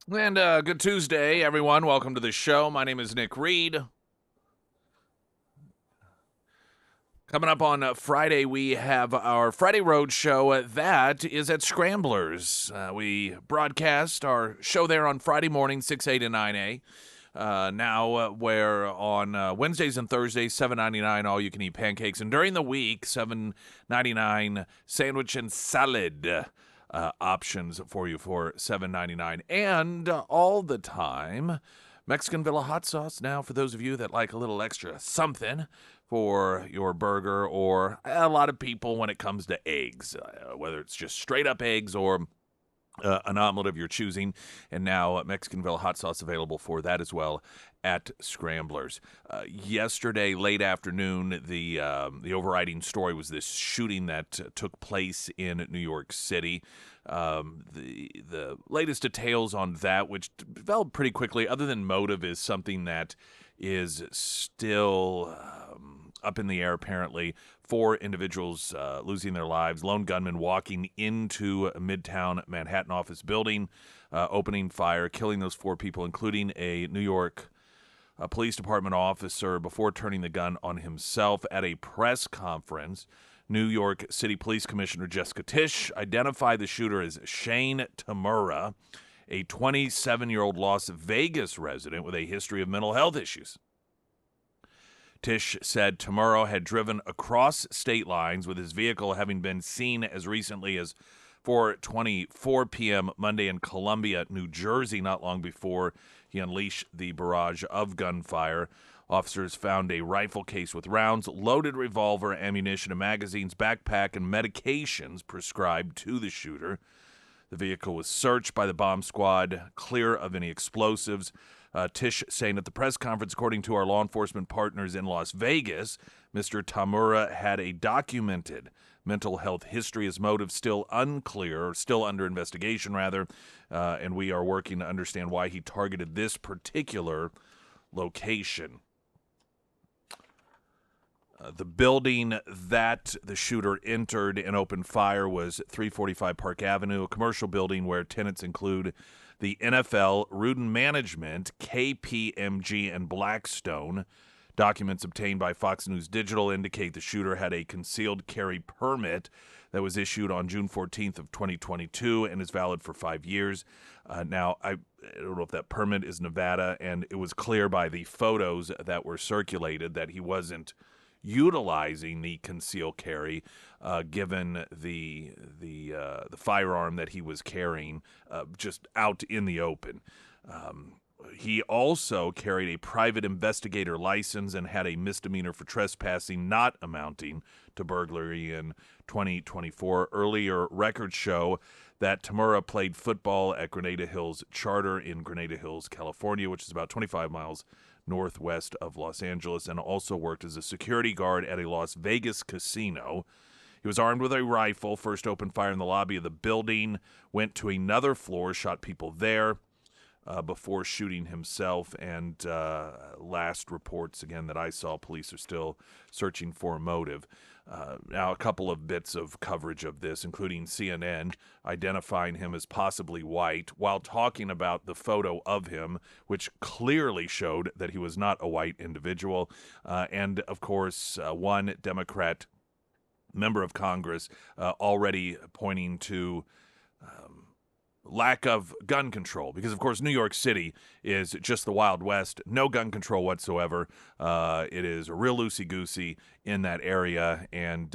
And good Tuesday, everyone. Welcome to the show. My name is Nick Reed. Coming up on Friday, we have our Friday Road Show. That is at Scramblers. We broadcast our show there on Friday morning, 6A to 9A. Now, where on Wednesdays and Thursdays, $7.99 all you can eat pancakes, and during the week, $7.99 sandwich and salad options for you for $7.99, and all the time. Mexican Villa hot sauce now for those of you that like a little extra something for your burger, or a lot of people when it comes to eggs, whether it's just straight up eggs or an omelet of your choosing, and now Mexican Villa hot sauce available for that as well at Scramblers. Yesterday, late afternoon, the overriding story was this shooting that took place in New York City. The latest details on that, which developed pretty quickly, other than motive, is something that is still up in the air, apparently. 4 individuals losing their lives. Lone gunman walking into a Midtown Manhattan office building, opening fire, killing those 4 people, including a New York police department officer, before turning the gun on himself. At a press conference, New York City Police Commissioner Jessica Tisch identified the shooter as Shane Tamura, a 27-year-old Las Vegas resident with a history of mental health issues. Tisch said Tamura had driven across state lines, with his vehicle having been seen as recently as 4:24 p.m. Monday in Columbia, New Jersey, not long before he unleashed the barrage of gunfire. Officers found a rifle case with rounds, loaded revolver, ammunition, and magazines, backpack, and medications prescribed to the shooter. The vehicle was searched by the bomb squad, clear of any explosives. Tisch saying at the press conference, according to our law enforcement partners in Las Vegas, Mr. Tamura had a documented mental health history. His motive still unclear, or still under investigation, rather, and we are working to understand why he targeted this particular location. The building that the shooter entered and opened fire was 345 Park Avenue, a commercial building where tenants include the NFL, Rudin Management, KPMG, and Blackstone. Documents obtained by Fox News Digital indicate the shooter had a concealed carry permit that was issued on June 14th of 2022 and is valid for 5 years. Now, I don't know if that permit is Nevada, and it was clear by the photos that were circulated that he wasn't utilizing the concealed carry, given the firearm that he was carrying just out in the open. He also carried a private investigator license and had a misdemeanor for trespassing not amounting to burglary in 2024. Earlier records show that Tamura played football at Grenada Hills Charter in Grenada Hills, California, which is about 25 miles northwest of Los Angeles, and also worked as a security guard at a Las Vegas casino. He was armed with a rifle, first opened fire in the lobby of the building, went to another floor, shot people there before shooting himself. And last reports, again, that I saw, police are still searching for a motive. Now, a couple of bits of coverage of this, including CNN identifying him as possibly white while talking about the photo of him, which clearly showed that he was not a white individual. And, of course, one Democrat member of Congress already pointing to lack of gun control, because, of course, New York City is just the Wild West. No gun control whatsoever. It is real loosey-goosey in that area, and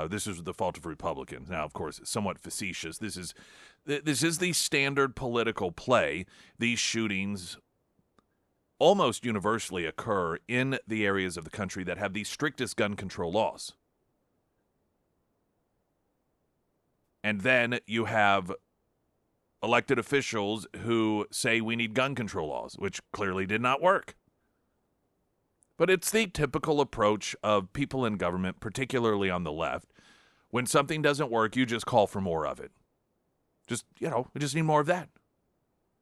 this is the fault of Republicans. Now, of course, somewhat facetious. This is the standard political play. These shootings almost universally occur in the areas of the country that have the strictest gun control laws. And then you have elected officials who say we need gun control laws, which clearly did not work. But it's the typical approach of people in government, particularly on the left. When something doesn't work, you just call for more of it. We just need more of that.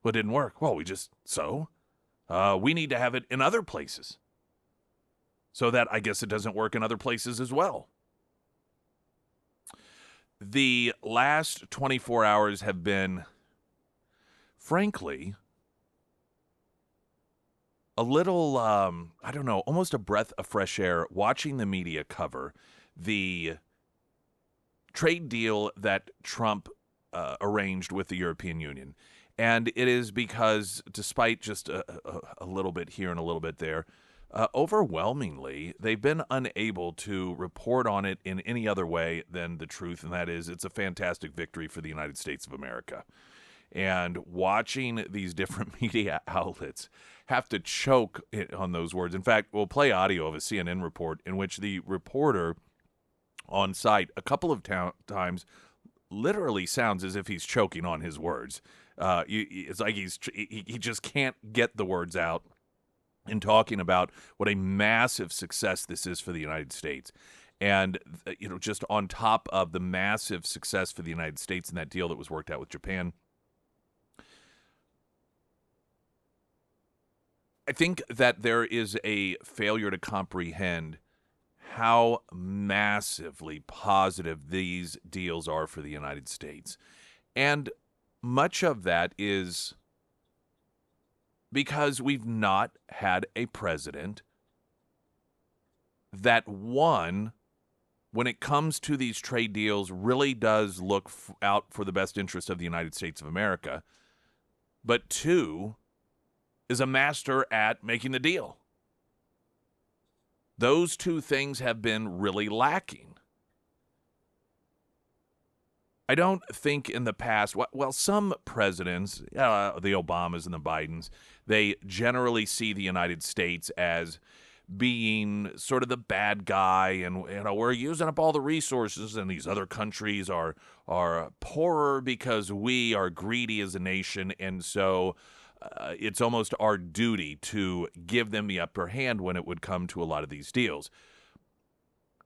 Well, it didn't work. Well, we need to have it in other places, so that I guess it doesn't work in other places as well. The last 24 hours have been, frankly, a little, I don't know, almost a breath of fresh air watching the media cover the trade deal that Trump arranged with the European Union. And it is because, despite just a little bit here and a little bit there, overwhelmingly, they've been unable to report on it in any other way than the truth, and that is it's a fantastic victory for the United States of America. And watching these different media outlets have to choke on those words. In fact, we'll play audio of a CNN report in which the reporter on site a couple of times literally sounds as if he's choking on his words. It's like he just can't get the words out in talking about what a massive success this is for the United States. And, just on top of the massive success for the United States in that deal that was worked out with Japan, I think that there is a failure to comprehend how massively positive these deals are for the United States. And much of that is because we've not had a president that, one, when it comes to these trade deals, really does look out for the best interest of the United States of America, but two, is a master at making the deal. Those two things have been really lacking. I don't think in the past, well, some presidents, the Obamas and the Bidens, they generally see the United States as being sort of the bad guy, and we're using up all the resources, and these other countries are poorer because we are greedy as a nation, and so it's almost our duty to give them the upper hand when it would come to a lot of these deals.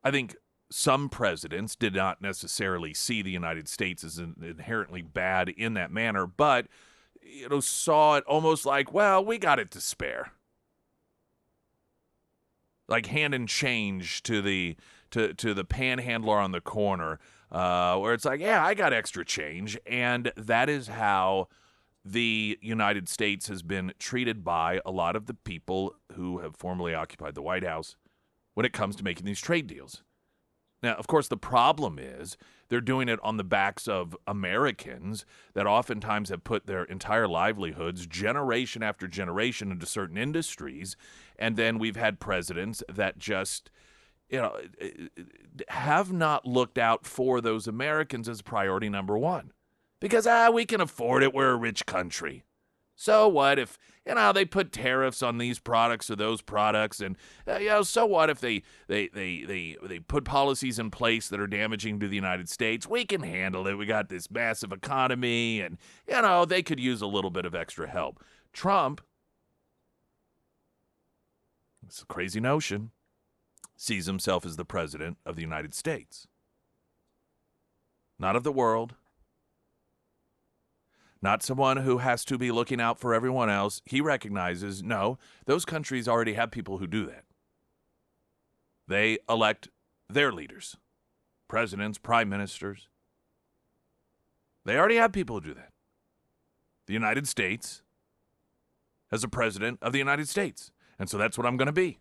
I think some presidents did not necessarily see the United States as inherently bad in that manner, but saw it almost like, well, we got it to spare, like hand in change to the panhandler on the corner, where it's like, yeah, I got extra change, and that is how the United States has been treated by a lot of the people who have formerly occupied the White House when it comes to making these trade deals. Now, of course, the problem is they're doing it on the backs of Americans that oftentimes have put their entire livelihoods, generation after generation, into certain industries. And then we've had presidents that just, have not looked out for those Americans as priority number one. Because, we can afford it. We're a rich country. So what if, they put tariffs on these products or those products, and, so what if they put policies in place that are damaging to the United States? We can handle it. We got this massive economy, and, they could use a little bit of extra help. Trump, it's a crazy notion, sees himself as the president of the United States. Not of the world. Not someone who has to be looking out for everyone else. He recognizes, no, those countries already have people who do that. They elect their leaders, presidents, prime ministers. They already have people who do that. The United States has a president of the United States, and so that's what I'm going to be.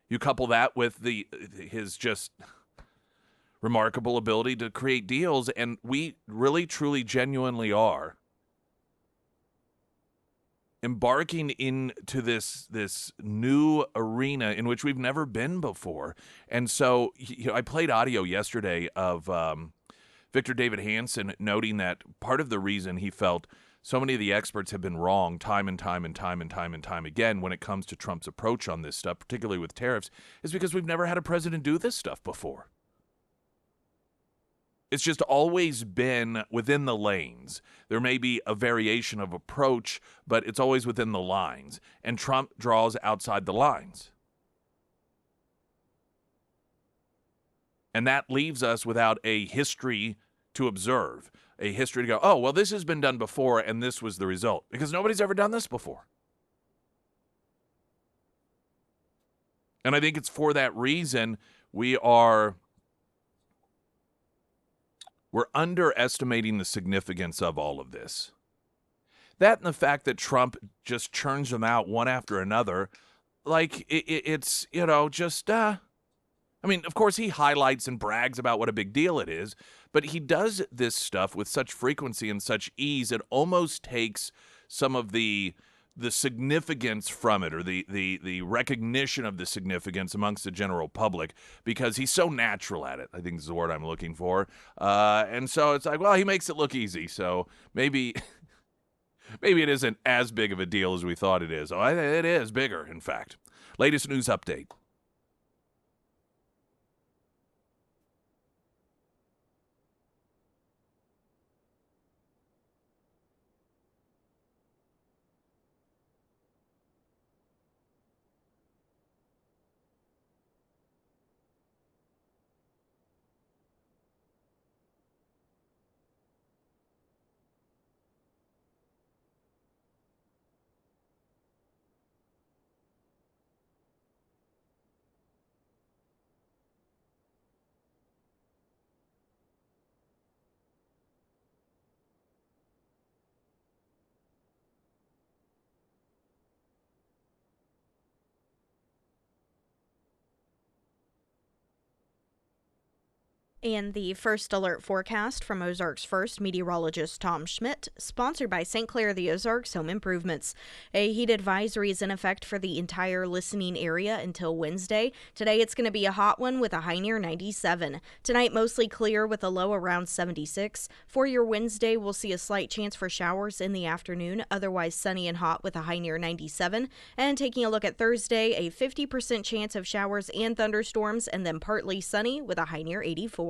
You couple that with his just remarkable ability to create deals, and we really, truly, genuinely are embarking into this new arena in which we've never been before. And so I played audio yesterday of Victor David Hansen noting that part of the reason he felt so many of the experts have been wrong time and time again when it comes to Trump's approach on this stuff, particularly with tariffs, is because we've never had a president do this stuff before. It's just always been within the lanes. There may be a variation of approach, but it's always within the lines. And Trump draws outside the lines. And that leaves us without a history to observe, a history to go, oh, well, this has been done before, and this was the result. Because nobody's ever done this before. And I think it's for that reason we're underestimating the significance of all of this. That and the fact that Trump just churns them out one after another, like it's, just, I mean, of course, he highlights and brags about what a big deal it is, but he does this stuff with such frequency and such ease, it almost takes some of the significance from it, or the recognition of the significance amongst the general public, because he's so natural at it. I think is the word I'm looking for. And so it's like, well, he makes it look easy, so maybe maybe it isn't as big of a deal as we thought it is. Oh, it is bigger, in fact. Latest news update. And the first alert forecast from Ozarks First meteorologist Tom Schmidt, sponsored by St. Clair the Ozarks Home Improvements. A heat advisory is in effect for the entire listening area until Wednesday. Today it's going to be a hot one with a high near 97. Tonight mostly clear with a low around 76. For your Wednesday, we'll see a slight chance for showers in the afternoon, otherwise sunny and hot with a high near 97. And taking a look at Thursday, a 50% chance of showers and thunderstorms, and then partly sunny with a high near 84.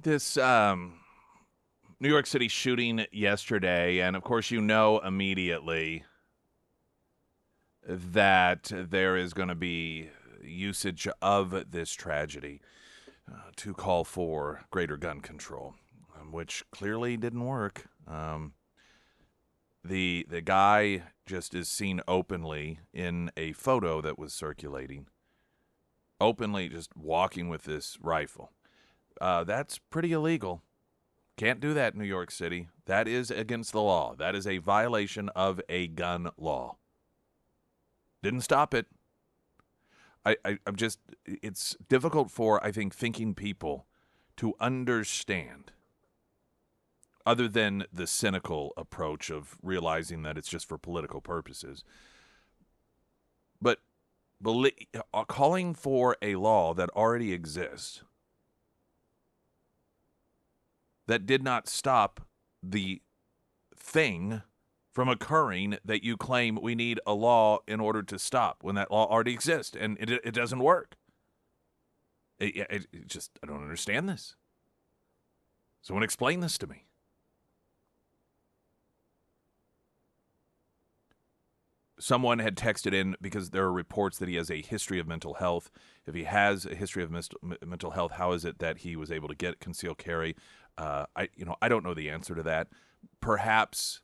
This New York City shooting yesterday, and of course, immediately that there is going to be usage of this tragedy to call for greater gun control, which clearly didn't work. The guy just is seen openly in a photo that was circulating, openly just walking with this rifle. That's pretty illegal. Can't do that in New York City. That is against the law. That is a violation of a gun law. Didn't stop it. I'm just, it's difficult for, I think, thinking people to understand other than the cynical approach of realizing that it's just for political purposes. But calling for a law that already exists that did not stop the thing from occurring that you claim we need a law in order to stop when that law already exists, and it doesn't work. It just, I don't understand this. Someone explain this to me. Someone had texted in because there are reports that he has a history of mental health. If he has a history of mental health, how is it that he was able to get concealed carry? I don't know the answer to that. Perhaps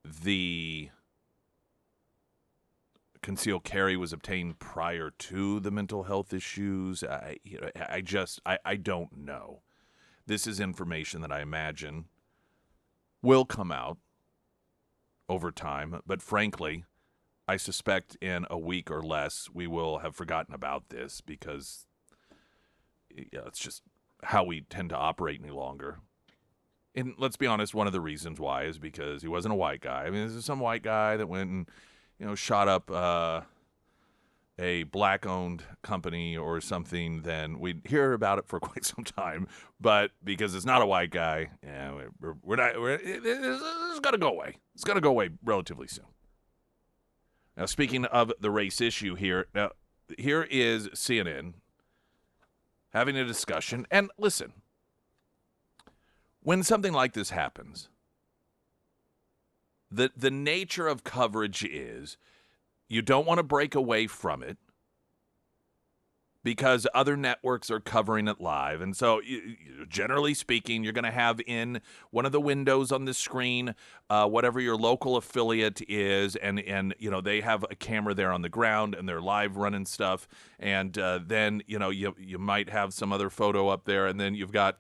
the concealed carry was obtained prior to the mental health issues. I don't know. This is information that I imagine will come out over time, but frankly, I suspect in a week or less we will have forgotten about this because it's just how we tend to operate any longer. And let's be honest, one of the reasons why is because he wasn't a white guy. I mean, this is some white guy that went and, shot up a black-owned company or something, then we'd hear about it for quite some time. But because it's not a white guy, it's going to go away. It's going to go away relatively soon. Now, speaking of the race issue here, here is CNN having a discussion. And listen, when something like this happens, the nature of coverage is you don't want to break away from it because other networks are covering it live. And so, generally speaking, you're going to have in one of the windows on the screen whatever your local affiliate is, and they have a camera there on the ground, and they're live running stuff. And then, you might have some other photo up there, and then you've got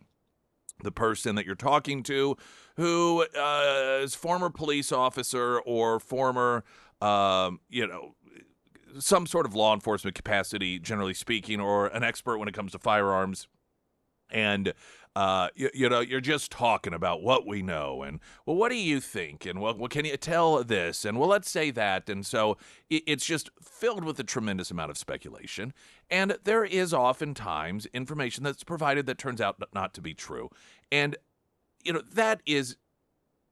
the person that you're talking to who is former police officer or former, some sort of law enforcement capacity, generally speaking, or an expert when it comes to firearms. And, you're just talking about what we know. And, well, what do you think? And, well, can you tell this? And, well, let's say that. And so it's just filled with a tremendous amount of speculation. And there is oftentimes information that's provided that turns out not to be true. And, that is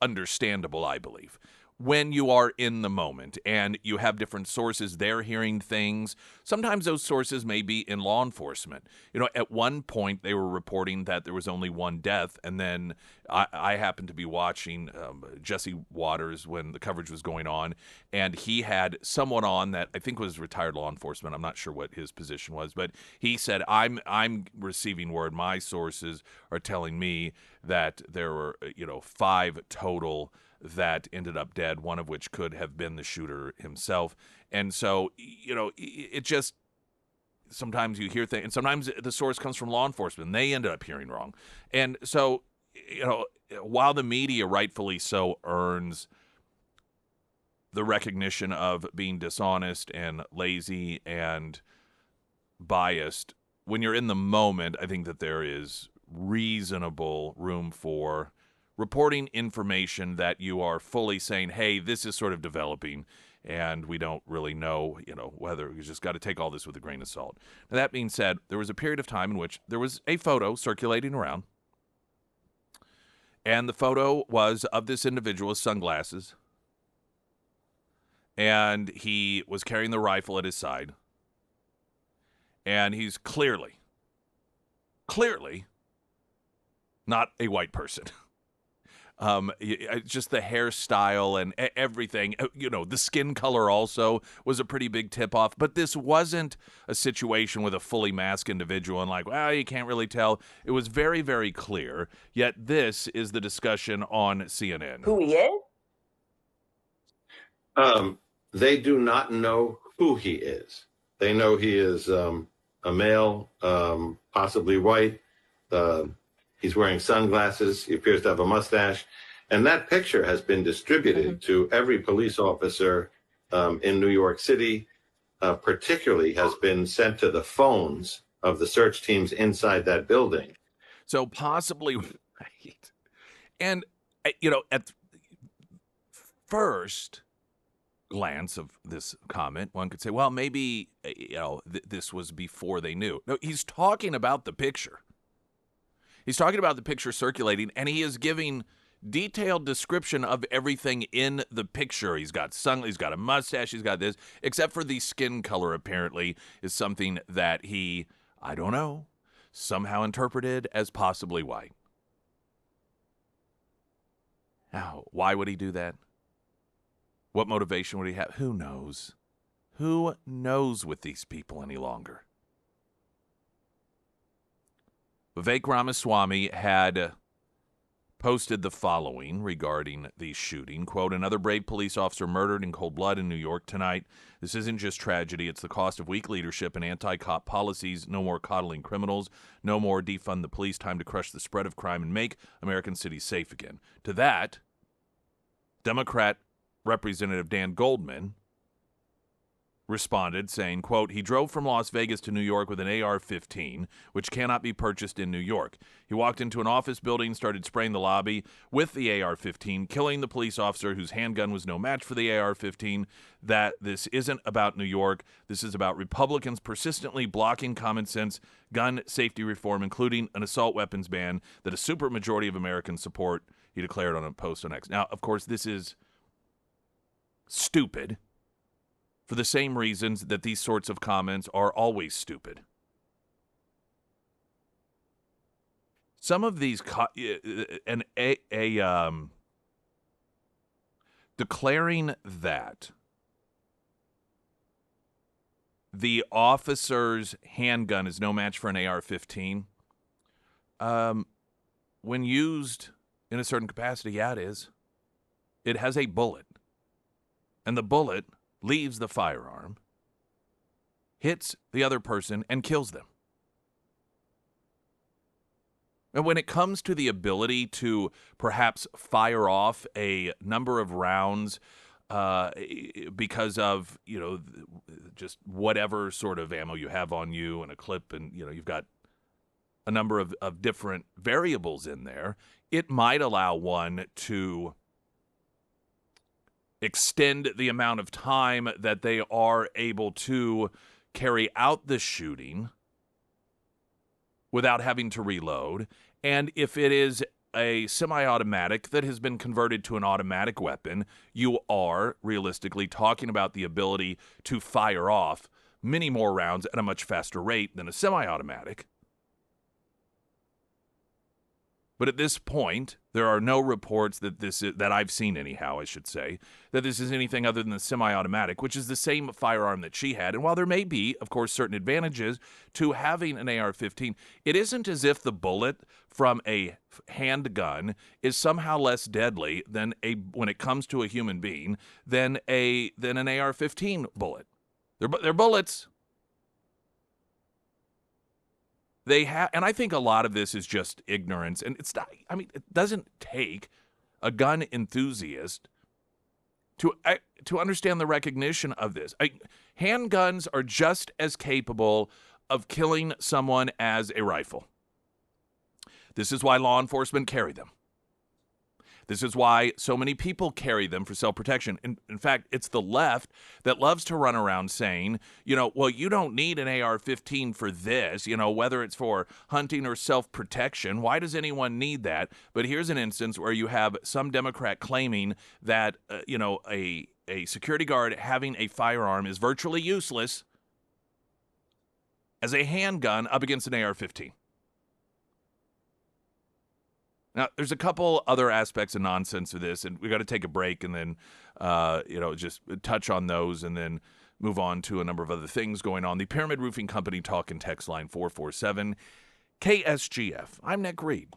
understandable, I believe, when you are in the moment and you have different sources, they're hearing things. Sometimes those sources may be in law enforcement. At one point they were reporting that there was only one death, and then I happened to be watching Jesse Waters when the coverage was going on, and he had someone on that I think was retired law enforcement. I'm not sure what his position was, but he said, I'm receiving word, my sources are telling me that there were 5 total that ended up dead, one of which could have been the shooter himself. And so, it just, sometimes you hear things, and sometimes the source comes from law enforcement, and they ended up hearing wrong. And so, while the media rightfully so earns the recognition of being dishonest and lazy and biased, when you're in the moment, I think that there is reasonable room for reporting information that you are fully saying, hey, this is sort of developing, and we don't really know, whether you just got to take all this with a grain of salt. Now, that being said, there was a period of time in which there was a photo circulating around, and the photo was of this individual with sunglasses, and he was carrying the rifle at his side, and he's clearly not a white person. Just the hairstyle and everything, the skin color also was a pretty big tip-off. But this wasn't a situation with a fully masked individual and you can't really tell. It was very, very clear. Yet this is the discussion on CNN. Who he is? They do not know who he is. They know he is a male, possibly white. He's wearing sunglasses. He appears to have a mustache. And that picture has been distributed to every police officer in New York City, particularly has been sent to the phones of the search teams inside that building. So possibly, right. And At first glance of this comment, one could say, well, maybe, this was before they knew. No, he's talking about the picture. He's talking about the picture circulating, and he is giving detailed description of everything in the picture. He's got a mustache, he's got this, except for the skin color apparently is something that he, I don't know, somehow interpreted as possibly white. Now, why would he do that? What motivation would he have? Who knows? Who knows with these people any longer? Vivek Ramaswamy had posted the following regarding the shooting. Quote, another brave police officer murdered in cold blood in New York tonight. This isn't just tragedy. It's the cost of weak leadership and anti-cop policies. No more coddling criminals. No more defund the police. Time to crush the spread of crime and make American cities safe again. To that, Democrat Representative Dan Goldman responded saying, quote, he drove from Las Vegas to New York with an AR-15, which cannot be purchased in New York. He walked into an office building, started spraying the lobby with the AR-15, killing the police officer whose handgun was no match for the AR-15. That this isn't about New York. This is about Republicans persistently blocking common sense gun safety reform, including an assault weapons ban that a supermajority of Americans support, he declared on a post on X. Now, of course, this is stupid for the same reasons that these sorts of comments are always stupid. Some of these declaring that the officer's handgun is no match for an AR-15, when used in a certain capacity, yeah, it is. It has a bullet. And the bullet leaves the firearm, hits the other person, and kills them. And when it comes to the ability to perhaps fire off a number of rounds because of, just whatever sort of ammo you have on you and a clip, and, you've got a number of different variables in there, it might allow one to extend the amount of time that they are able to carry out the shooting without having to reload. And if it is a semi-automatic that has been converted to an automatic weapon, you are realistically talking about the ability to fire off many more rounds at a much faster rate than a semi-automatic. But at this point, there are no reports that I've seen anyhow, I should say, that this is anything other than the semi-automatic, which is the same firearm that she had. And while there may be, of course, certain advantages to having an AR-15, it isn't as if the bullet from a handgun is somehow less deadly than when it comes to a human being than an AR-15 bullet. They're bullets. They have, and I think a lot of this is just ignorance, and it's not. I mean, it doesn't take a gun enthusiast to understand the recognition of this. Handguns are just as capable of killing someone as a rifle. This is why law enforcement carry them. This is why so many people carry them for self-protection. In fact, it's the left that loves to run around saying, well, you don't need an AR-15 for this, whether it's for hunting or self-protection. Why does anyone need that? But here's an instance where you have some Democrat claiming that, a security guard having a firearm is virtually useless as a handgun up against an AR-15. Now, there's a couple other aspects of nonsense to this, and we got to take a break and then, just touch on those and then move on to a number of other things going on. The Pyramid Roofing Company talk and text line 447 KSGF. I'm Nick Reed.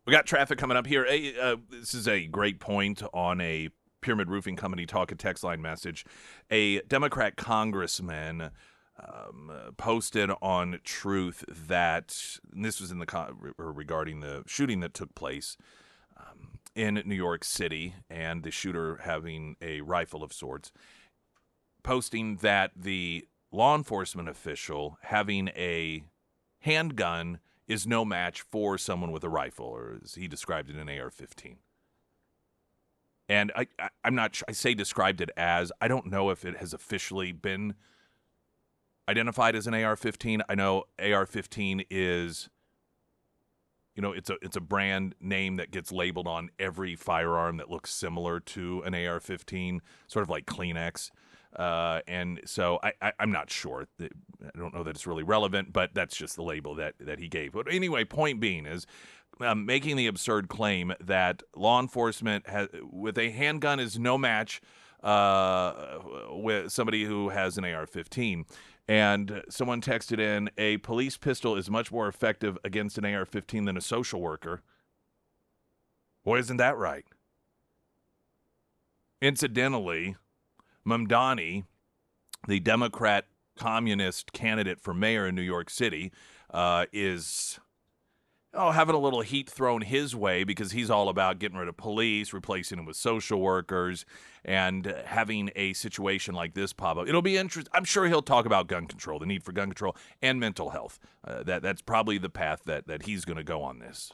We got traffic coming up here. This is a great point on a Pyramid Roofing Company talk and text line message. A Democrat congressman posted on Truth that, and this was in the regarding the shooting that took place in New York City and the shooter having a rifle of sorts, posting that the law enforcement official having a handgun is no match for someone with a rifle, or as he described it, an AR-15. And I'm not sure, I say described it as, I don't know if it has officially been identified as an AR-15. I know AR-15 is, it's a brand name that gets labeled on every firearm that looks similar to an AR-15, sort of like Kleenex. And so I'm not sure. I don't know that it's really relevant, but that's just the label that he gave. But anyway, point being is making the absurd claim that law enforcement with a handgun is no match with somebody who has an AR-15. And someone texted in, a police pistol is much more effective against an AR-15 than a social worker. Boy, isn't that right? Incidentally, Mamdani, the Democrat communist candidate for mayor in New York City, is having a little heat thrown his way because he's all about getting rid of police, replacing them with social workers, and having a situation like this pop up. It'll be interesting. I'm sure he'll talk about gun control, the need for gun control, and mental health. That's probably the path that he's going to go on this.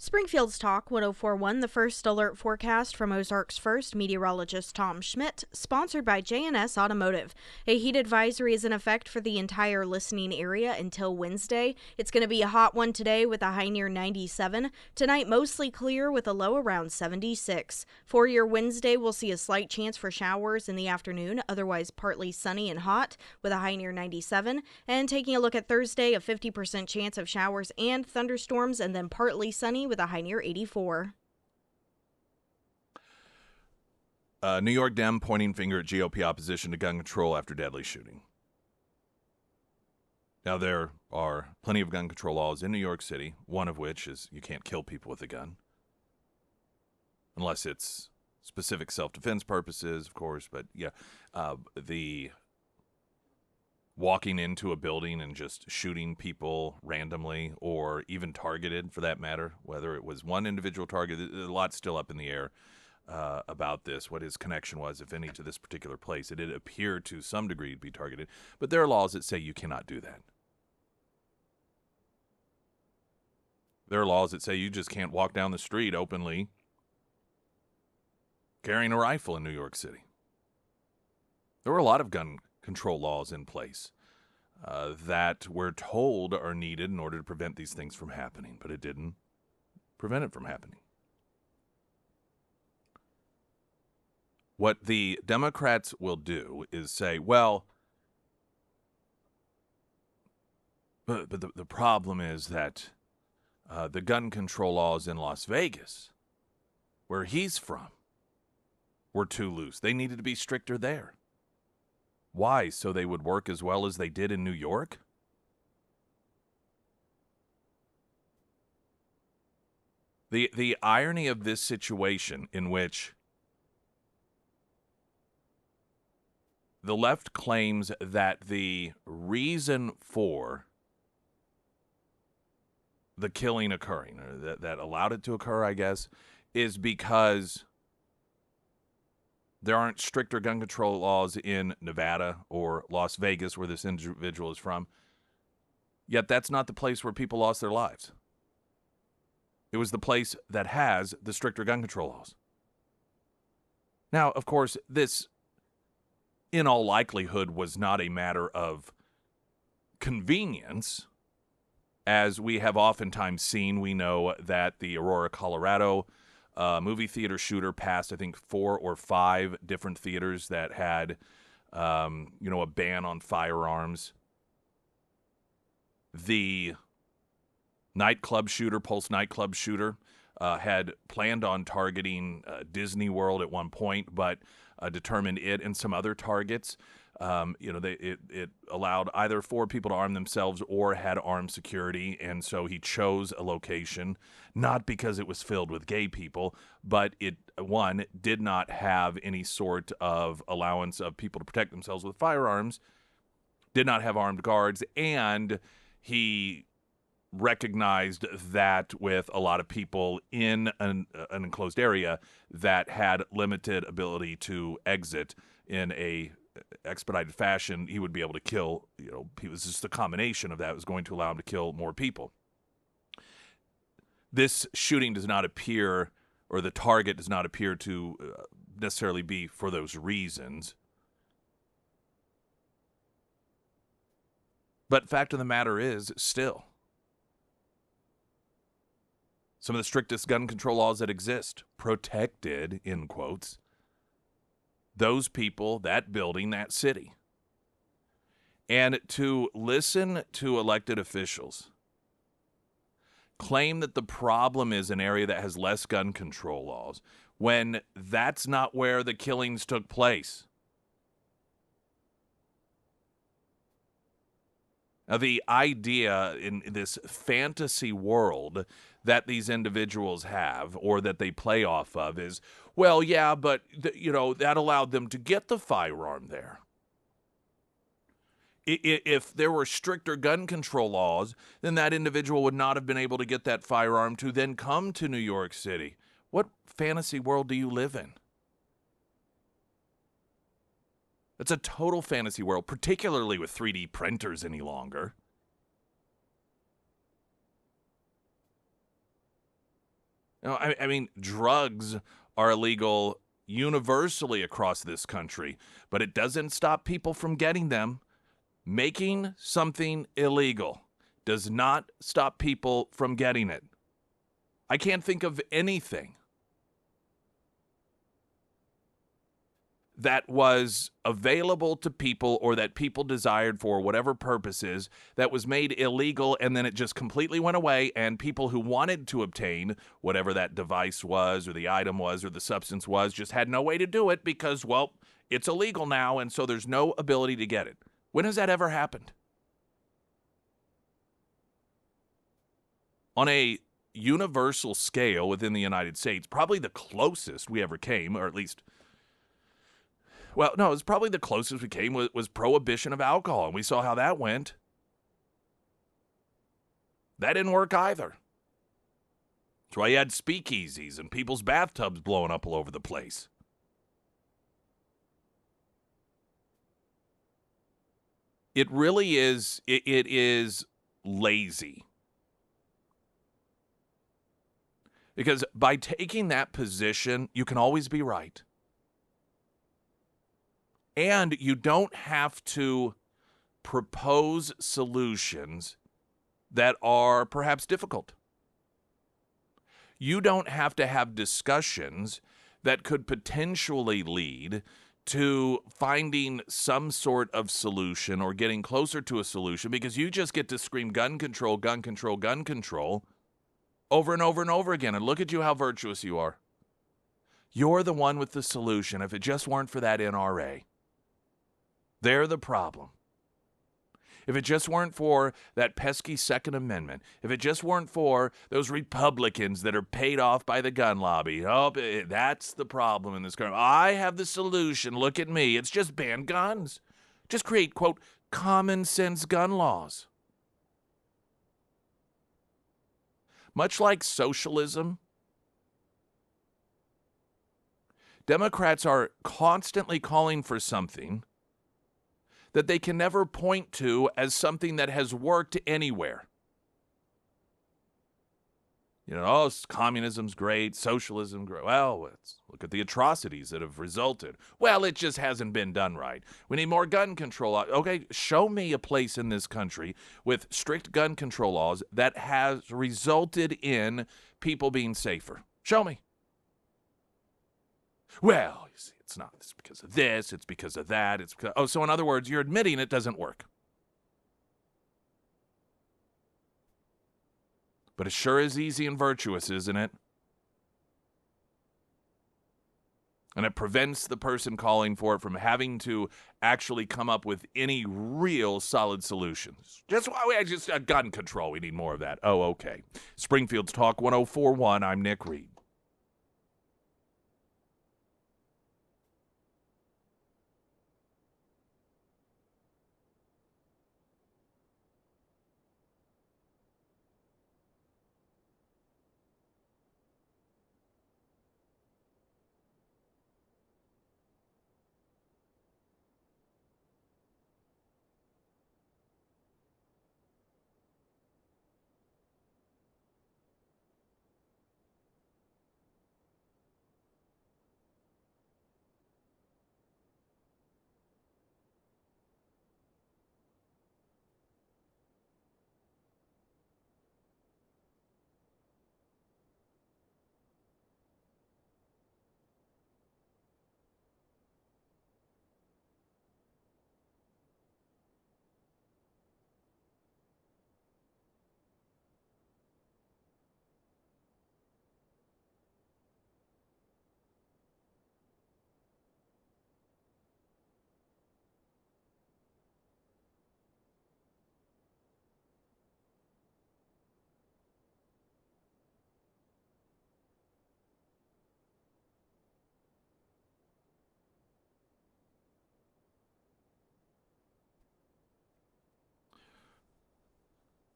Springfield's Talk 1041, the first alert forecast from Ozarks First meteorologist Tom Schmidt, sponsored by J&S Automotive. A heat advisory is in effect for the entire listening area until Wednesday. It's going to be a hot one today with a high near 97. Tonight, mostly clear with a low around 76. For your Wednesday, we'll see a slight chance for showers in the afternoon, otherwise partly sunny and hot with a high near 97. And taking a look at Thursday, a 50% chance of showers and thunderstorms, and then partly sunny with a high near 84. New York Dem pointing finger at GOP opposition to gun control after deadly shooting. Now, there are plenty of gun control laws in New York City, one of which is you can't kill people with a gun. Unless it's specific self-defense purposes, of course. But, yeah, the walking into a building and just shooting people randomly or even targeted, for that matter, whether it was one individual target, a lot's still up in the air about this, what his connection was, if any, to this particular place. It did appear to some degree to be targeted, but there are laws that say you cannot do that. There are laws that say you just can't walk down the street openly carrying a rifle in New York City. There were a lot of gun control laws in place that we're told are needed in order to prevent these things from happening, but it didn't prevent it from happening. What the Democrats will do is say, well, but the problem is that the gun control laws in Las Vegas, where he's from, were too loose. They needed to be stricter there. Why? So they would work as well as they did in New York? The irony of this situation, in which the left claims that the reason for the killing occurring, or that allowed it to occur, I guess, is because there aren't stricter gun control laws in Nevada or Las Vegas, where this individual is from. Yet that's not the place where people lost their lives. It was the place that has the stricter gun control laws. Now, of course, this, in all likelihood, was not a matter of convenience. As we have oftentimes seen, we know that the Aurora, Colorado movie theater shooter passed, I think, 4 or 5 different theaters that had, a ban on firearms. The nightclub shooter, Pulse nightclub shooter, had planned on targeting Disney World at one point, but determined it and some other targets. It allowed either for people to arm themselves or had armed security, and so he chose a location, not because it was filled with gay people, but it, one, did not have any sort of allowance of people to protect themselves with firearms, did not have armed guards, and he recognized that with a lot of people in an enclosed area that had limited ability to exit in a expedited fashion, he would be able to kill, it was just the combination of that was going to allow him to kill more people. This shooting does not appear, or the target does not appear to necessarily be for those reasons. But fact of the matter is, still, some of the strictest gun control laws that exist protected, in quotes, those people, that building, that city. And to listen to elected officials claim that the problem is an area that has less gun control laws, when that's not where the killings took place. Now, the idea in this fantasy world that these individuals have, or that they play off of, is, well, yeah, but, that allowed them to get the firearm there. If there were stricter gun control laws, then that individual would not have been able to get that firearm to then come to New York City. What fantasy world do you live in? It's a total fantasy world, particularly with 3D printers any longer. I mean, drugs are illegal universally across this country, but it doesn't stop people from getting them. Making something illegal does not stop people from getting it. I can't think of anything that was available to people, or that people desired for whatever purposes, that was made illegal and then it just completely went away, and people who wanted to obtain whatever that device was, or the item was, or the substance was, just had no way to do it because, well, it's illegal now, and so there's no ability to get it. When has that ever happened? on a universal scale within the United States, probably the closest we ever came, or at least, well, no, it was probably the closest we came was prohibition of alcohol, and we saw how that went. That didn't work either. That's why you had speakeasies and people's bathtubs blowing up all over the place. It really is, it is lazy. Because by taking that position, you can always be right. And you don't have to propose solutions that are perhaps difficult. You don't have to have discussions that could potentially lead to finding some sort of solution or getting closer to a solution, because you just get to scream gun control, gun control, gun control over and over and over again. And look at you, how virtuous you are. You're the one with the solution. If it just weren't for that NRA, they're the problem. If it just weren't for that pesky Second Amendment, if it just weren't for those Republicans that are paid off by the gun lobby, that's the problem in this country. I have the solution. Look at me. It's just ban guns. Just create, quote, common sense gun laws. Much like socialism, Democrats are constantly calling for something that they can never point to as something that has worked anywhere. You know, oh, communism's great, socialism great. Well, let's look at the atrocities that have resulted. Well, it just hasn't been done right. We need more gun control. Okay, show me a place in this country with strict gun control laws that has resulted in people being safer. Show me. Well, you see, it's not. It's because of this. It's because of that. It's because, so in other words, you're admitting it doesn't work. But it sure is easy and virtuous, isn't it? And it prevents the person calling for it from having to actually come up with any real solid solutions. Just gun control. We need more of that. Oh, okay. Springfield's Talk 1041. I'm Nick Reed.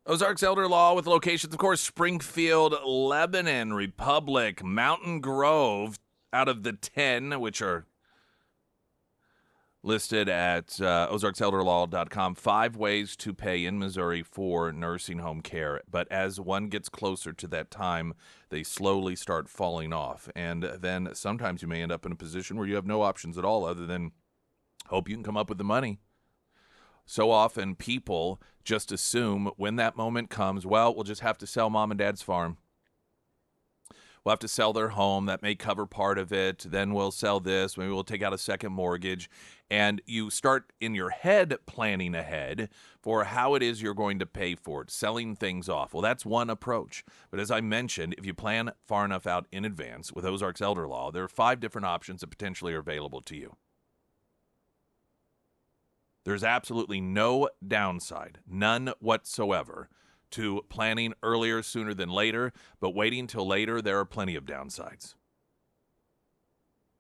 Ozarks Elder Law with locations, of course, Springfield, Lebanon, Republic, Mountain Grove, out of the 10, which are listed at ozarkselderlaw.com. 5 ways to pay in Missouri for nursing home care. But as one gets closer to that time, they slowly start falling off. And then sometimes you may end up in a position where you have no options at all other than hope you can come up with the money. So often people just assume when that moment comes, well, we'll just have to sell mom and dad's farm. We'll have to sell their home. That may cover part of it. Then we'll sell this. Maybe we'll take out a second mortgage. And you start in your head planning ahead for how it is you're going to pay for it, selling things off. Well, that's one approach. But as I mentioned, if you plan far enough out in advance with Ozarks Elder Law, there are 5 different options that potentially are available to you. There's absolutely no downside, none whatsoever, to planning earlier sooner than later, but waiting till later, there are plenty of downsides.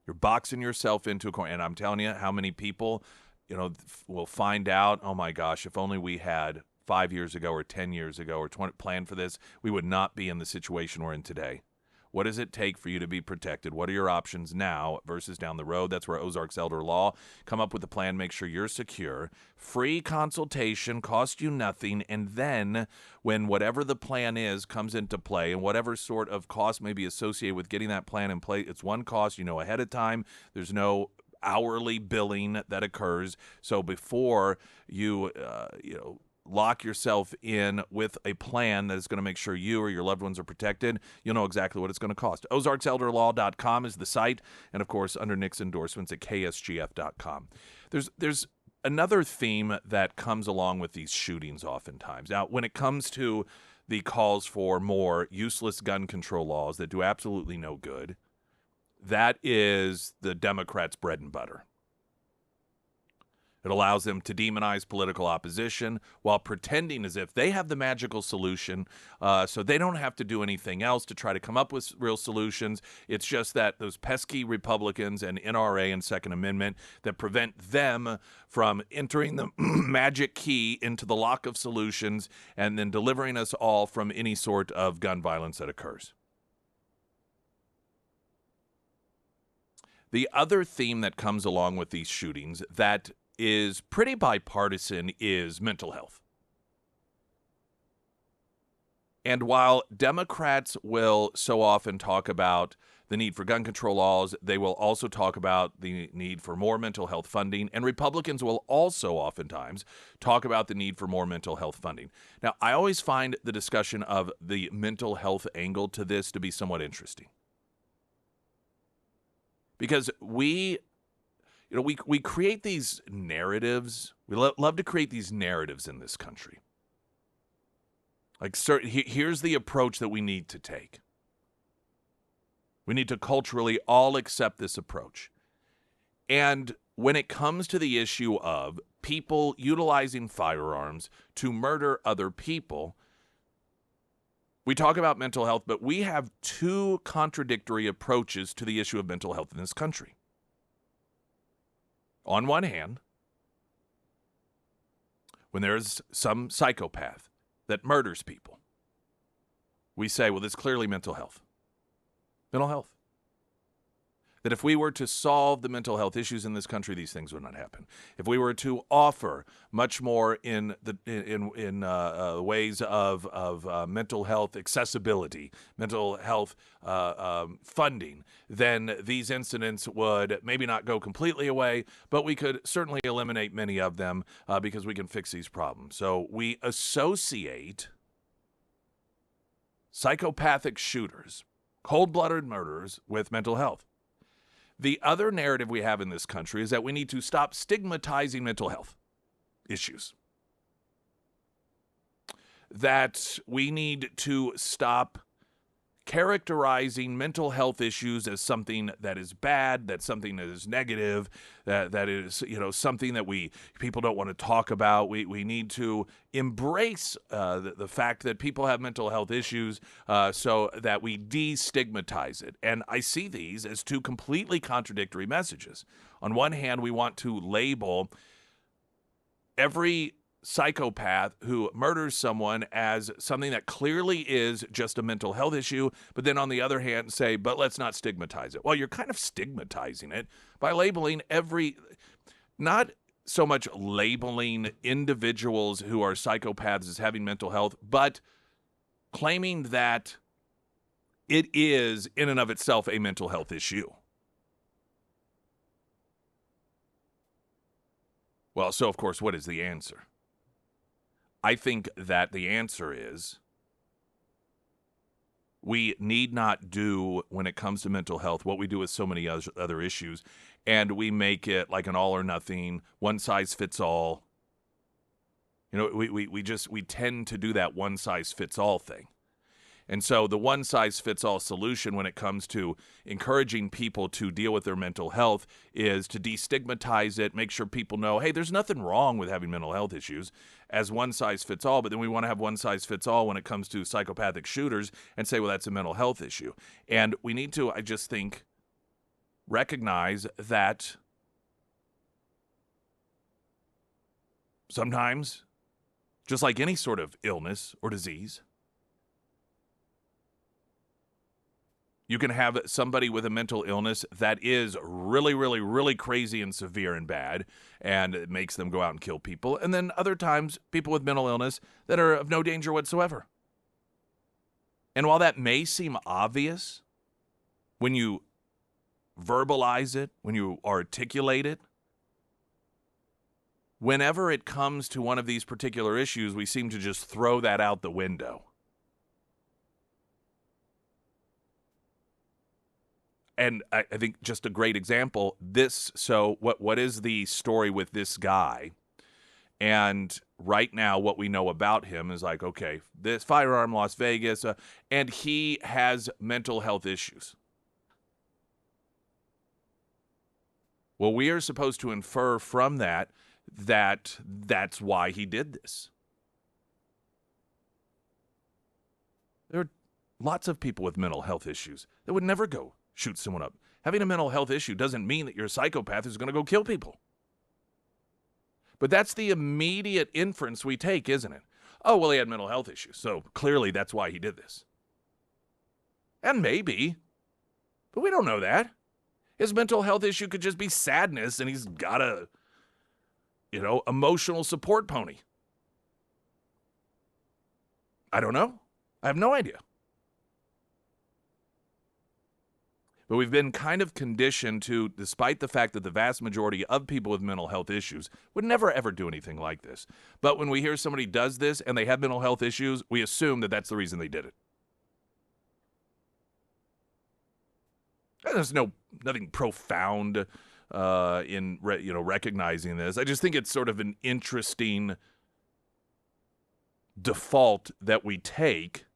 You're boxing yourself into a corner, and I'm telling you how many people, will find out, oh my gosh, if only we had 5 years ago or 10 years ago or 20 planned for this, we would not be in the situation we're in today. What does it take for you to be protected? What are your options now versus down the road? That's where Ozarks Elder Law come up with a plan, make sure you're secure. Free consultation, cost you nothing, and then when whatever the plan is comes into play and whatever sort of cost may be associated with getting that plan in place, it's one cost, ahead of time. There's no hourly billing that occurs. So before you, lock yourself in with a plan that is going to make sure you or your loved ones are protected, you'll know exactly what it's going to cost. OzarksElderLaw.com is the site, and of course, under Nick's endorsements at KSGF.com. There's another theme that comes along with these shootings oftentimes. Now, when it comes to the calls for more useless gun control laws that do absolutely no good, that is the Democrats' bread and butter. It allows them to demonize political opposition while pretending as if they have the magical solution, so they don't have to do anything else to try to come up with real solutions. It's just that those pesky Republicans and NRA and Second Amendment that prevent them from entering the magic key into the lock of solutions and then delivering us all from any sort of gun violence that occurs. The other theme that comes along with these shootings that is pretty bipartisan is mental health. And while Democrats will so often talk about the need for gun control laws, they will also talk about the need for more mental health funding, and Republicans will also oftentimes talk about the need for more mental health funding. Now, I always find the discussion of the mental health angle to this to be somewhat interesting. Because we create these narratives. We love to create these narratives in this country. Like, here's the approach that we need to take. We need to culturally all accept this approach. And when it comes to the issue of people utilizing firearms to murder other people, we talk about mental health, but we have two contradictory approaches to the issue of mental health in this country. On one hand, when there's some psychopath that murders people, we say, well, this is clearly mental health. Mental health. That if we were to solve the mental health issues in this country, these things would not happen. If we were to offer much more in ways of mental health accessibility, mental health funding, then these incidents would maybe not go completely away, but we could certainly eliminate many of them because we can fix these problems. So we associate psychopathic shooters, cold-blooded murderers with mental health. The other narrative we have in this country is that we need to stop stigmatizing mental health issues. That we need to stop characterizing mental health issues as something that is bad, that's something that is negative, that is, something that people don't want to talk about. We need to embrace the fact that people have mental health issues so that we destigmatize it. And I see these as two completely contradictory messages. On one hand, we want to label every psychopath who murders someone as something that clearly is just a mental health issue, but then on the other hand say, but let's not stigmatize it. Well, you're kind of stigmatizing it by labeling not so much labeling individuals who are psychopaths as having mental health, but claiming that it is in and of itself a mental health issue. Well, so of course, what is the answer? I think that the answer is we need not do, when it comes to mental health, what we do with so many other issues, and we make it like an all or nothing, one size fits all. We tend to do that one size fits all thing. And so the one-size-fits-all solution when it comes to encouraging people to deal with their mental health is to destigmatize it, make sure people know, hey, there's nothing wrong with having mental health issues as one-size-fits-all, but then we want to have one-size-fits-all when it comes to psychopathic shooters and say, well, that's a mental health issue. And we need to, I just think, recognize that sometimes, just like any sort of illness or disease, you can have somebody with a mental illness that is really, really, really crazy and severe and bad, and it makes them go out and kill people. And then other times, people with mental illness that are of no danger whatsoever. And while that may seem obvious when you verbalize it, when you articulate it, whenever it comes to one of these particular issues, we seem to just throw that out the window. And I think just a great example, what is the story with this guy? And right now, what we know about him is like, okay, this firearm, Las Vegas, and he has mental health issues. Well, we are supposed to infer from that that's why he did this. There are lots of people with mental health issues that would never go shoot someone up. Having a mental health issue doesn't mean that you're a psychopath who's going to go kill people. But that's the immediate inference we take, isn't it? Oh, well, he had mental health issues, so clearly that's why he did this. And maybe, but we don't know that. His mental health issue could just be sadness, and he's got a, emotional support pony. I don't know. I have no idea. But we've been kind of conditioned to, despite the fact that the vast majority of people with mental health issues would never, ever do anything like this. But when we hear somebody does this and they have mental health issues, we assume that that's the reason they did it. And there's nothing profound in recognizing this. I just think it's sort of an interesting default that we take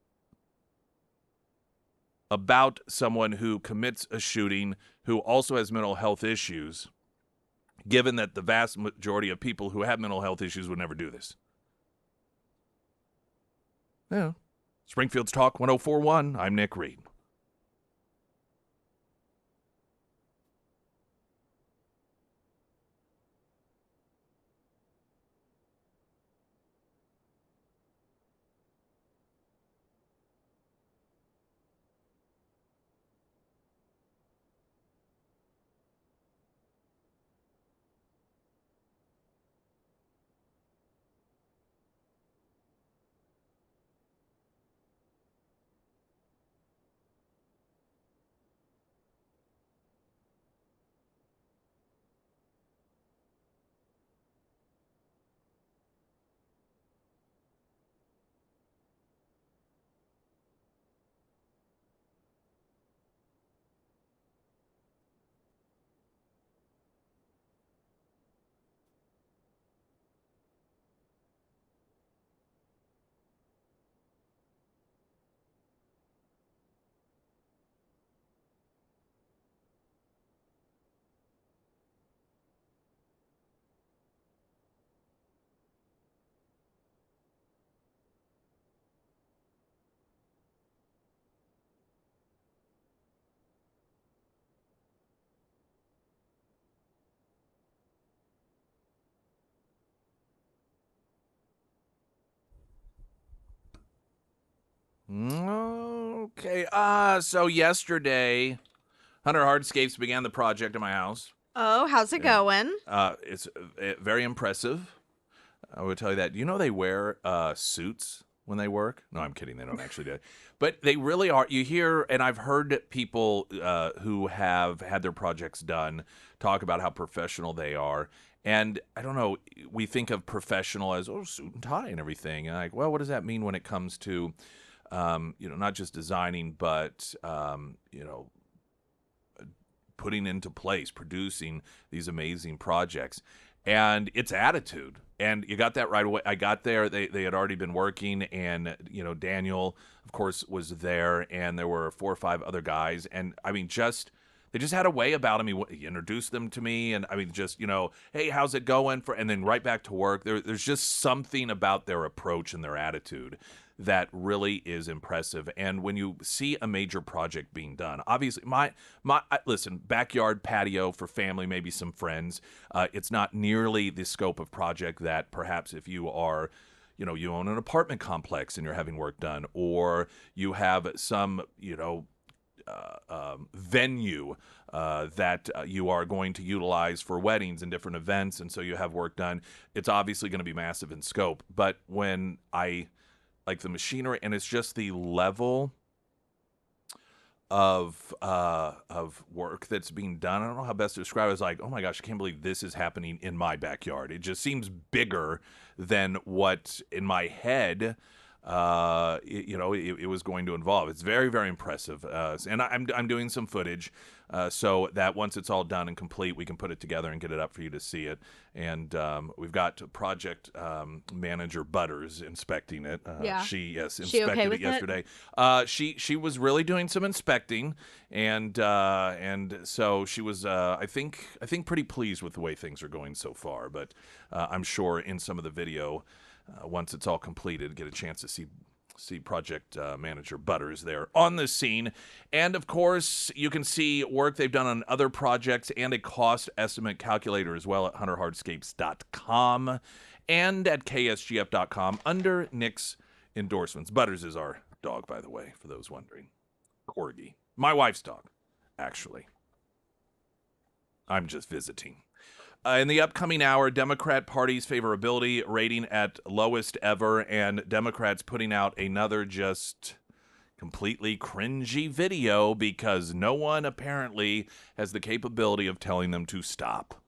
about someone who commits a shooting who also has mental health issues, given that the vast majority of people who have mental health issues would never do this. Yeah. Springfield's Talk 1041. I'm Nick Reed. Okay. So yesterday, Hunter Hardscapes began the project at my house. Oh, how's it going? It's very impressive. I would tell you that. You know they wear suits when they work? No, I'm kidding. They don't actually do it. But they really are. You hear, and I've heard people who have had their projects done talk about how professional they are. And I don't know, we think of professional as, suit and tie and everything. And like, well, what does that mean when it comes to, not just designing, but, putting into place, producing these amazing projects. and it's attitude. And you got that right away. I got there; they had already been working, and Daniel, of course, was there, and there were 4 or 5 other guys, and I mean, just they just had a way about him. He introduced them to me, and I mean, just hey, how's it going? And then right back to work. There's just something about their approach and their attitude that really is impressive. And when you see a major project being done, obviously, listen, backyard patio for family, maybe some friends. It's not nearly the scope of project that perhaps if you are you own an apartment complex and you're having work done, or you have some, venue that you are going to utilize for weddings and different events, and so you have work done. It's obviously going to be massive in scope. But when I like the machinery, and it's just the level of work that's being done. I don't know how best to describe it. It's like, oh my gosh, I can't believe this is happening in my backyard. It just seems bigger than what in my head it was going to involve. It's very, very impressive. And I'm doing some footage so that once it's all done and complete, we can put it together and get it up for you to see it. And we've got project manager Butters inspecting it. Yeah. She She inspected okay with it yesterday. She was really doing some inspecting, and so she was I think pretty pleased with the way things are going so far. But I'm sure in some of the video, once it's all completed, get a chance to see project manager Butters there on the scene. And of course, you can see work they've done on other projects and a cost estimate calculator as well at hunterhardscapes.com and at ksgf.com under Nick's endorsements. Butters is our dog, by the way, for those wondering. Corgi. My wife's dog, actually. I'm just visiting. In the upcoming hour, Democrat Party's favorability rating at lowest ever, and Democrats putting out another just completely cringy video because no one apparently has the capability of telling them to stop.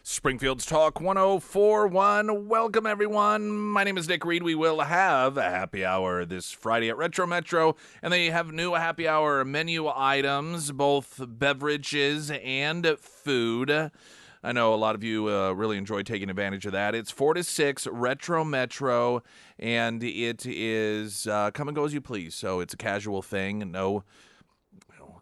Springfield's Talk 1041. Welcome, everyone. My name is Nick Reed. We will have a happy hour this Friday at Retro Metro, and they have new happy hour menu items, both beverages and food. I know a lot of you really enjoy taking advantage of that. It's 4 to 6, Retro Metro, and it is come and go as you please. So it's a casual thing. No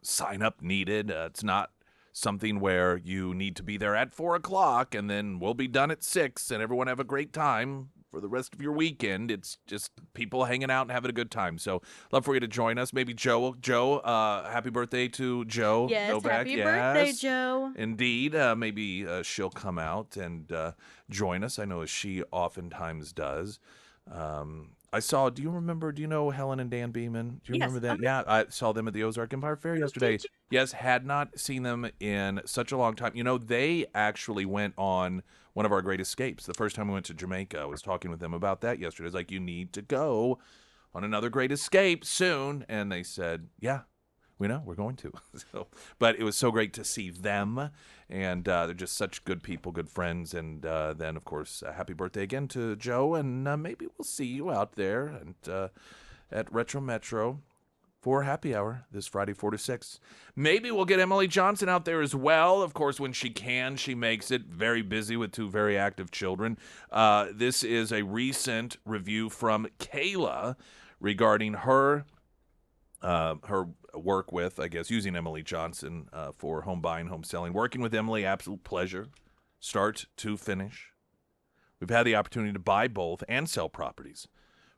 sign up needed. It's not something where you need to be there at 4 o'clock and then we'll be done at 6 and everyone have a great time for the rest of your weekend. It's just people hanging out and having a good time. So love for you to join us. Maybe Joe, happy birthday to Joe. Yes, Novak. happy birthday, Joe. Indeed. Maybe she'll come out and join us. I know she oftentimes does. Do you know Helen and Dan Beeman? Do you remember that? Yeah, I saw them at the Ozark Empire Fair yesterday. Yes, had not seen them in such a long time. You know, they actually went on one of our great escapes. The first time we went to Jamaica, I was talking with them about that yesterday. I was like, you need to go on another great escape soon. And they said, yeah, we know, we're going to. But it was so great to see them. And they're just such good people, good friends. And then, of course, happy birthday again to Joe. And maybe we'll see you out there and at Retro Metro for happy hour this Friday, 4 to 6. Maybe we'll get Emily Johnson out there as well. Of course, when she can, she makes it. Very busy with 2 very active children. This is a recent review from Kayla regarding her work with, I guess, using Emily Johnson for home buying, home selling. Working with Emily, absolute pleasure, start to finish. We've had the opportunity to buy both and sell properties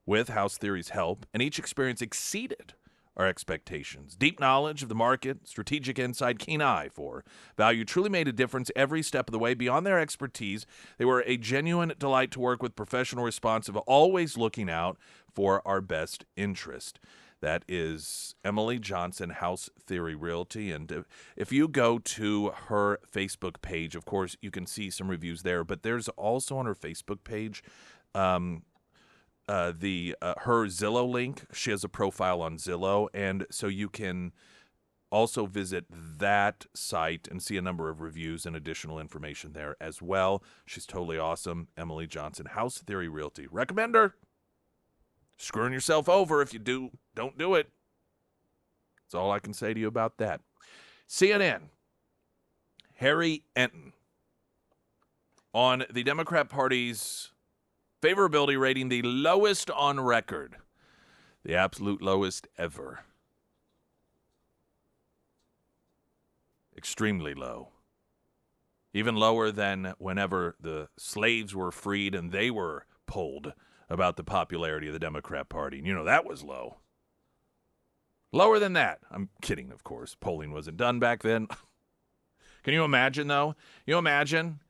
with House Theory's help, and each experience exceeded our expectations. Deep knowledge of the market, strategic insight, keen eye for value truly made a difference every step of the way. Beyond their expertise, they were a genuine delight to work with, professional, responsive, always looking out for our best interest. That is Emily Johnson, House Theory Realty. And if you go to her Facebook page, of course, you can see some reviews there. But there's also on her Facebook page her Zillow link. She has a profile on Zillow. And so you can also visit that site and see a number of reviews and additional information there as well. She's totally awesome. Emily Johnson, House Theory Realty. Recommend her. Screwing yourself over if you don't do it. That's all I can say to you about that. CNN, Harry Enton, on the Democrat Party's favorability rating, the lowest on record, the absolute lowest ever. Extremely low. Even lower than whenever the slaves were freed and they were polled about the popularity of the Democrat Party. And you know, that was low. Lower than that. I'm kidding, of course. Polling wasn't done back then. Can you imagine, though? You imagine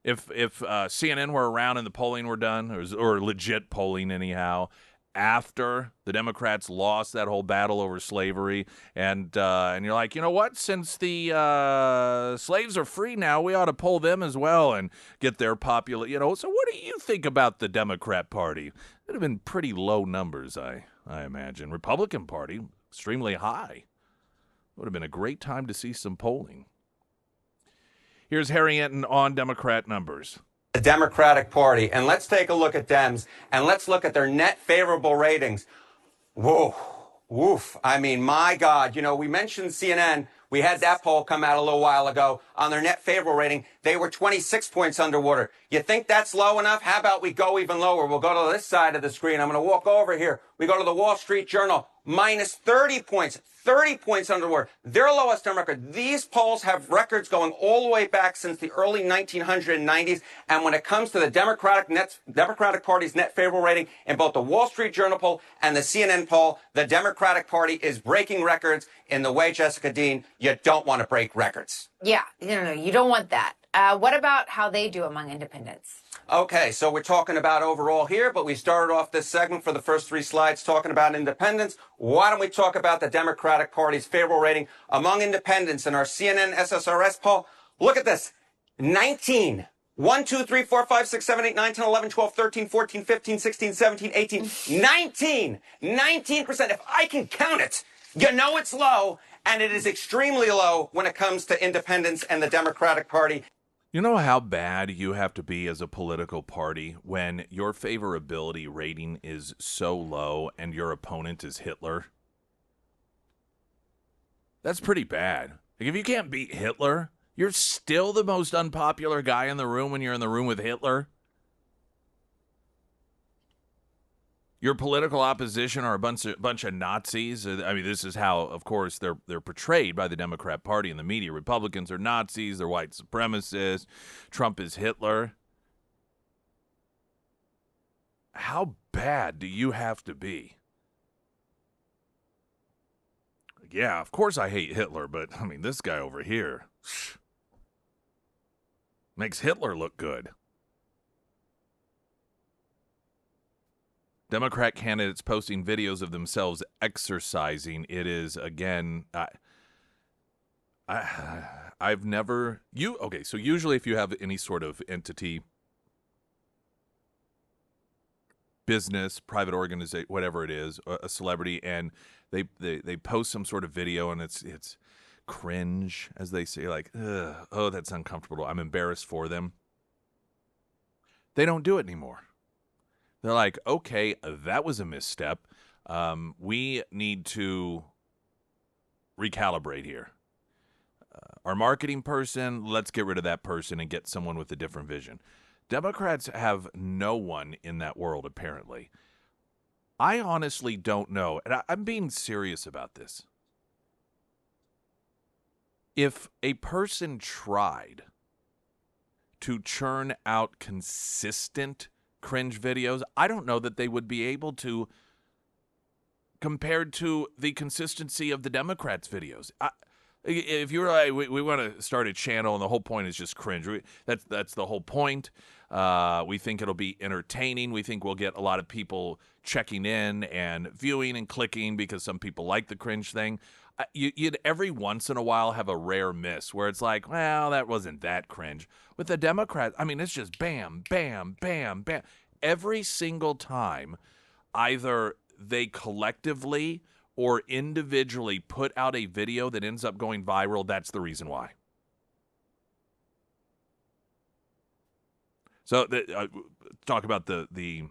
if CNN were around and the polling were done, or legit polling anyhow, after the Democrats lost that whole battle over slavery, and you're like, you know what? Since the slaves are free now, we ought to poll them as well and get their popular. So what do you think about the Democrat Party? It would have been pretty low numbers, I imagine. Republican Party, extremely high. Would have been a great time to see some polling. Here's Harry Enton on Democrat numbers. The Democratic Party, and let's take a look at Dems, and let's look at their net favorable ratings. Whoa, woof. I mean, my God, we mentioned CNN. We had that poll come out a little while ago on their net favorable rating. They were 26 points underwater. You think that's low enough? How about we go even lower? We'll go to this side of the screen. I'm going to walk over here. We go to the Wall Street Journal, minus 30 points. 30 points underwater. Their lowest on record. These polls have records going all the way back since the early 1990s. And when it comes to the Democratic Party's net favorable rating in both the Wall Street Journal poll and the CNN poll, the Democratic Party is breaking records in the way, Jessica Dean, you don't want to break records. Yeah, no, you don't want that. What about how they do among independents? Okay, so we're talking about overall here, but we started off this segment for the first 3 slides talking about independents. Why don't we talk about the Democratic Party's favorable rating among independents in our CNN SSRS poll? Look at this. 19. 1, 2, 3, 4, 5, 6, 7, 8, 9, 10, 11, 12, 13, 14, 15, 16, 17, 18, 19. 19%. If I can count it, you know it's low, and it is extremely low when it comes to independents and the Democratic Party. You know how bad you have to be as a political party when your favorability rating is so low and your opponent is Hitler? That's pretty bad. Like, if you can't beat Hitler, you're still the most unpopular guy in the room when you're in the room with Hitler. Your political opposition are a bunch of Nazis. I mean, this is how, of course, they're portrayed by the Democrat Party and the media. Republicans are Nazis. They're white supremacists. Trump is Hitler. How bad do you have to be? Yeah, of course I hate Hitler, but, I mean, this guy over here makes Hitler look good. Democrat candidates posting videos of themselves exercising. It is, again, I've never, okay, so usually if you have any sort of entity, business, private organization, whatever it is, a celebrity, and they post some sort of video and it's cringe, as they say, like, ugh, oh, that's uncomfortable. I'm embarrassed for them. They don't do it anymore. They're like, okay, that was a misstep. We need to recalibrate here. Our marketing person, let's get rid of that person and get someone with a different vision. Democrats have no one in that world, apparently. I honestly don't know, and I'm being serious about this. If a person tried to churn out consistent cringe videos, I don't know that they would be able to, compared to the consistency of the Democrats' videos. If you were like, we want to start a channel and the whole point is just cringe, that's the whole point. We think it'll be entertaining. We think we'll get a lot of people checking in and viewing and clicking because some people like the cringe thing. You'd every once in a while have a rare miss where it's like, well, that wasn't that cringe. With the Democrats, I mean, it's just bam, bam, bam, bam. Every single time, either they collectively or individually put out a video that ends up going viral, that's the reason why. So talk about the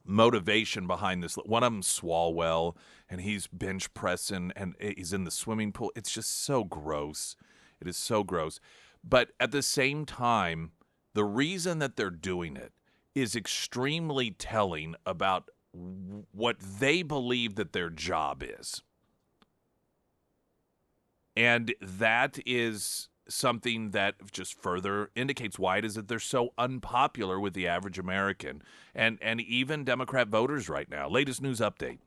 motivation behind this. One of them Swalwell, and he's bench pressing, and he's in the swimming pool. It's just so gross. It is so gross. But at the same time, the reason that they're doing it is extremely telling about what they believe that their job is. And that is something that just further indicates why it is that they're so unpopular with the average American and even Democrat voters right now. Latest news update.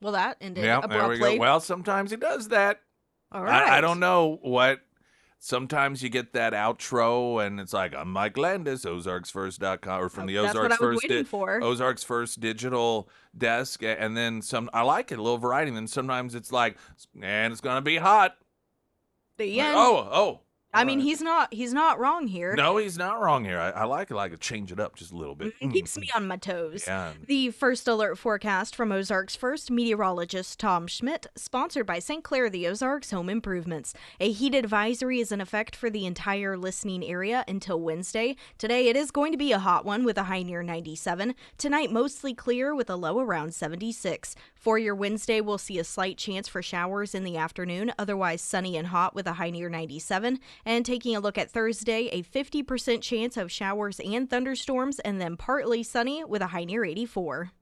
Well, that ended Yeah, abruptly. there we go. Well, sometimes he does that. All right. I don't know what. Sometimes you get that outro, and it's like, I'm Mike Landis, OzarksFirst.com, or from the That's what Ozarks I was First, waiting for. Ozarks First digital desk, and then I like it, a little variety. And then sometimes it's like, and it's gonna be hot. The Like, end. oh. I mean, right. he's not wrong here. No, he's not wrong here. I like it. I like to change it up just a little bit. It keeps me on my toes. Yeah. The first alert forecast from Ozarks First meteorologist Tom Schmidt, sponsored by St. Clair the Ozarks Home Improvements. A heat advisory is in effect for the entire listening area until Wednesday. Today it is going to be a hot one with a high near 97. Tonight mostly clear with a low around 76. For your Wednesday, we'll see a slight chance for showers in the afternoon, otherwise sunny and hot with a high near 97. And taking a look at Thursday, a 50% chance of showers and thunderstorms, and then partly sunny with a high near 84.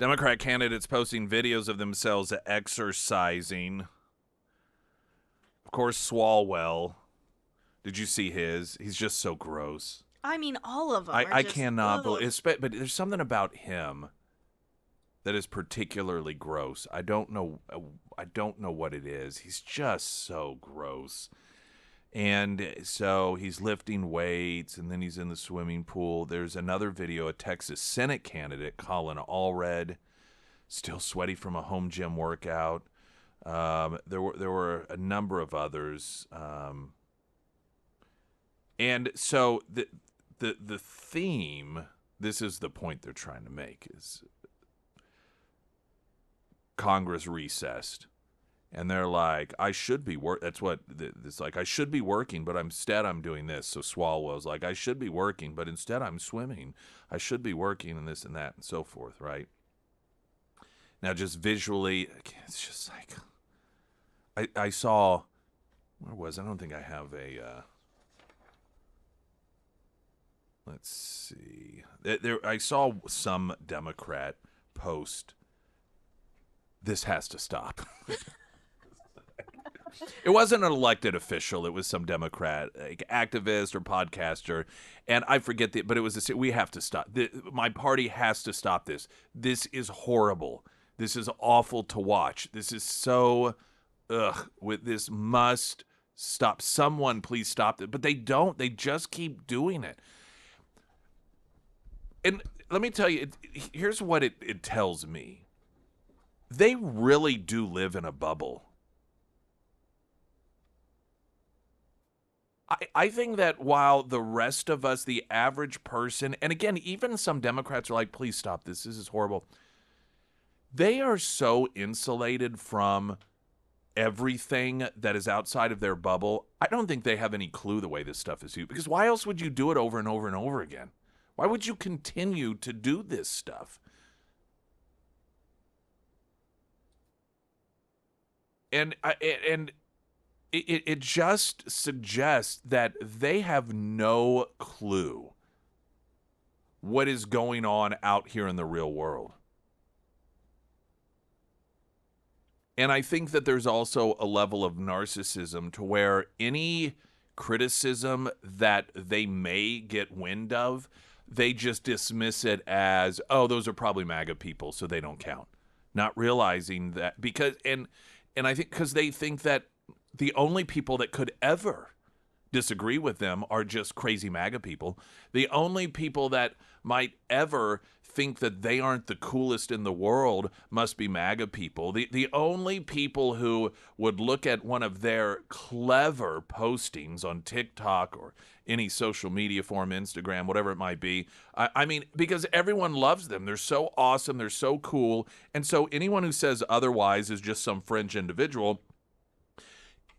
Democrat candidates posting videos of themselves exercising. Of course, Swalwell. Did you see his? He's just so gross. I mean, all of them. I cannot believe, but there's something about him that is particularly gross. I don't know what it is. He's just so gross. And so he's lifting weights, and then he's in the swimming pool. There's another video, a Texas Senate candidate, Colin Allred, still sweaty from a home gym workout. There were a number of others. And so the theme, this is the point they're trying to make, is Congress recessed. And they're like, I should be that's what it's like. I should be working, but instead I'm doing this. So Swalwell's like, I should be working, but instead I'm swimming. I should be working and this and that and so forth, right? Now, just visually, it's just like, I saw, where was I don't think I have a, let's see. I saw some Democrat post, this has to stop. It wasn't an elected official. It was some Democrat, like activist or podcaster, and I forget but it was we have to stop. My party has to stop this. This is horrible. This is awful to watch. This is so, this must stop. Someone please stop it. But they don't. They just keep doing it. And let me tell you, here's what it tells me. They really do live in a bubble. I think that while the rest of us, the average person, and again, even some Democrats are like, please stop this. This is horrible. They are so insulated from everything that is outside of their bubble. I don't think they have any clue the way this stuff is used. Because why else would you do it over and over and over again? Why would you continue to do this stuff? And it just suggests that they have no clue what is going on out here in the real world. And I think that there's also a level of narcissism to where any criticism that they may get wind of, they just dismiss it as, oh, those are probably MAGA people, so they don't count. Not realizing that and I think because they think that the only people that could ever disagree with them are just crazy MAGA people. The only people that might ever think that they aren't the coolest in the world must be MAGA people. The only people who would look at one of their clever postings on TikTok or any social media form, Instagram, whatever it might be, I mean, because everyone loves them. They're so awesome. They're so cool. And so anyone who says otherwise is just some fringe individual.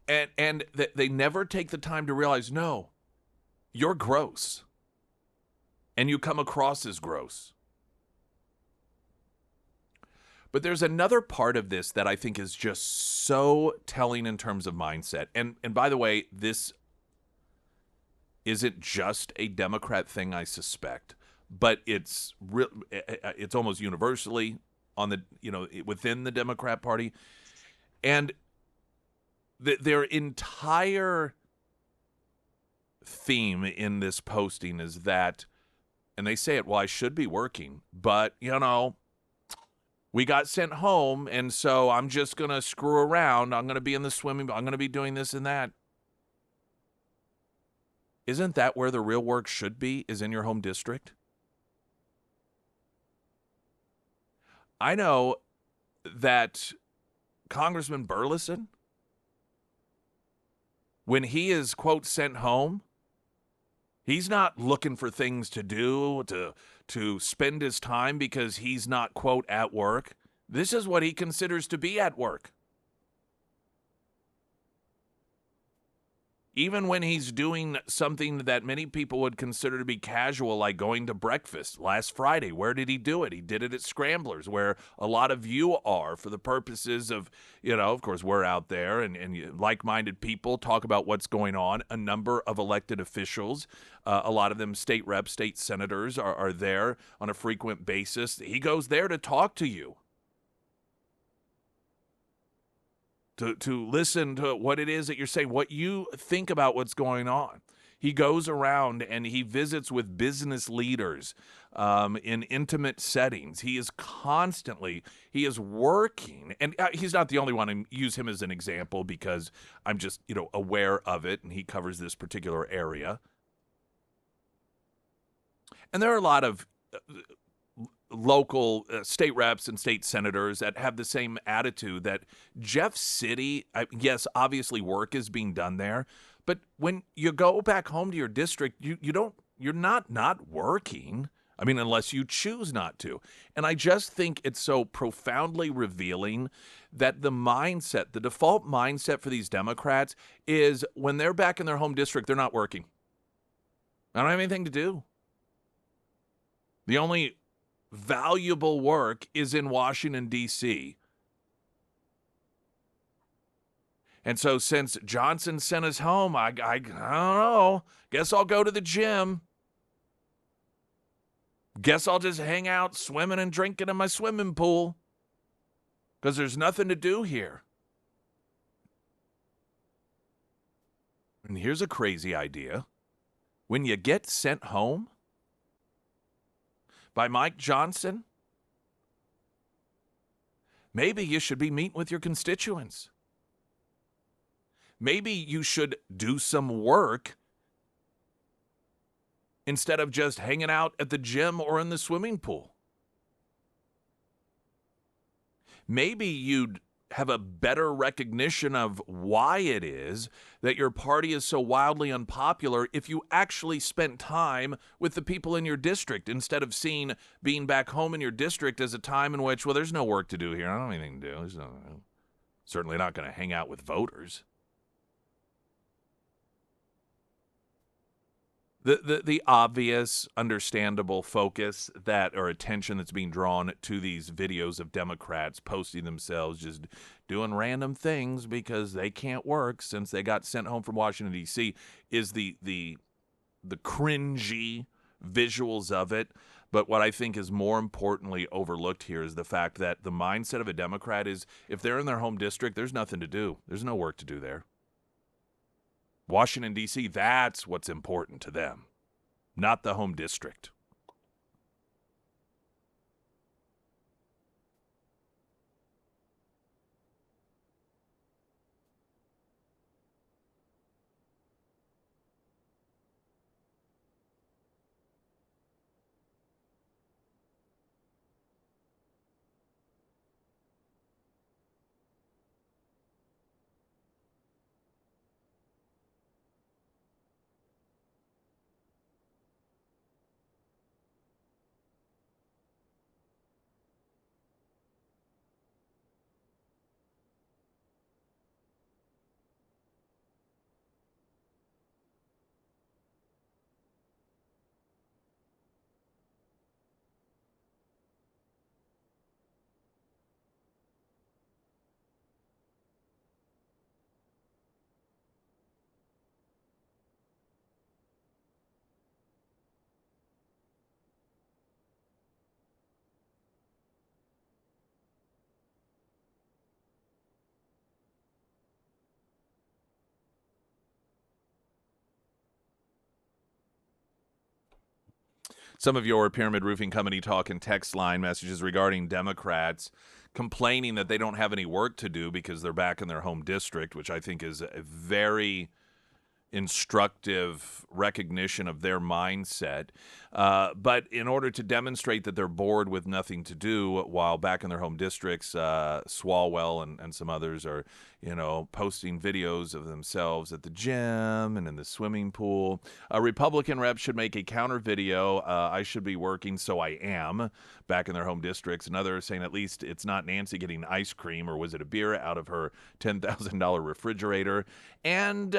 And they never take the time to realize, no, you're gross. And you come across as gross. But there's another part of this that I think is just so telling in terms of mindset. And by the way, this isn't just a Democrat thing, I suspect, but it's almost universally on the, within the Democrat Party. And their entire theme in this posting is that, and they say it, well, I should be working, but, we got sent home, and so I'm just going to screw around. I'm going to be in the swimming, I'm going to be doing this and that. Isn't that where the real work should be, is in your home district? I know that Congressman Burleson, when he is, quote, sent home, he's not looking for things to do, to spend his time because he's not, quote, at work. This is what he considers to be at work. Even when he's doing something that many people would consider to be casual, like going to breakfast last Friday. Where did he do it? He did it at Scramblers, where a lot of you are, for the purposes of, of course, we're out there and like-minded people talk about what's going on. A number of elected officials, a lot of them state reps, state senators are there on a frequent basis. He goes there to talk to you. To listen to what it is that you're saying, what you think about what's going on. He goes around and he visits with business leaders in intimate settings. He is working, and he's not the only one. I use him as an example because I'm just, aware of it, and he covers this particular area. And there are a lot of local state reps and state senators that have the same attitude that Jeff City, yes, obviously work is being done there, but when you go back home to your district, you're not working. I mean, unless you choose not to. And I just think it's so profoundly revealing that the default mindset for these Democrats is when they're back in their home district, they're not working. I don't have anything to do. The only valuable work is in Washington, D.C. And so since Johnson sent us home, I don't know. Guess I'll go to the gym. Guess I'll just hang out swimming and drinking in my swimming pool because there's nothing to do here. And here's a crazy idea. When you get sent home by Mike Johnson, maybe you should be meeting with your constituents. Maybe you should do some work instead of just hanging out at the gym or in the swimming pool. Maybe you'd have a better recognition of why it is that your party is so wildly unpopular if you actually spent time with the people in your district instead of seeing being back home in your district as a time in which, well, there's no work to do here. I don't have anything to do. Certainly not going to hang out with voters. The obvious, understandable focus or attention that's being drawn to these videos of Democrats posting themselves just doing random things because they can't work since they got sent home from Washington, D.C. is the cringy visuals of it. But what I think is more importantly overlooked here is the fact that the mindset of a Democrat is if they're in their home district, there's nothing to do. There's no work to do there. Washington, D.C., that's what's important to them, not the home district. Some of your Pyramid Roofing Company talk and text line messages regarding Democrats complaining that they don't have any work to do because they're back in their home district, which I think is a very instructive recognition of their mindset. But in order to demonstrate that they're bored with nothing to do while back in their home districts, Swalwell and some others are, posting videos of themselves at the gym and in the swimming pool. A Republican rep should make a counter video. I should be working, so I am, back in their home districts. Another saying at least it's not Nancy getting ice cream, or was it a beer out of her $10,000 refrigerator? And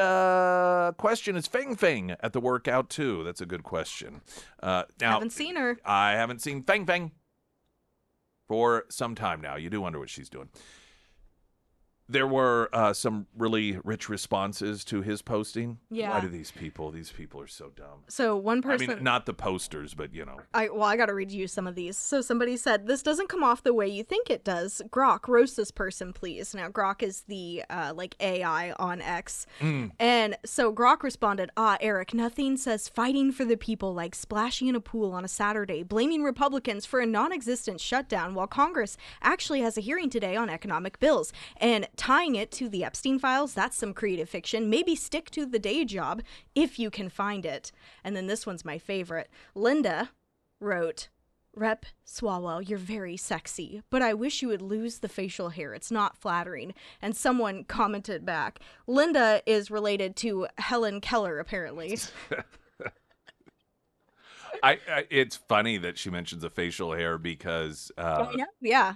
question, is Feng Feng at the workout too? That's a good question. Now, Haven't seen her. I haven't seen Feng Feng for some time now. You do wonder what she's doing. There were some really rich responses to his posting. Yeah. Why do these people are so dumb. So one person... I mean, not the posters, but, I got to read you some of these. So somebody said, this doesn't come off the way you think it does. Grok, roast this person, please. Now, Grok is the, AI on X. And so Grok responded, Eric, nothing says fighting for the people like splashing in a pool on a Saturday, blaming Republicans for a non-existent shutdown while Congress actually has a hearing today on economic bills. And tying it to the Epstein files, that's some creative fiction. Maybe stick to the day job if you can find it. And then this one's my favorite. Linda wrote, Rep Swalwell, you're very sexy, but I wish you would lose the facial hair. It's not flattering. And someone commented back. Linda is related to Helen Keller, apparently. It's funny that she mentions the facial hair because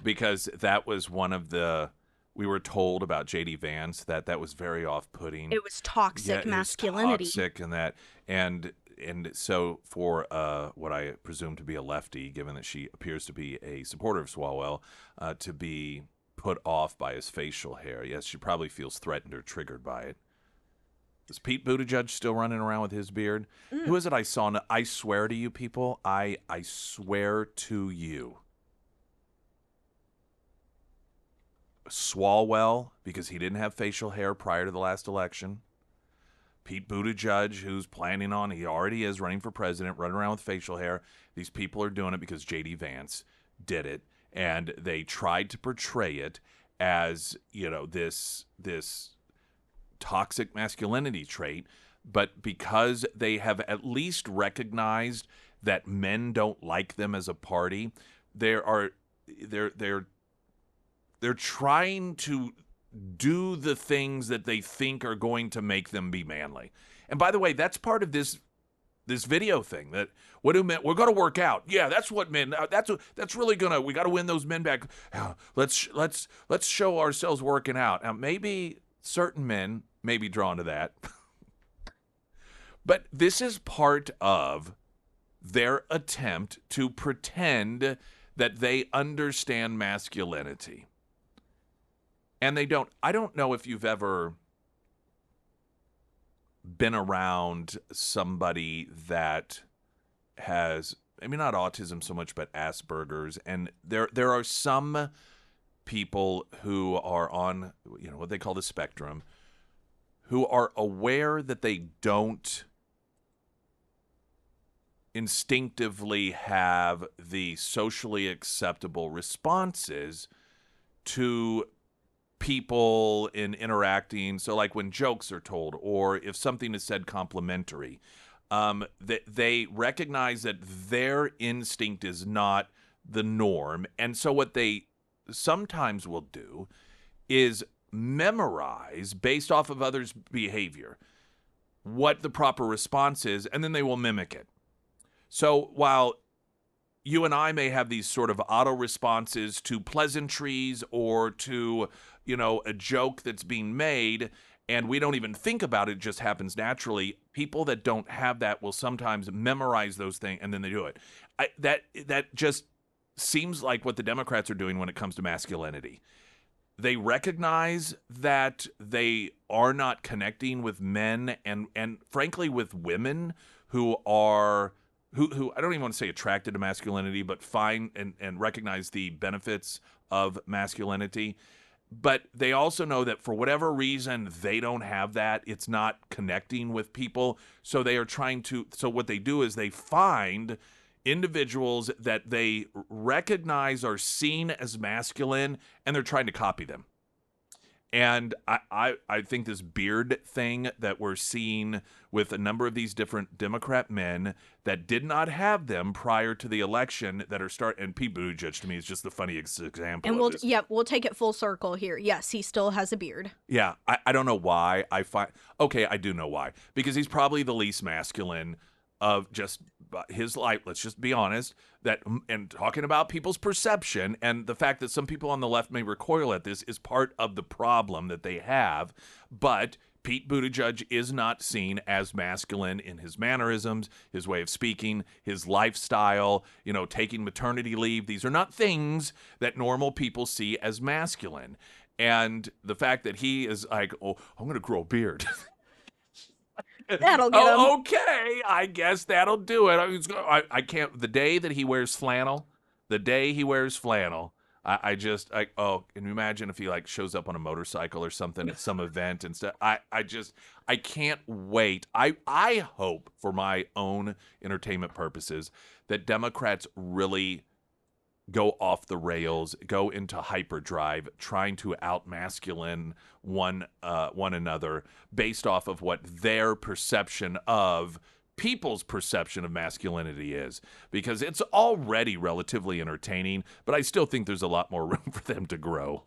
because that was one of the... We were told about J.D. Vance that was very off-putting. It was toxic masculinity. It was toxic and so for what I presume to be a lefty, given that she appears to be a supporter of Swalwell, to be put off by his facial hair. Yes, she probably feels threatened or triggered by it. Is Pete Buttigieg still running around with his beard? Who is it I saw? I swear to you, people. I swear to you. Swalwell, because he didn't have facial hair prior to the last election. Pete Buttigieg, who's planning on, he already is running for president, running around with facial hair. These people are doing it because J.D. Vance did it, and they tried to portray it as, this toxic masculinity trait, but because they have at least recognized that men don't like them as a party, they're trying to do the things that they think are going to make them be manly. And by the way, that's part of this video thing. That what do men? We're going to work out. Yeah, that's what men. That's really gonna. We got to win those men back. Let's show ourselves working out. Now, maybe certain men may be drawn to that, but this is part of their attempt to pretend that they understand masculinity. And they don't. I don't know if you've ever been around somebody that has, maybe not autism so much, but Asperger's. And there are some people who are on, what they call the spectrum, who are aware that they don't instinctively have the socially acceptable responses to people in interacting. So like when jokes are told, or if something is said complimentary, they recognize that their instinct is not the norm. And so what they sometimes will do is memorize, based off of others' behavior, what the proper response is, and then they will mimic it. So while you and I may have these sort of auto responses to pleasantries or to, a joke that's being made, and we don't even think about it, it just happens naturally. People that don't have that will sometimes memorize those things, and then they do it. That just seems like what the Democrats are doing when it comes to masculinity. They recognize that they are not connecting with men and frankly with women who are who I don't even want to say attracted to masculinity, but find and recognize the benefits of masculinity. But they also know that for whatever reason, they don't have that. It's not connecting with people. So they are trying to, so what they do is they find individuals that they recognize are seen as masculine, and they're trying to copy them. And I think this beard thing that we're seeing with a number of these different Democrat men that did not have them prior to the election that are and Pete Buttigieg to me is just the funniest example And of this. we'll take it full circle here. Yes, he still has a beard. Yeah, I don't know why. Okay, I do know why. Because he's probably the least masculine of just his life. Let's just be honest. And talking about people's perception and the fact that some people on the left may recoil at this is part of the problem that they have. But Pete Buttigieg is not seen as masculine in his mannerisms, his way of speaking, his lifestyle, taking maternity leave. These are not things that normal people see as masculine. And the fact that he is like, oh, I'm going to grow a beard. That'll get him. Okay, I guess that'll do it. I can't. The day that he wears flannel, I can you imagine if he shows up on a motorcycle or something at some event and stuff. I can't wait. I hope for my own entertainment purposes that Democrats really go off the rails, go into hyperdrive, trying to out-masculine one another based off of what their perception of people's perception of masculinity is. Because it's already relatively entertaining, but I still think there's a lot more room for them to grow.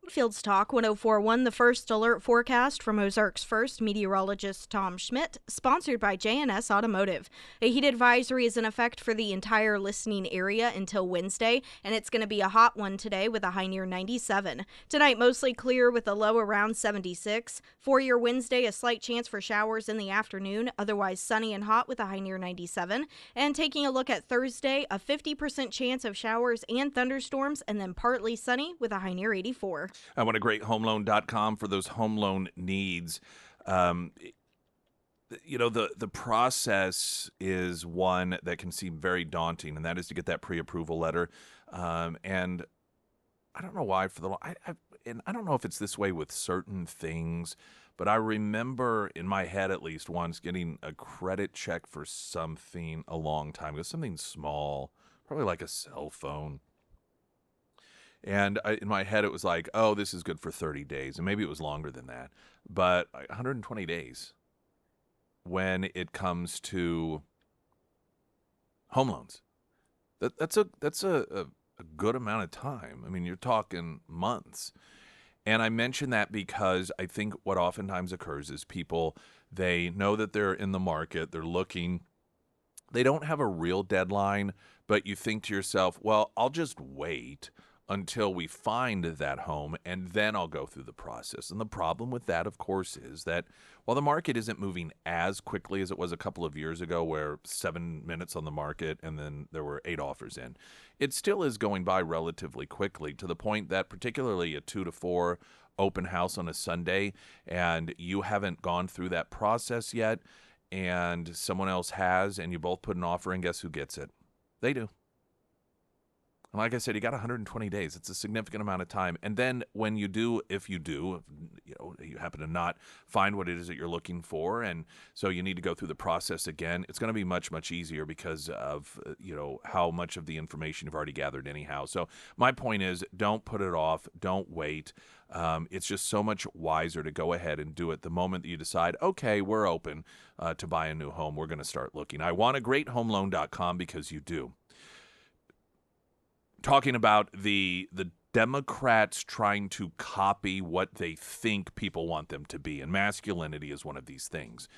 Springfield's Talk 1041, the first alert forecast from Ozarks First meteorologist Tom Schmidt, sponsored by J&S Automotive. A heat advisory is in effect for the entire listening area until Wednesday, and it's going to be a hot one today with a high near 97. Tonight, mostly clear with a low around 76. For your Wednesday, a slight chance for showers in the afternoon, otherwise sunny and hot with a high near 97. And taking a look at Thursday, a 50% chance of showers and thunderstorms, and then partly sunny with a high near 84. I want a great homeloan.com for those home loan needs. The process is one that can seem very daunting, and that is to get that pre-approval letter. And I don't know why and I don't know if it's this way with certain things, but I remember in my head at least once getting a credit check for something a long time ago, something small, probably like a cell phone. And in my head, it was like, oh, this is good for 30 days. And maybe it was longer than that. But 120 days when it comes to home loans. That's a good amount of time. I mean, you're talking months. And I mention that because I think what oftentimes occurs is people, they know that they're in the market, they're looking, They don't have a real deadline, but you think to yourself, well, I'll just wait until we find that home and then I'll go through the process. And the problem with that, of course, is that while the market isn't moving as quickly as it was a couple of years ago, where 7 minutes on the market and then there were 8 offers in, it still is going by relatively quickly, to the point that particularly a 2 to 4 open house on a Sunday and you haven't gone through that process yet, and someone else has, and you both put an offer in, guess who gets it? They do. And like I said, you got 120 days. It's a significant amount of time. And then when you do, if you do, you happen to not find what it is that you're looking for, and so you need to go through the process again, it's going to be much, much easier because of, how much of the information you've already gathered anyhow. So my point is, don't put it off. Don't wait. It's just so much wiser to go ahead and do it the moment that you decide, okay, we're open to buy a new home. We're going to start looking. I want a greathomeloan.com because you do. Talking about the Democrats trying to copy what they think people want them to be, and masculinity is one of these things.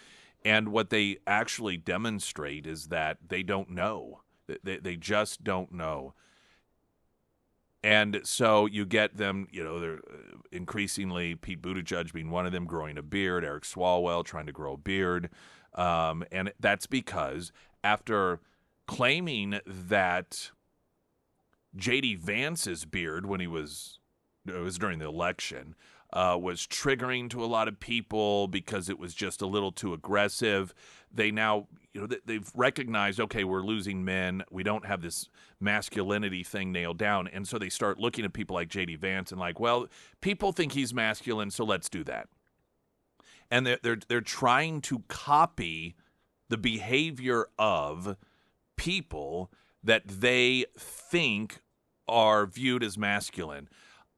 And what they actually demonstrate is that they don't know. They just don't know. And so you get them, they're increasingly, Pete Buttigieg being one of them, growing a beard, Eric Swalwell trying to grow a beard. And that's because after claiming that J.D. Vance's beard, when it was during the election, was triggering to a lot of people because it was just a little too aggressive. They now, they've recognized, okay, we're losing men. We don't have this masculinity thing nailed down. And so they start looking at people like J.D. Vance and like, well, people think he's masculine, so let's do that. And they're trying to copy the behavior of people that they think are viewed as masculine.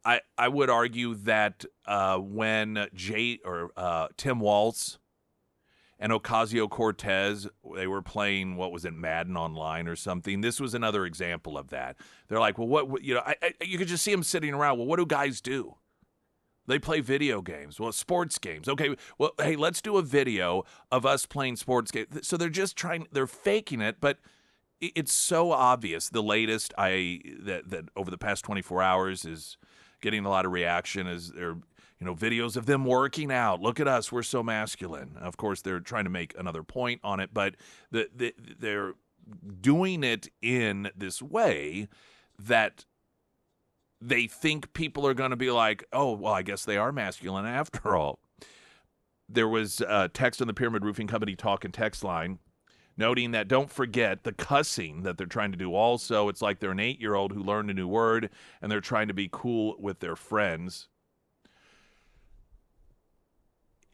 I would argue that when Tim Walz and Ocasio-Cortez, they were playing, what was it, Madden Online or something. This was another example of that. They're like, well, you could just see them sitting around. Well, what do guys do? They play video games. Well, sports games. Okay, well, hey, let's do a video of us playing sports games. So they're just they're faking it, but it's so obvious. The latest that over the past 24 hours is getting a lot of reaction is there, videos of them working out. Look at us, we're so masculine. Of course, they're trying to make another point on it, but they're doing it in this way that they think people are going to be like, oh, well, I guess they are masculine after all. There was a text on the Pyramid Roofing Company talk and text line noting that don't forget the cussing that they're trying to do also. It's like they're an 8-year-old who learned a new word, and they're trying to be cool with their friends.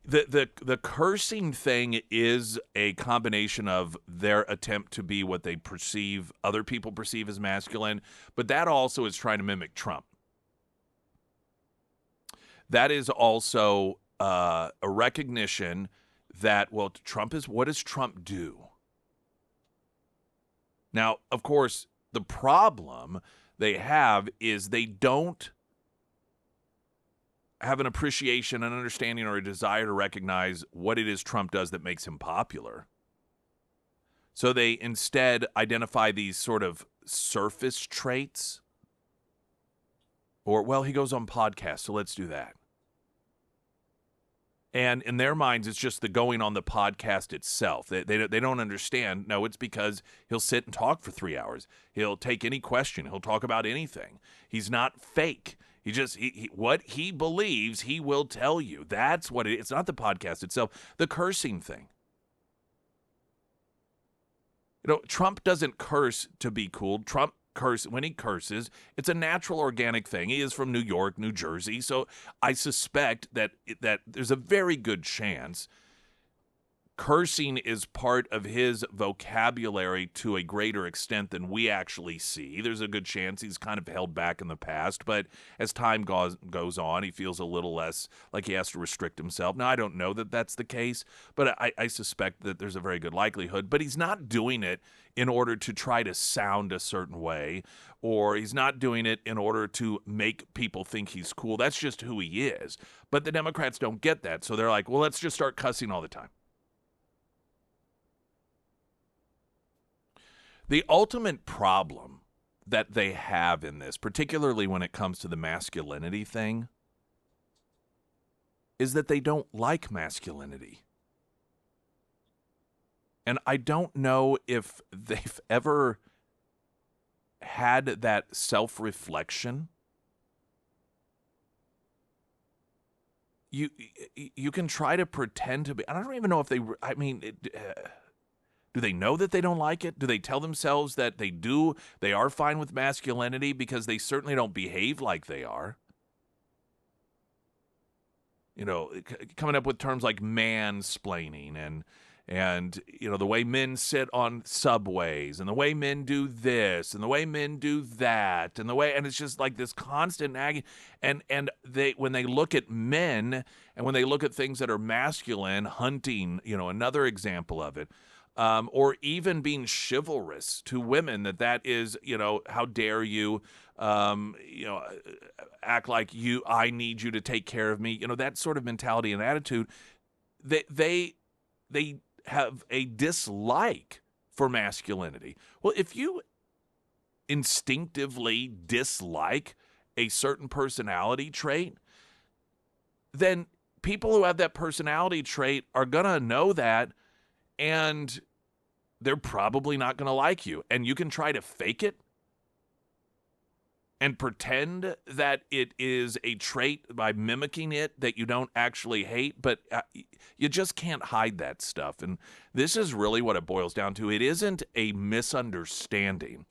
The cursing thing is a combination of their attempt to be what they perceive, other people perceive as masculine, but that also is trying to mimic Trump. That is also a recognition that, well, what does Trump do? Now, of course, the problem they have is they don't have an appreciation, an understanding, or a desire to recognize what it is Trump does that makes him popular. So they instead identify these sort of surface traits. Or, well, he goes on podcasts, so let's do that. And in their minds, it's just the going on the podcast itself. They don't understand. No, it's because he'll sit and talk for 3 hours. He'll take any question. He'll talk about anything. He's not fake. What he believes, he will tell you. That's what it's not the podcast itself. The cursing thing. Trump doesn't curse to be cool. When he curses, it's a natural, organic thing. He is from New York, New Jersey, so I suspect that there's a very good chance cursing is part of his vocabulary to a greater extent than we actually see. There's a good chance he's kind of held back in the past, but as time goes on, he feels a little less like he has to restrict himself. Now, I don't know that that's the case, but I suspect that there's a very good likelihood. But he's not doing it in order to try to sound a certain way, or he's not doing it in order to make people think he's cool. That's just who he is. But the Democrats don't get that, so they're like, well, let's just start cussing all the time. The ultimate problem that they have in this, particularly when it comes to the masculinity thing, is that they don't like masculinity. And I don't know if they've ever had that self-reflection. You can try to pretend to be. I don't even know if they. I mean, do they know that they don't like it? Do they tell themselves that they do? They are fine with masculinity because they certainly don't behave like they are. You know, coming up with terms like mansplaining and you know, the way men sit on subways and the way men do this and the way men do that and it's just like this constant nagging. And they, when they look at men and when they look at things that are masculine, hunting, you know, another example of it, or even being chivalrous to women, that is, you know, how dare you, you know, act like I need you to take care of me, you know, that sort of mentality and attitude. They have a dislike for masculinity. Well, if you instinctively dislike a certain personality trait, then people who have that personality trait are going to know that, and they're probably not going to like you. And you can try to fake it and pretend that it is a trait by mimicking it that you don't actually hate, but you just can't hide that stuff. And this is really what it boils down to. It isn't a misunderstanding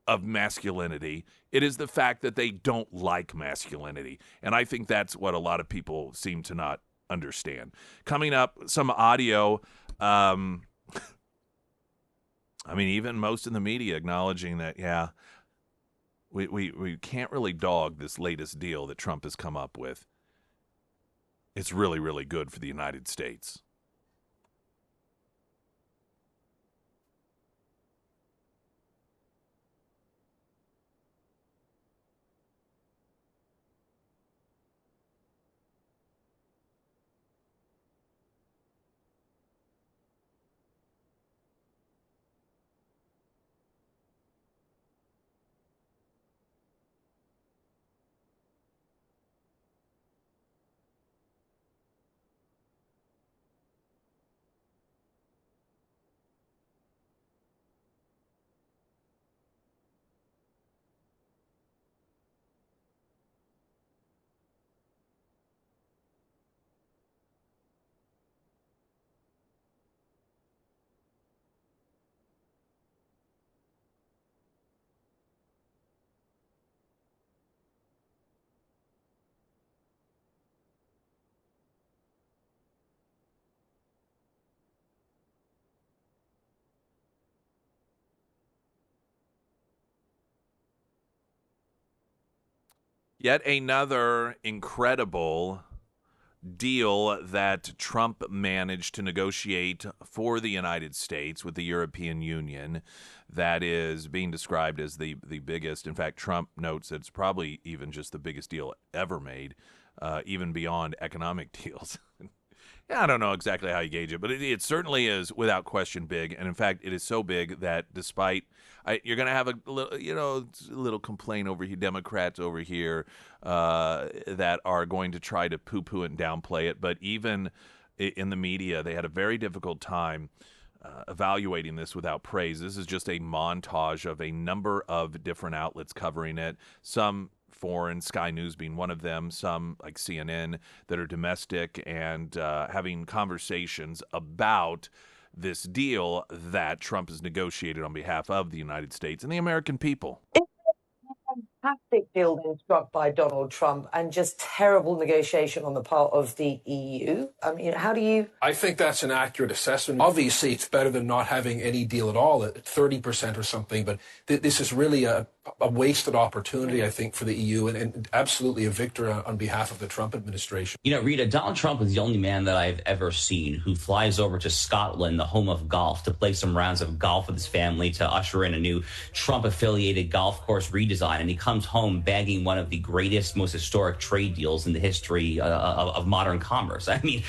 of masculinity. It is the fact that they don't like masculinity. And I think that's what a lot of people seem to not understand. Coming up, some audio. I mean, even most in the media acknowledging that, yeah, we can't really dog this latest deal that Trump has come up with. It's really, really good for the United States. Yet another incredible deal that Trump managed to negotiate for the United States with the European Union that is being described as the biggest. In fact, Trump notes that it's probably even just the biggest deal ever made, even beyond economic deals. Yeah, I don't know exactly how you gauge it, but it certainly is without question big. And in fact, it is so big that despite you're going to have a little complaint over here, Democrats over here that are going to try to poo-poo and downplay it. But even in the media, they had a very difficult time evaluating this without praise. This is just a montage of a number of different outlets covering it. Some foreign, Sky News being one of them, some like CNN that are domestic, and having conversations about this deal that Trump has negotiated on behalf of the United States and the American people. Fantastic deal then struck by Donald Trump and just terrible negotiation on the part of the EU. I mean, how do you... I think that's an accurate assessment. Obviously, it's better than not having any deal at all at 30% or something, but this is really a wasted opportunity, I think, for the EU and absolutely a victory on behalf of the Trump administration. You know, Rita, Donald Trump is the only man that I've ever seen who flies over to Scotland, the home of golf, to play some rounds of golf with his family, to usher in a new Trump-affiliated golf course redesign, and he comes comes home bagging one of the greatest, most historic trade deals in the history of modern commerce. I mean,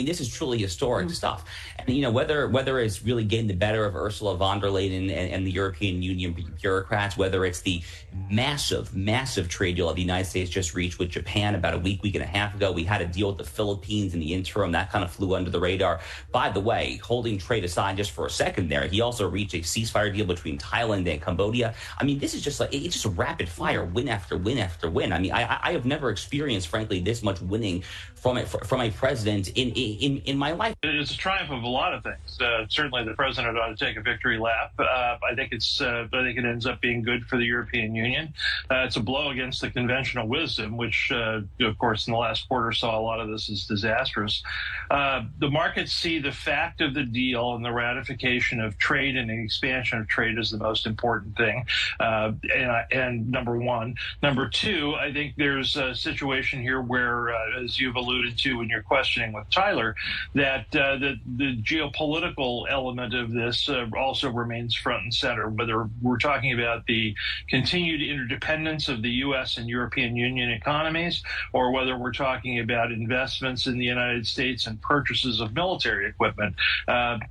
this is truly historic stuff. And whether it's really getting the better of Ursula von der Leyen and the European Union bureaucrats, whether it's the massive trade deal that the United States just reached with Japan about a week and a half ago. We had a deal with the Philippines in the interim that kind of flew under the radar. By the way, holding trade aside just for a second there, he also reached a ceasefire deal between Thailand and Cambodia. I mean, this is just like, it's just a rapid fire win after win after win. I mean, I have never experienced, frankly, this much winning from a president in my life. It's a triumph of a lot of things. Certainly, the president ought to take a victory lap. I think it ends up being good for the European Union. It's a blow against the conventional wisdom, which, of course, in the last quarter saw a lot of this as disastrous. The markets see the fact of the deal and the ratification of trade and the expansion of trade as the most important thing. And number one. Number two, I think there's a situation here where, as you've alluded to in your questioning with Tyler, that the geopolitical element of this also remains front and center, whether we're talking about the continued interdependence of the U.S. and European Union economies, or whether we're talking about investments in the United States and purchases of military equipment.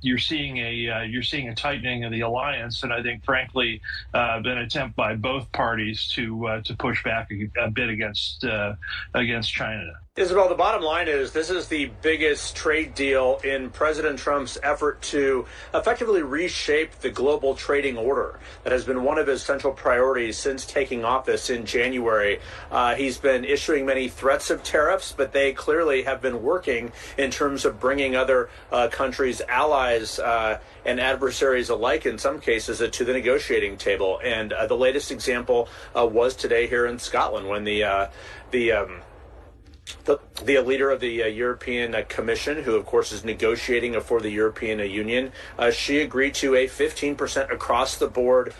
You're seeing a tightening of the alliance, and I think, frankly, an attempt by both parties to push back a bit against China. Isabel, the bottom line is this is the biggest trade deal in President Trump's effort to effectively reshape the global trading order. That has been one of his central priorities since taking office in January. He's been issuing many threats of tariffs, but they clearly have been working in terms of bringing other countries, allies, and adversaries alike, in some cases, to the negotiating table. And the latest example was today here in Scotland when the leader of the European Commission, who of course is negotiating for the European Union, she agreed to a 15% across-the-board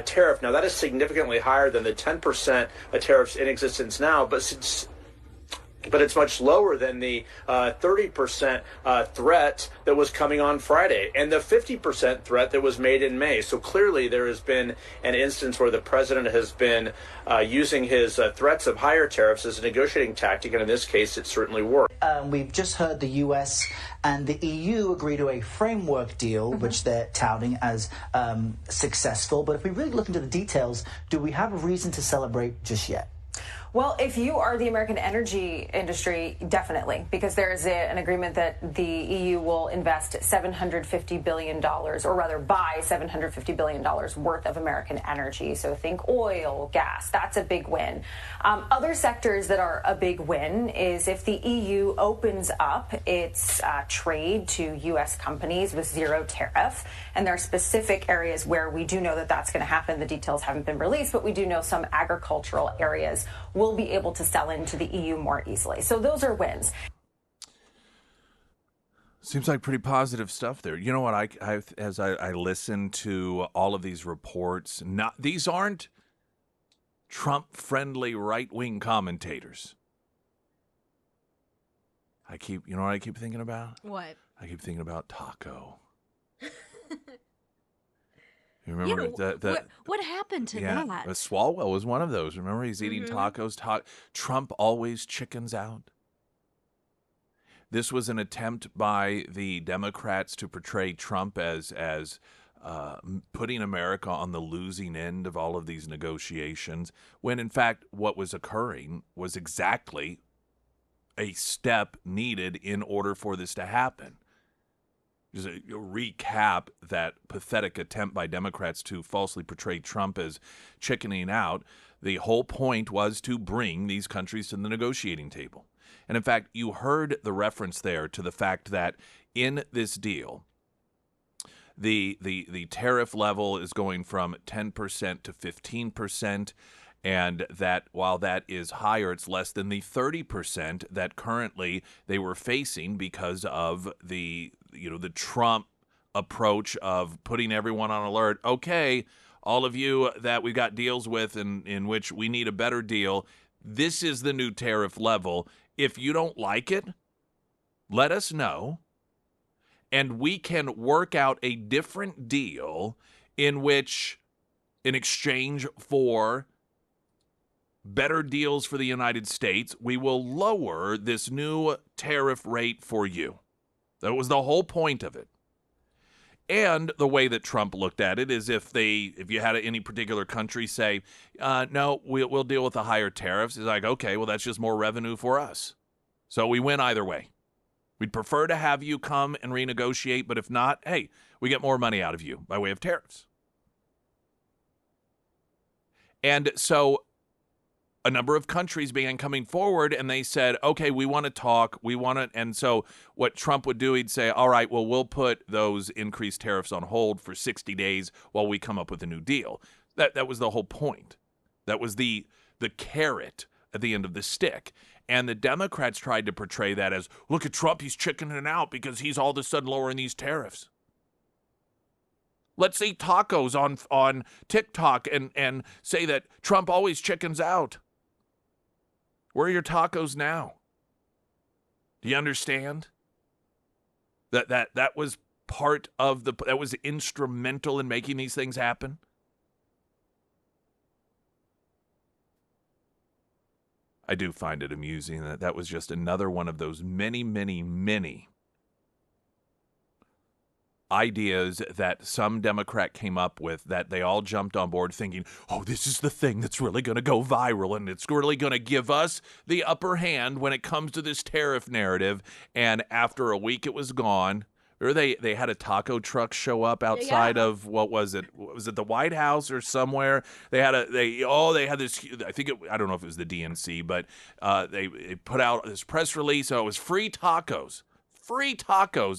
tariff. Now that is significantly higher than the 10% tariffs in existence now, but it's much lower than the 30% threat that was coming on Friday and the 50% threat that was made in May. So clearly there has been an instance where the president has been using his threats of higher tariffs as a negotiating tactic, and in this case it certainly worked. We've just heard the US and the EU agree to a framework deal, which they're touting as successful. But if we really look into the details, do we have a reason to celebrate just yet? Well, if you are the American energy industry, definitely, because there is an agreement that the EU will invest $750 billion, or rather buy $750 billion worth of American energy. So think oil, gas, that's a big win. Other sectors that are a big win is if the EU opens up its trade to U.S. companies with zero tariff. And there are specific areas where we do know that that's going to happen. The details haven't been released, but we do know some agricultural areas will be able to sell into the EU more easily. So those are wins. Seems like pretty positive stuff there. You know what? As I listen to all of these reports, these aren't Trump-friendly right-wing commentators. You know what I keep thinking about? What? I keep thinking about Taco. You remember what happened to that? Swalwell was one of those. Remember, he's eating tacos. Trump always chickens out. This was an attempt by the Democrats to portray Trump as putting America on the losing end of all of these negotiations, when in fact what was occurring was exactly a step needed in order for this to happen. Just a recap that pathetic attempt by Democrats to falsely portray Trump as chickening out. The whole point was to bring these countries to the negotiating table. And in fact, you heard the reference there to the fact that in this deal, the tariff level is going from 10% to 15%, and that while that is higher, it's less than the 30% that currently they were facing because of the Trump approach of putting everyone on alert. Okay, all of you that we got deals with in which we need a better deal, this is the new tariff level. If you don't like it, let us know, and we can work out a different deal in exchange for better deals for the United States, we will lower this new tariff rate for you. That was the whole point of it. And the way that Trump looked at it is if you had any particular country say, no, we'll deal with the higher tariffs, he's like, okay, well, that's just more revenue for us. So we win either way. We'd prefer to have you come and renegotiate, but if not, hey, we get more money out of you by way of tariffs. And so a number of countries began coming forward and they said, okay, we want to talk. And so what Trump would do, he'd say, all right, well, we'll put those increased tariffs on hold for 60 days while we come up with a new deal. That was the whole point. That was the carrot at the end of the stick. And the Democrats tried to portray that as, look at Trump, he's chickening out because he's all of a sudden lowering these tariffs. Let's eat tacos on TikTok and say that Trump always chickens out. Where are your tacos now? Do you understand? That was part of that was instrumental in making these things happen. I do find it amusing that was just another one of those many, many, many ideas that some Democrat came up with that they all jumped on board thinking, oh, this is the thing that's really going to go viral and it's really going to give us the upper hand when it comes to this tariff narrative. And after a week, it was gone. Or they had a taco truck show up outside of, what was it? Was it the White House or somewhere? They had this, I don't know if it was the DNC, but they put out this press release. So it was free tacos,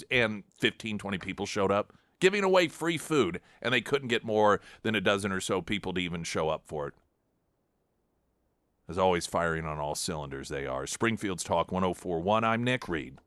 and 15, 20 people showed up giving away free food, and they couldn't get more than a dozen or so people to even show up for it. As always, firing on all cylinders they are. Springfield's Talk 104.1. I'm Nick Reed.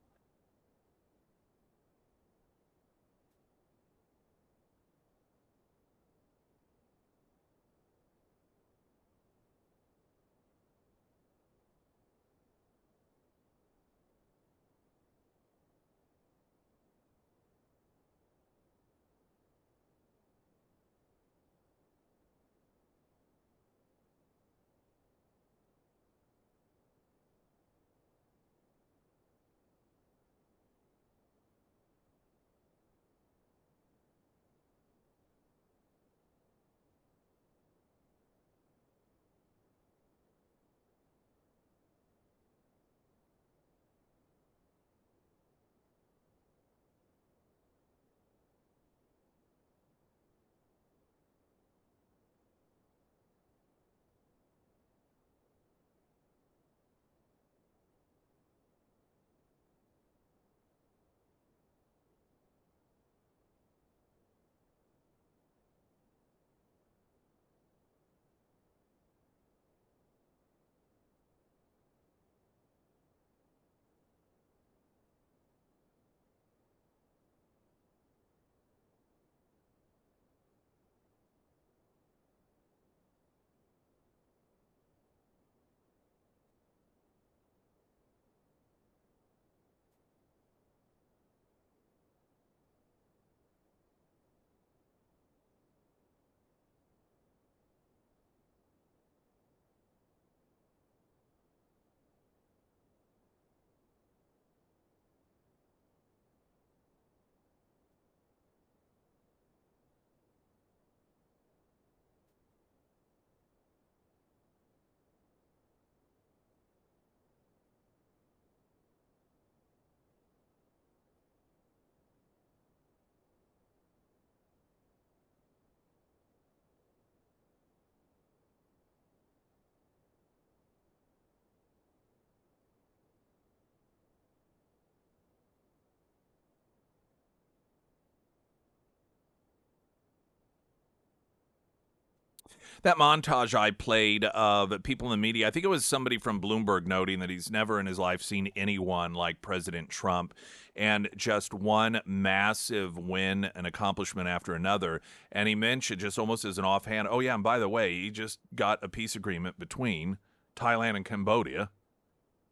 That montage I played of people in the media, I think it was somebody from Bloomberg noting that he's never in his life seen anyone like President Trump, and just one massive win and accomplishment after another. And he mentioned, just almost as an offhand, oh yeah, and by the way, he just got a peace agreement between Thailand and Cambodia.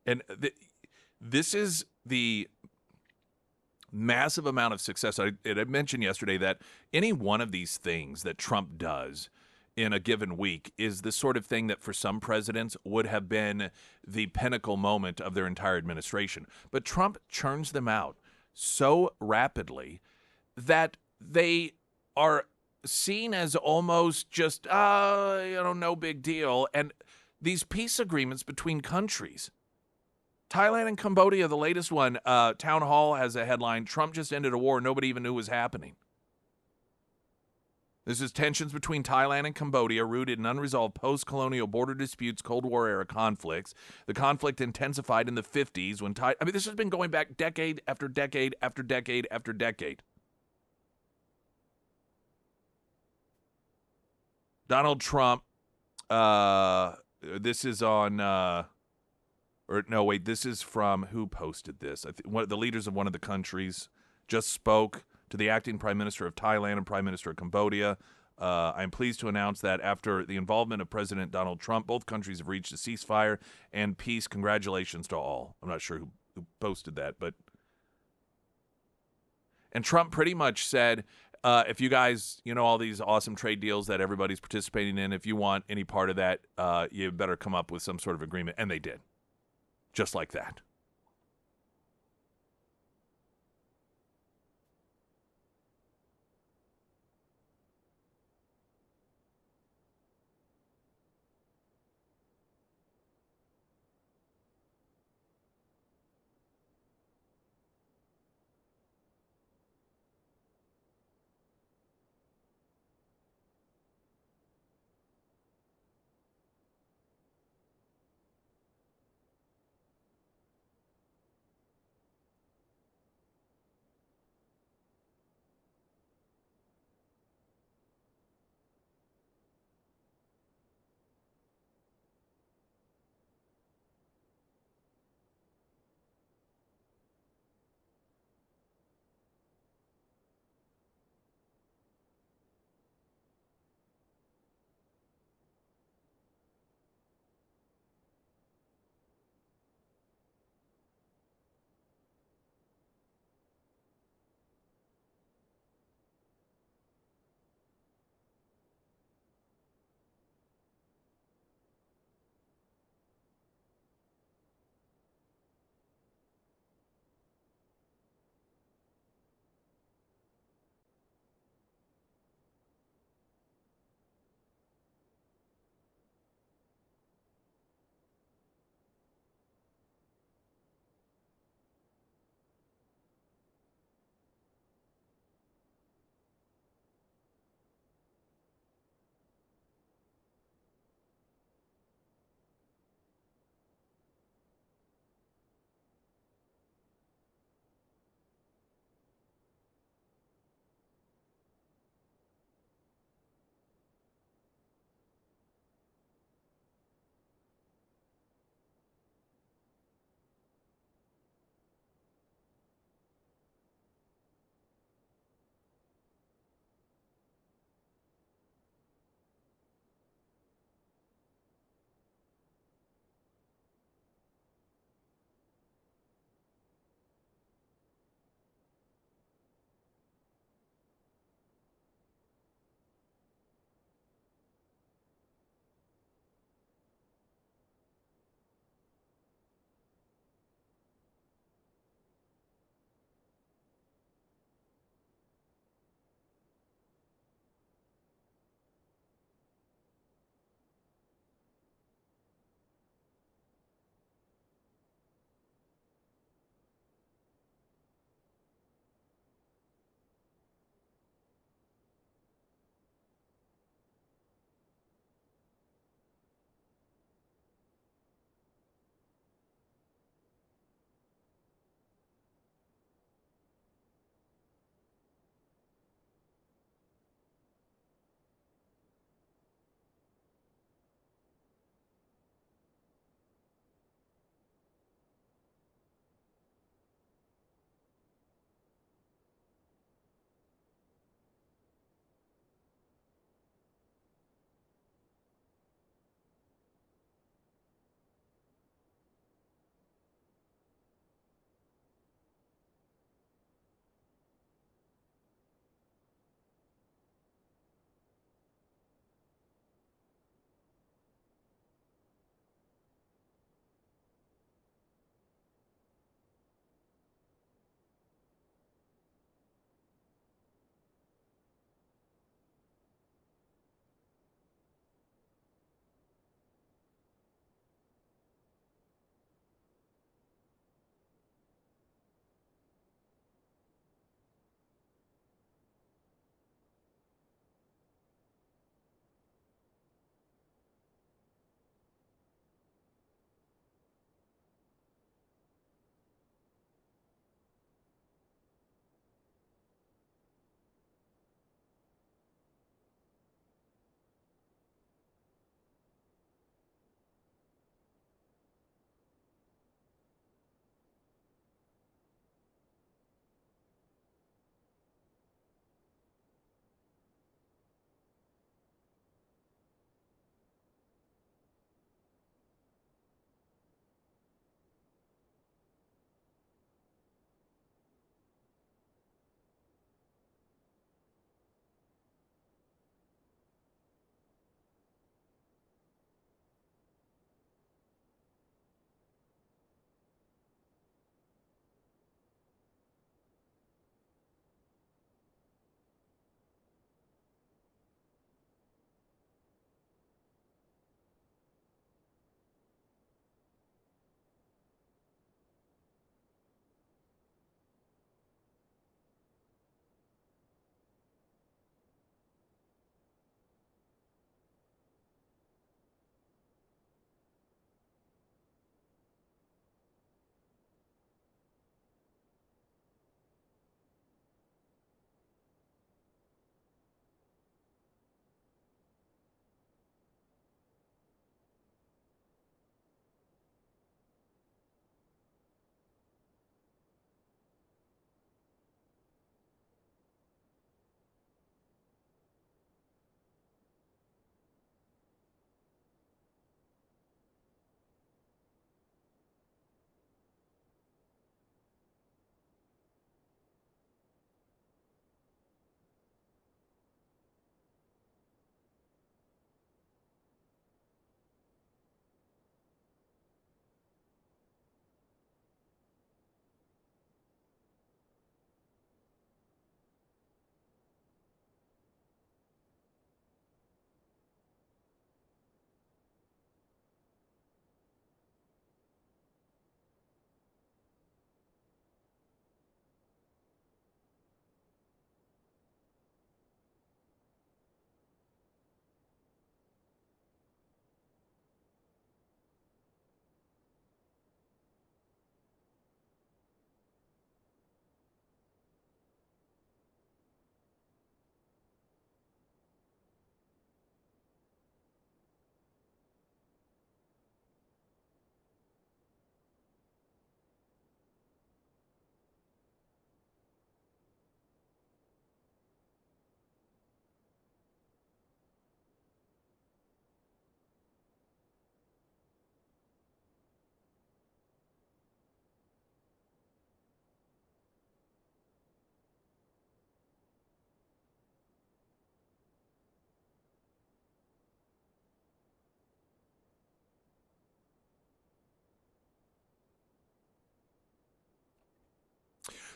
And this is the massive amount of success. I mentioned yesterday that any one of these things that Trump does in a given week is the sort of thing that for some presidents would have been the pinnacle moment of their entire administration. But Trump churns them out so rapidly that they are seen as almost just, no big deal. And these peace agreements between countries, Thailand and Cambodia, the latest one, Town Hall has a headline, Trump just ended a war nobody even knew was happening. This is tensions between Thailand and Cambodia rooted in unresolved post-colonial border disputes, Cold War era conflicts. The conflict intensified in the 50s when this has been going back decade after decade after decade after decade. Donald Trump, this is on, this is from, who posted this? The leaders of one of the countries just spoke to the acting Prime Minister of Thailand and Prime Minister of Cambodia. I'm pleased to announce that after the involvement of President Donald Trump, both countries have reached a ceasefire and peace. Congratulations to all. I'm not sure who posted that, but... And Trump pretty much said, if you guys, all these awesome trade deals that everybody's participating in, if you want any part of that, you better come up with some sort of agreement. And they did. Just like that.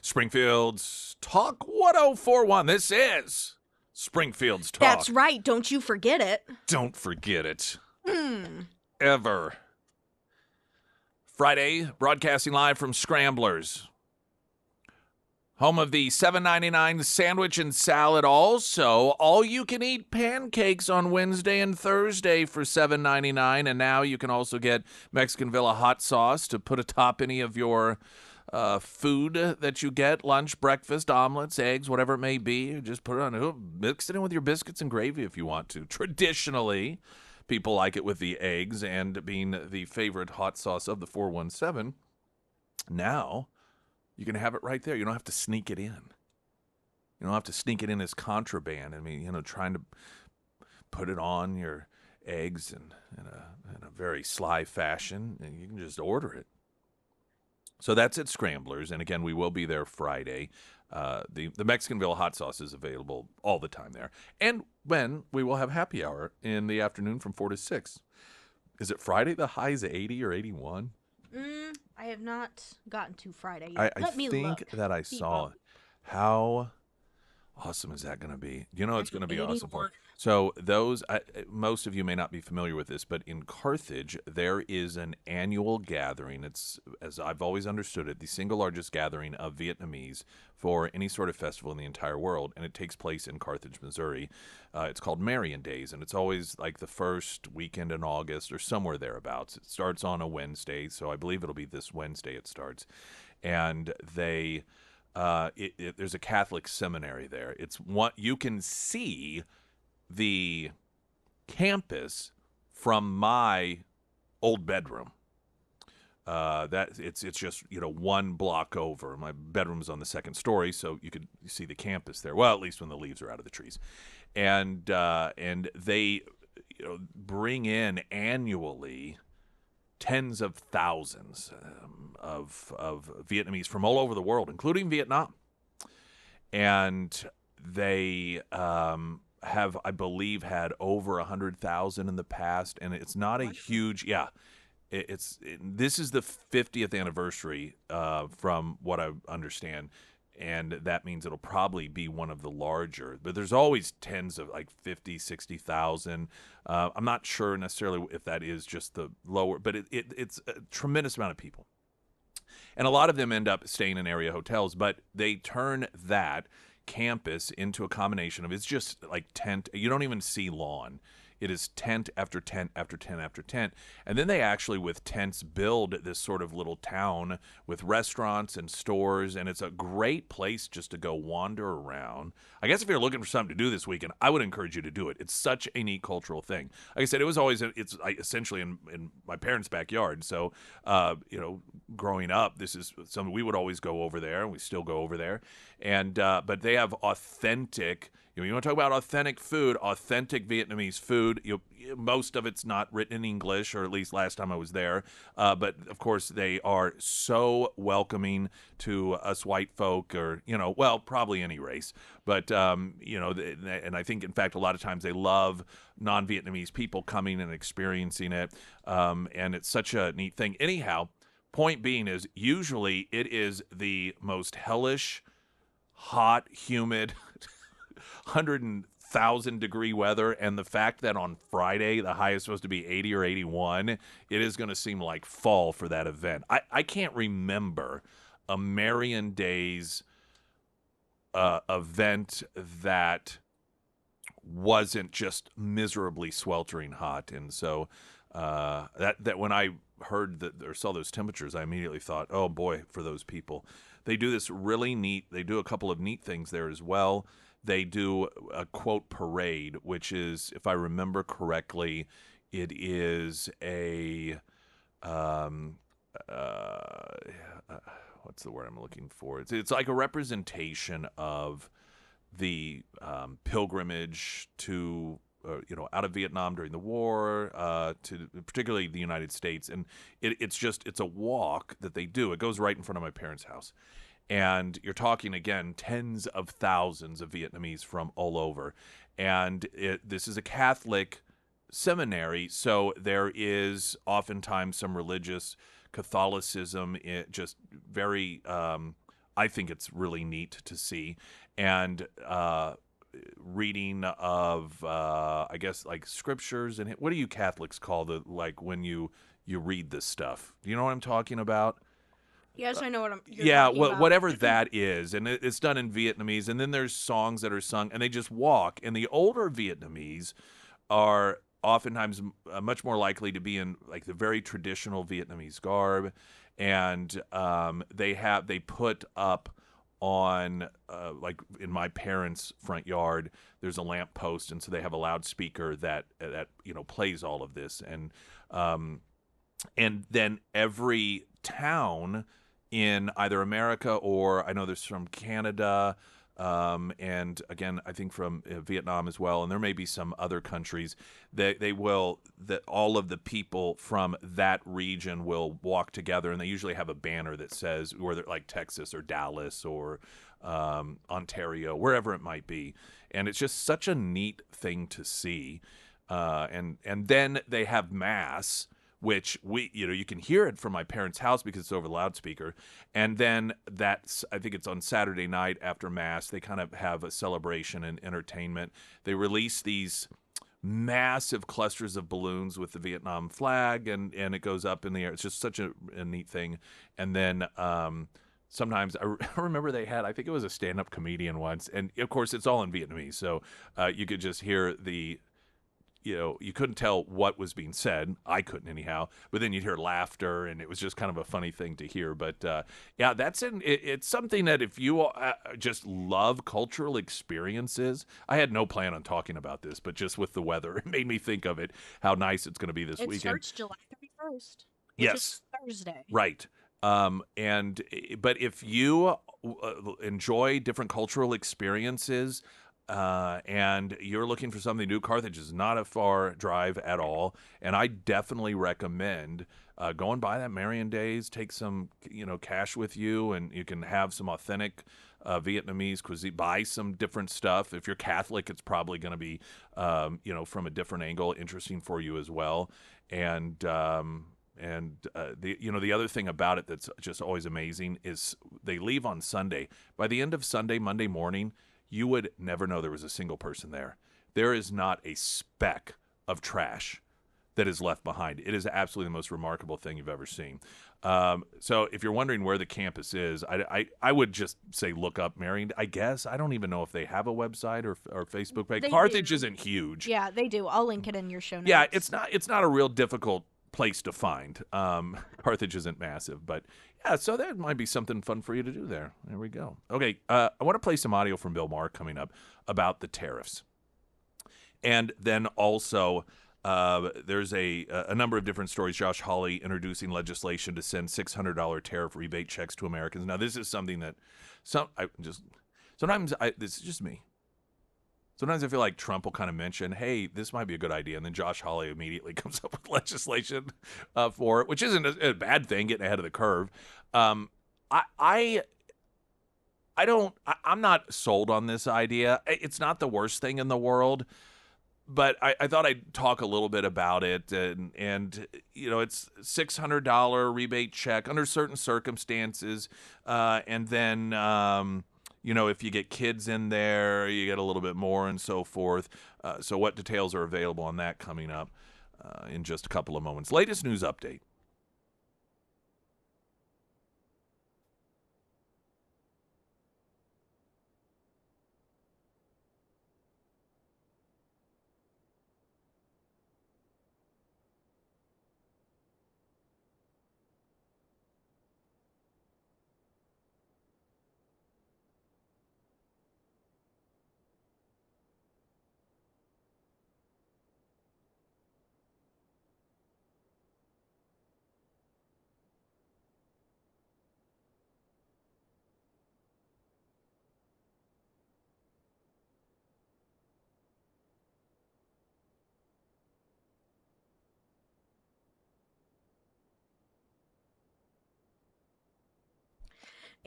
Springfield's Talk 1041. This is Springfield's Talk. That's right. Don't you forget it. Don't forget it. Ever. Friday, broadcasting live from Scramblers. Home of the $7.99 sandwich and salad. Also, all-you-can-eat pancakes on Wednesday and Thursday for $7.99. And now you can also get Mexican Villa hot sauce to put atop any of your food that you get, lunch, breakfast, omelets, eggs, whatever it may be. Just put it on, mix it in with your biscuits and gravy if you want to. Traditionally, people like it with the eggs, and being the favorite hot sauce of the 417, now you can have it right there. You don't have to sneak it in. You don't have to sneak it in as contraband. I mean, trying to put it on your eggs in a very sly fashion, and you can just order it. So that's at Scramblers, and again, we will be there Friday. The Mexican Villa hot sauce is available all the time there. And when we will have happy hour in the afternoon from 4 to 6. Is it Friday the high's 80 or 81? I have not gotten to Friday yet. I think that I saw it. How awesome is that going to be? It's going to be awesome for. So most of you may not be familiar with this, but in Carthage, there is an annual gathering. It's, as I've always understood it, the single largest gathering of Vietnamese for any sort of festival in the entire world, and it takes place in Carthage, Missouri. It's called Marian Days, and it's always like the first weekend in August or somewhere thereabouts. It starts on a Wednesday, so I believe it'll be this Wednesday it starts. And they, there's a Catholic seminary there. It's what you can see the campus from my old bedroom. That it's just one block over. My bedroom's on the second story, so you could see the campus there. Well, at least when the leaves are out of the trees, and they bring in annually tens of thousands of Vietnamese from all over the world, including Vietnam, and they have, I believe, had over 100,000 in the past, and it's not a huge, this is the 50th anniversary from what I understand, and that means it'll probably be one of the larger, but there's always tens of like 50, 60,000. I'm not sure necessarily if that is just the lower, but it's a tremendous amount of people. And a lot of them end up staying in area hotels, but they turn that campus into a combination of, it's just like tent. You don't even see lawn. It is tent after tent after tent after tent. And then they actually, with tents, build this sort of little town with restaurants and stores. And it's a great place just to go wander around. I guess if you're looking for something to do this weekend, I would encourage you to do it. It's such a neat cultural thing. Like I said, it's essentially in my parents' backyard. So, growing up, this is something we would always go over there, and we still go over there. And but they have authentic. You want to talk about authentic food, authentic Vietnamese food. Most of it's not written in English, or at least last time I was there. But, of course, they are so welcoming to us white folk, or, probably any race. But, and I think, in fact, a lot of times they love non-Vietnamese people coming and experiencing it. And it's such a neat thing. Anyhow, point being is, usually it is the most hellish, hot, humid 100,000 degree weather, and the fact that on Friday the high is supposed to be 80 or 81, it is going to seem like fall for that event. I can't remember a Marian Days event that wasn't just miserably sweltering hot. And so that when I heard that or saw those temperatures, I immediately thought, oh boy, for those people. They do this really neat, they do a couple of neat things there as well. They do a quote parade, which is, if I remember correctly, it is a what's the word I'm looking for? It's like a representation of the pilgrimage to out of Vietnam during the war, to particularly the United States, and it's a walk that they do. It goes right in front of my parents' house. And you're talking, again, tens of thousands of Vietnamese from all over. And this is a Catholic seminary, so there is oftentimes some religious Catholicism, just very I think it's really neat to see. And reading of, I guess, like scriptures. And what do you Catholics call like when you read this stuff? Do you know what I'm talking about? Yes, I know what you're Yeah, talking about. whatever that is, and it's done in Vietnamese, and then there's songs that are sung, and they just walk. And the older Vietnamese are oftentimes much more likely to be in like the very traditional Vietnamese garb, and they put up on like in my parents' front yard. There's a lamp post, and so they have a loudspeaker that plays all of this, and then every town in either America or I know there's from Canada, and again I think from Vietnam as well, and there may be some other countries that all of the people from that region will walk together, and they usually have a banner that says where they're like Texas or Dallas or Ontario, wherever it might be, and it's just such a neat thing to see, and then they have mass, which you can hear it from my parents' house because it's over the loudspeaker. And then I think it's on Saturday night after Mass, they kind of have a celebration and entertainment. They release these massive clusters of balloons with the Vietnam flag, and it goes up in the air. It's just such a neat thing. And then sometimes I remember they had, I think it was a stand-up comedian once, and of course it's all in Vietnamese, so you could just hear you couldn't tell what was being said. I couldn't anyhow. But then you'd hear laughter, and it was just kind of a funny thing to hear. But yeah, it's something that if you just love cultural experiences, I had no plan on talking about this, but just with the weather, it made me think of it, how nice it's going to be this weekend. It starts July 31st. Yes. Which is Thursday. Right. But if you enjoy different cultural experiences, and you're looking for something new, Carthage is not a far drive at all, and I definitely recommend going by that Marion Days. Take some cash with you, and you can have some authentic Vietnamese cuisine. Buy some different stuff. If you're Catholic, it's probably going to be from a different angle, interesting for you as well. And the other thing about it that's just always amazing is they leave on Sunday. By the end of Sunday, Monday morning, you would never know there was a single person there. There is not a speck of trash that is left behind. It is absolutely the most remarkable thing you've ever seen. So if you're wondering where the campus is, I would just say look up Marion. I guess I don't even know if they have a website or Facebook page. Carthage isn't huge. Yeah, they do. I'll link it in your show notes. Yeah, it's not a real difficult place to find. Carthage isn't massive, but yeah, so that might be something fun for you to do there. There we go. Okay, I want to play some audio from Bill Maher coming up about the tariffs. And then also, there's a number of different stories. Josh Hawley introducing legislation to send $600 tariff rebate checks to Americans. Now, this is something that sometimes this is just me. Sometimes I feel like Trump will kind of mention, hey, this might be a good idea, and then Josh Hawley immediately comes up with legislation for it, which isn't a bad thing, getting ahead of the curve. I'm not sold on this idea. It's not the worst thing in the world, but I thought I'd talk a little bit about it, and it's $600 rebate check under certain circumstances, and then if you get kids in there, you get a little bit more and so forth. So what details are available on that coming up in just a couple of moments. Latest news update.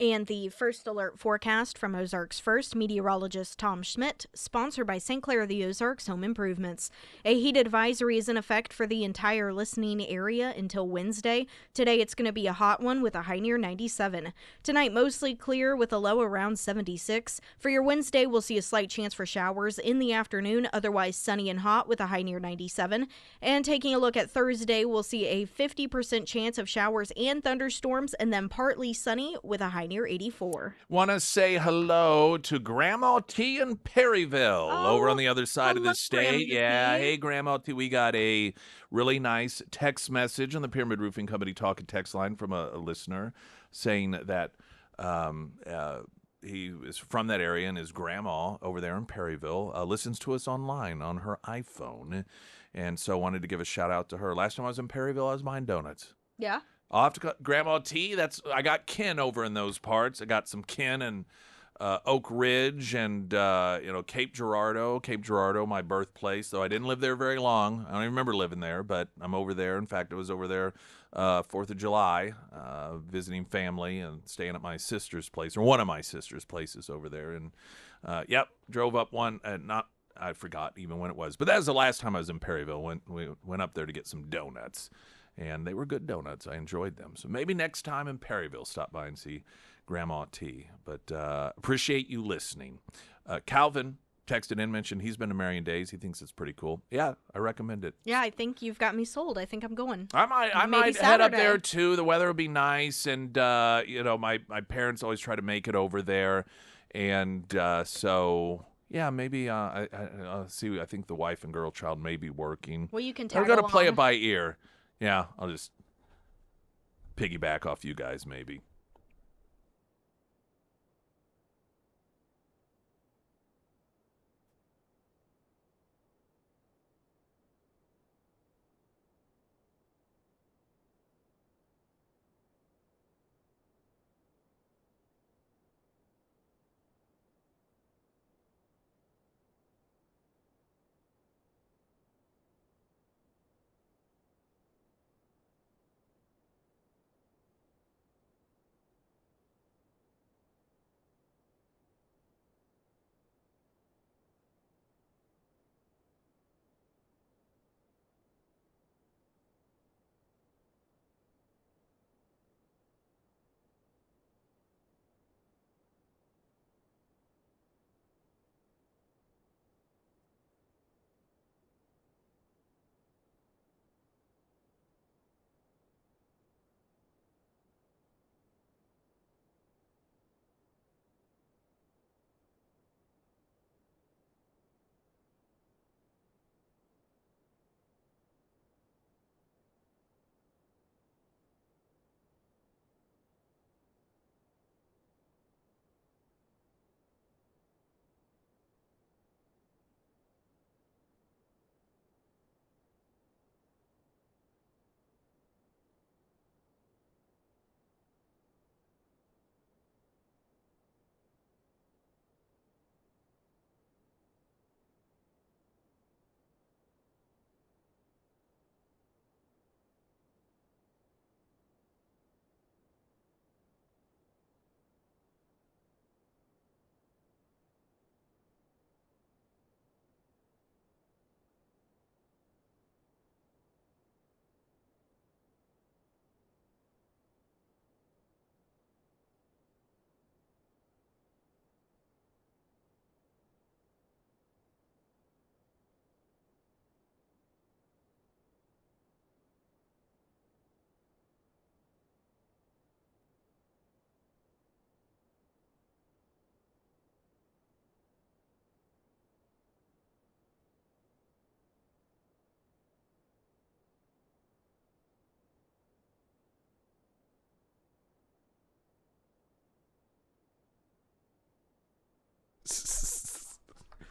And the first alert forecast from Ozarks First meteorologist Tom Schmidt, sponsored by St. Clair of the Ozarks Home Improvements. A heat advisory is in effect for the entire listening area until Wednesday. Today it's going to be a hot one with a high near 97. Tonight mostly clear with a low around 76. For your Wednesday, we'll see a slight chance for showers in the afternoon, otherwise sunny and hot with a high near 97. And taking a look at Thursday, we'll see a 50% chance of showers and thunderstorms, and then partly sunny with a high near 84. Want to say hello to Grandma T in Perryville over on the other side of the state. Yeah, hey, Grandma T. We got a really nice text message on the Pyramid Roofing Company talk and text line from a listener saying that he is from that area and his grandma over there in Perryville listens to us online on her iPhone. And so wanted to give a shout out to her. Last time I was in Perryville, I was buying donuts. Yeah. I'll have to cut Grandma T. I got kin over in those parts. I got some kin in Oak Ridge and Cape Girardeau, my birthplace. Though I didn't live there very long. I don't even remember living there, but I'm over there. In fact, I was over there 4th of July, visiting family and staying at my sister's place, or one of my sister's places over there. And drove up one. I forgot even when it was, but that was the last time I was in Perryville. We went up there to get some donuts. And they were good donuts. I enjoyed them. So maybe next time in Perryville, stop by and see Grandma T. But appreciate you listening. Calvin texted in, mentioned he's been to Marion Days. He thinks it's pretty cool. Yeah, I recommend it. Yeah, I think you've got me sold. I think I'm going. I might head up there too. The weather will be nice, and my parents always try to make it over there, and so. Yeah, maybe I'll see. I think the wife and girl child may be working. Well, you can tag We're going to play along. it by ear. Yeah, I'll just piggyback off you guys, maybe.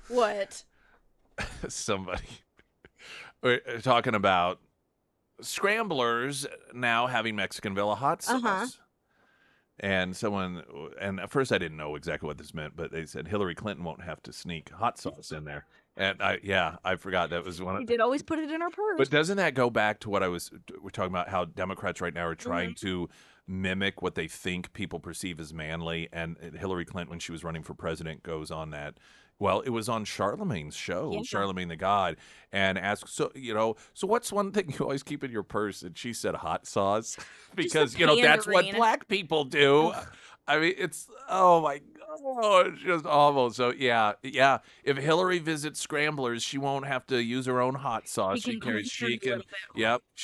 What? Somebody. We're talking about Scramblers now having Mexicanville a hot sauce. Uh-huh. And at first I didn't know exactly what this meant, but they said Hillary Clinton won't have to sneak hot sauce in there. And I forgot that was one We of. did always put it in our purse. But doesn't that go back to what we're talking about? How Democrats right now are trying to mimic what they think people perceive as manly. And Hillary Clinton, when she was running for president, goes on that. Well, it was on Charlemagne's show, Charlemagne the God, and asked, so what's one thing you always keep in your purse? And she said hot sauce, because that's what pandering. black people do. I mean, it's it's just awful. So yeah. If Hillary visits Scramblers, she won't have to use her own hot sauce. She can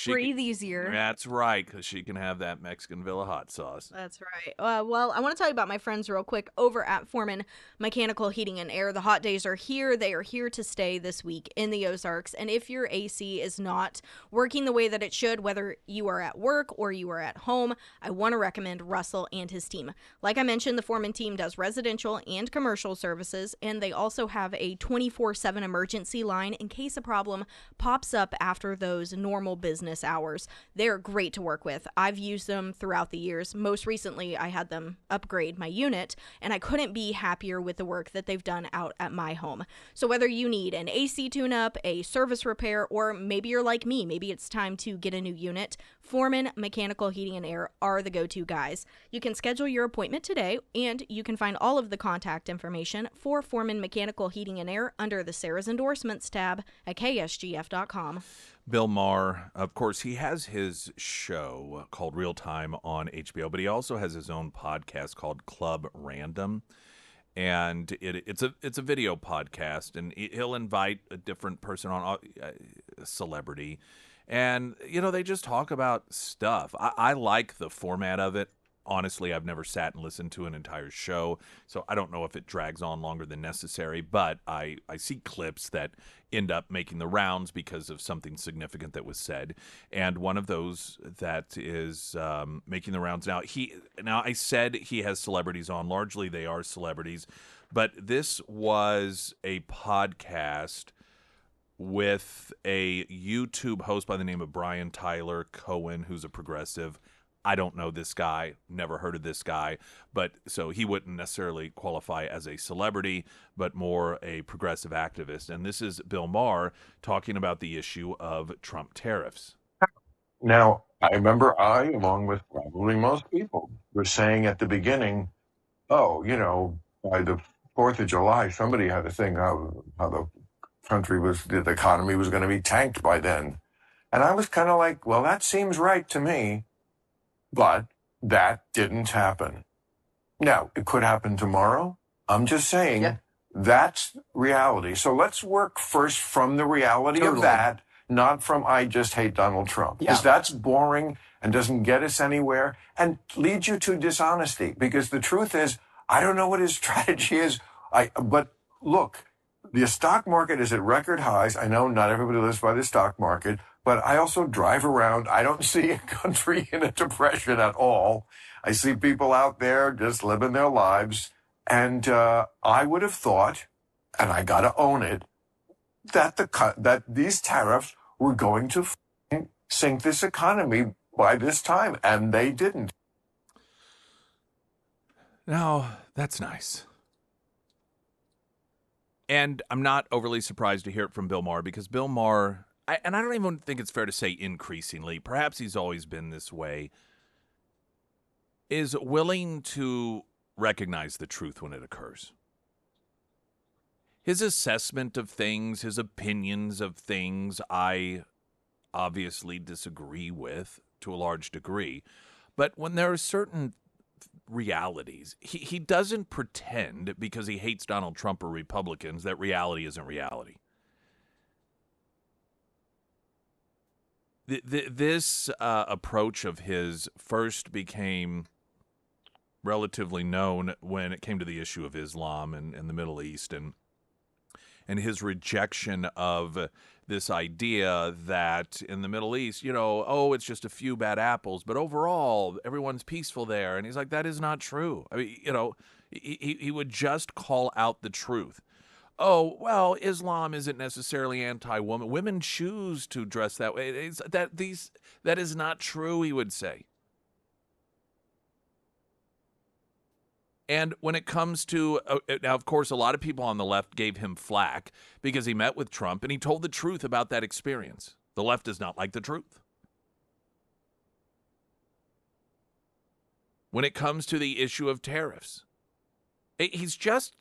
breathe easier. That's right, because she can have that Mexican Villa hot sauce. That's right. Well, I want to tell you about my friends real quick over at Foreman Mechanical Heating and Air. The hot days are here. They are here to stay this week in the Ozarks. And if your AC is not working the way that it should, whether you are at work or you are at home, I want to recommend Russell and his team. Like I mentioned, the Foreman team does residential and commercial services, and they also have a 24/7 emergency line in case a problem pops up after those normal business hours. They're great to work with. I've used them throughout the years. Most recently, I had them upgrade my unit, and I couldn't be happier with the work that they've done out at my home. So whether you need an AC tune-up, a service repair, or maybe you're like me, maybe it's time to get a new unit, Foreman Mechanical Heating and Air are the go-to guys. You can schedule your appointment today, and you can find all of the contact information for Foreman Mechanical Heating and Air under the Sarah's Endorsements tab at ksgf.com. Bill Maher, of course, he has his show called Real Time on HBO, but he also has his own podcast called Club Random. And it's a video podcast, and he'll invite a different person on, a celebrity, and they just talk about stuff. I like the format of it. Honestly, I've never sat and listened to an entire show, so I don't know if it drags on longer than necessary, but I see clips that end up making the rounds because of something significant that was said. And one of those that is making the rounds now, I said he has celebrities on. Largely they are celebrities, but this was a podcast with a YouTube host by the name of Brian Tyler Cohen, who's a progressive. I don't know this guy, never heard of this guy, but so he wouldn't necessarily qualify as a celebrity, but more a progressive activist. And this is Bill Maher talking about the issue of Trump tariffs. Now, I remember along with probably most people, were saying at the beginning, by the 4th of July, somebody had to think how the country the economy was going to be tanked by then. And I was kind of like, well, that seems right to me. But that didn't happen. Now, it could happen tomorrow. I'm just saying that's reality. So let's work first from the reality of that, not from I just hate Donald Trump. Because that's boring and doesn't get us anywhere and leads you to dishonesty. Because the truth is, I don't know what his strategy is. But look, the stock market is at record highs. I know not everybody lives by the stock market, but I also drive around. I don't see a country in a depression at all. I see people out there just living their lives. And I would have thought, and I got to own it, that these tariffs were going to sink this economy by this time, and they didn't. Now, that's nice. And I'm not overly surprised to hear it from Bill Maher, because Bill Maher, and I don't even think it's fair to say increasingly, perhaps he's always been this way, is willing to recognize the truth when it occurs. His assessment of things, his opinions of things, I obviously disagree with to a large degree. But when there are certain realities, he doesn't pretend because he hates Donald Trump or Republicans that reality isn't reality. This approach of his first became relatively known when it came to the issue of Islam and the Middle East, and his rejection of this idea that in the Middle East, it's just a few bad apples, but overall everyone's peaceful there. And he's like, that is not true. I mean, he would just call out the truth. Oh, well, Islam isn't necessarily anti-woman. Women choose to dress that way. That is not true, he would say. And when it comes to, now, of course, a lot of people on the left gave him flack because he met with Trump and he told the truth about that experience. The left does not like the truth. When it comes to the issue of tariffs, he's just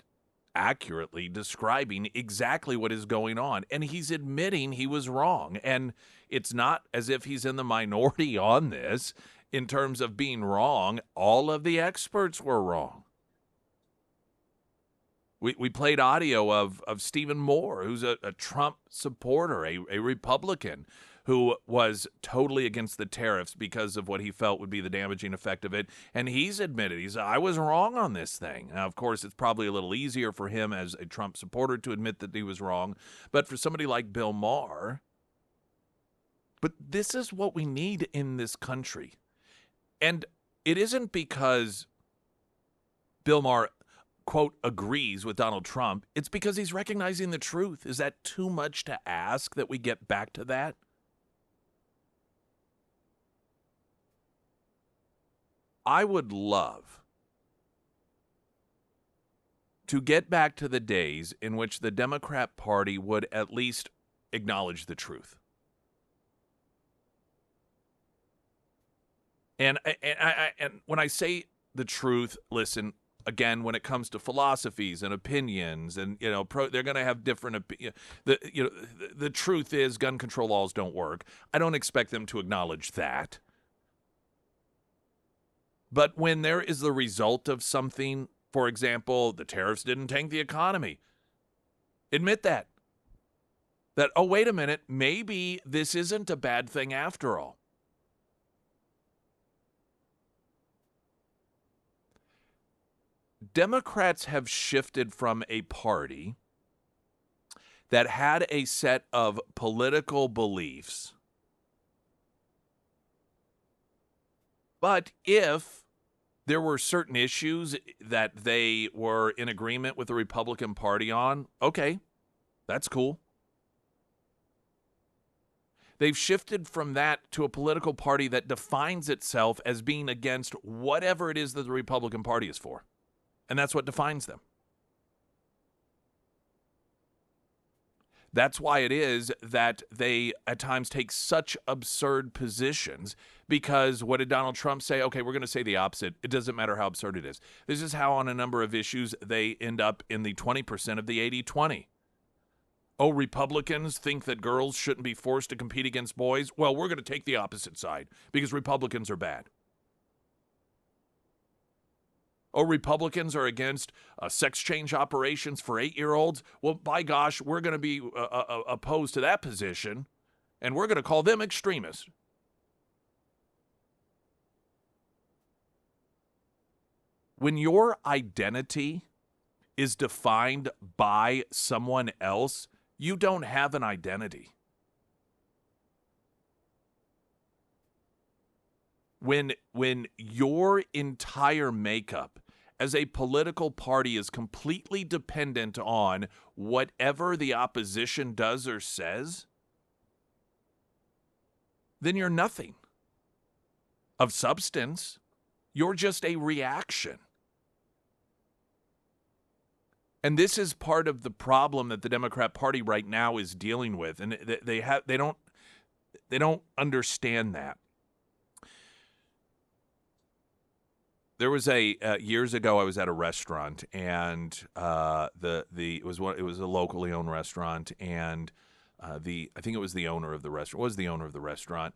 accurately describing exactly what is going on, and he's admitting he was wrong. And it's not as if he's in the minority on this in terms of being wrong. All of the experts were wrong. We played audio of Stephen Moore, who's a Trump supporter, a Republican, who was totally against the tariffs because of what he felt would be the damaging effect of it. And he's admitted, I was wrong on this thing. Now, of course, it's probably a little easier for him as a Trump supporter to admit that he was wrong. But for somebody like Bill Maher, but this is what we need in this country. And it isn't because Bill Maher, quote, agrees with Donald Trump. It's because he's recognizing the truth. Is that too much to ask that we get back to that? I would love to get back to the days in which the Democrat Party would at least acknowledge the truth. And when I say the truth, listen, again, when it comes to philosophies and opinions, and they're going to have different opinions. The truth is, gun control laws don't work. I don't expect them to acknowledge that. But when there is the result of something, for example, the tariffs didn't tank the economy, admit that. That, oh, wait a minute, maybe this isn't a bad thing after all. Democrats have shifted from a party that had a set of political beliefs. But if there were certain issues that they were in agreement with the Republican Party on, okay, that's cool. They've shifted from that to a political party that defines itself as being against whatever it is that the Republican Party is for. And that's what defines them. That's why it is that they at times take such absurd positions, because what did Donald Trump say? Okay, we're going to say the opposite. It doesn't matter how absurd it is. This is how on a number of issues they end up in the 20% of the 80-20. Oh, Republicans think that girls shouldn't be forced to compete against boys. Well, we're going to take the opposite side because Republicans are bad. Oh, Republicans are against sex change operations for 8-year-olds. Well, by gosh, we're going to be opposed to that position, and we're going to call them extremists. When your identity is defined by someone else, you don't have an identity. When your entire makeup as a political party is completely dependent on whatever the opposition does or says, then you're nothing of substance. You're just a reaction. And this is part of the problem that the Democrat Party right now is dealing with, and they don't understand that. There was years ago I was at a restaurant, and it was a locally owned restaurant, and I think it was the owner of the restaurant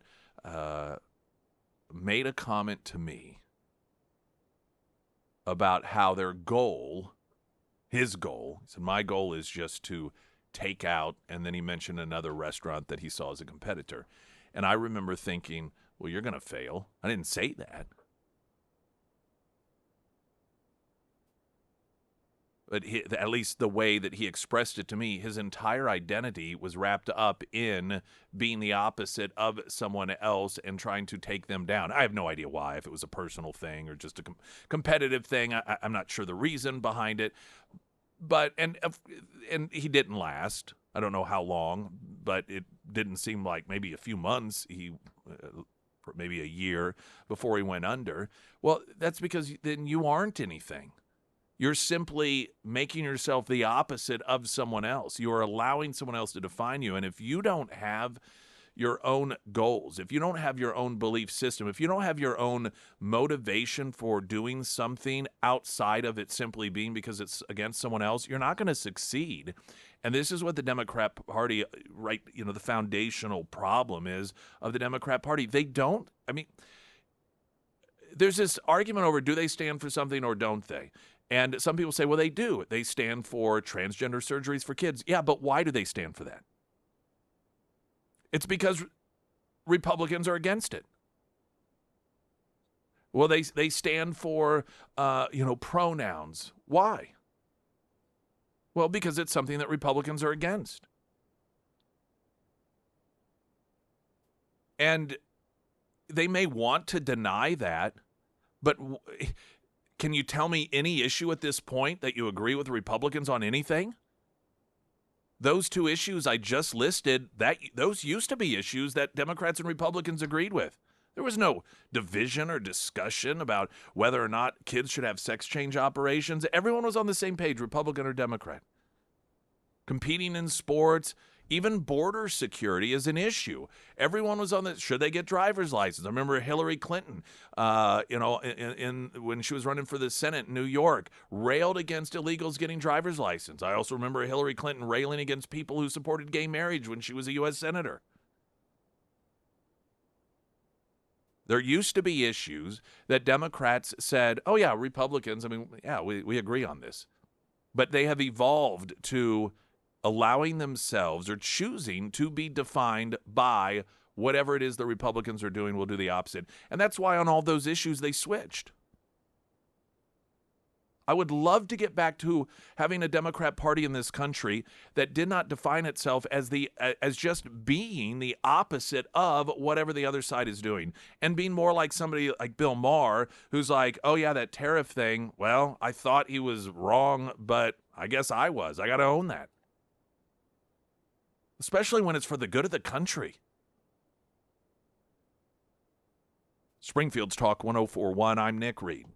made a comment to me about how his goal, he said, my goal is just to take out, and then he mentioned another restaurant that he saw as a competitor. And I remember thinking, well, you're going to fail. I didn't say that. But at least the way that he expressed it to me, his entire identity was wrapped up in being the opposite of someone else and trying to take them down. I have no idea why, if it was a personal thing or just a competitive thing. I'm not sure the reason behind it. But and he didn't last. I don't know how long, but it didn't seem like maybe a few months. Maybe a year before he went under. Well, that's because then you aren't anything. You're simply making yourself the opposite of someone else. You are allowing someone else to define you. And if you don't have your own goals, if you don't have your own belief system, if you don't have your own motivation for doing something outside of it simply being because it's against someone else, you're not going to succeed. And this is what the Democrat Party, right, the foundational problem is of the Democrat Party. They don't, there's this argument over, do they stand for something or don't they? And some people say, well, they do. They stand for transgender surgeries for kids. Yeah, but why do they stand for that? It's because Republicans are against it. Well, they stand for, pronouns. Why? Well, because it's something that Republicans are against. And they may want to deny that, but can you tell me any issue at this point that you agree with Republicans on anything? Those two issues I just listed, those used to be issues that Democrats and Republicans agreed with. There was no division or discussion about whether or not kids should have sex change operations. Everyone was on the same page, Republican or Democrat. Competing in sports, even border security is an issue. Everyone was on the, should they get driver's license? I remember Hillary Clinton, when she was running for the Senate in New York, railed against illegals getting driver's license. I also remember Hillary Clinton railing against people who supported gay marriage when she was a U.S. Senator. There used to be issues that Democrats said, oh, yeah, Republicans, we agree on this. But they have evolved to allowing themselves or choosing to be defined by whatever it is the Republicans are doing, will do the opposite. And that's why on all those issues they switched. I would love to get back to having a Democrat Party in this country that did not define itself as just being the opposite of whatever the other side is doing, and being more like somebody like Bill Maher, who's like, oh yeah, that tariff thing, well, I thought he was wrong, but I guess I was. I got to own that. Especially when it's for the good of the country. Springfield's Talk 104.1, I'm Nick Reed.